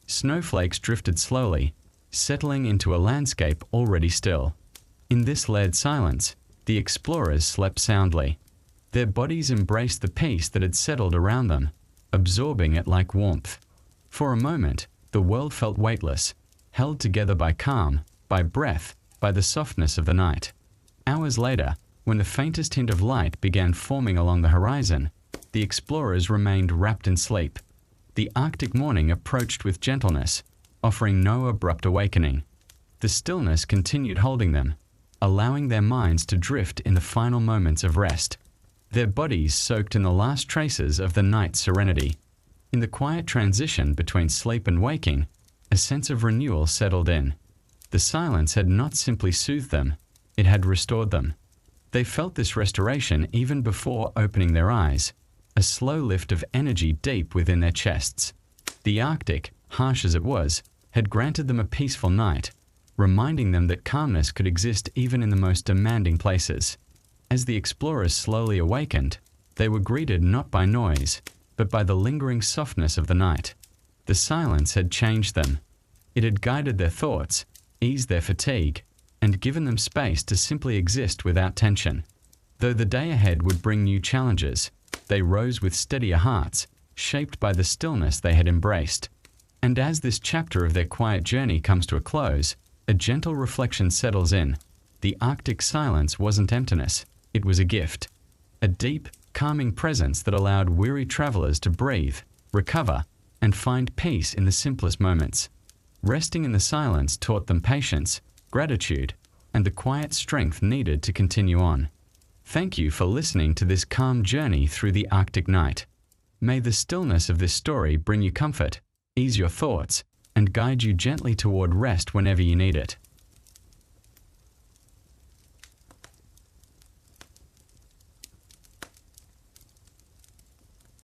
Snowflakes drifted slowly, settling into a landscape already still. In this layered silence, the explorers slept soundly. Their bodies embraced the peace that had settled around them, absorbing it like warmth. For a moment, the world felt weightless, held together by calm, by breath, by the softness of the night. Hours later, when the faintest hint of light began forming along the horizon, the explorers remained wrapped in sleep. The Arctic morning approached with gentleness, offering no abrupt awakening. The stillness continued holding them, allowing their minds to drift in the final moments of rest, their bodies soaked in the last traces of the night's serenity. In the quiet transition between sleep and waking, a sense of renewal settled in. The silence had not simply soothed them, it had restored them. They felt this restoration even before opening their eyes, a slow lift of energy deep within their chests. The Arctic, harsh as it was, had granted them a peaceful night, reminding them that calmness could exist even in the most demanding places. As the explorers slowly awakened, they were greeted not by noise, but by the lingering softness of the night. The silence had changed them. It had guided their thoughts, eased their fatigue, and given them space to simply exist without tension. Though the day ahead would bring new challenges, they rose with steadier hearts, shaped by the stillness they had embraced. And as this chapter of their quiet journey comes to a close, a gentle reflection settles in. The Arctic silence wasn't emptiness, it was a gift. A deep, calming presence that allowed weary travelers to breathe, recover, and find peace in the simplest moments. Resting in the silence taught them patience, gratitude, and the quiet strength needed to continue on. Thank you for listening to this calm journey through the Arctic night. May the stillness of this story bring you comfort, ease your thoughts, and guide you gently toward rest whenever you need it.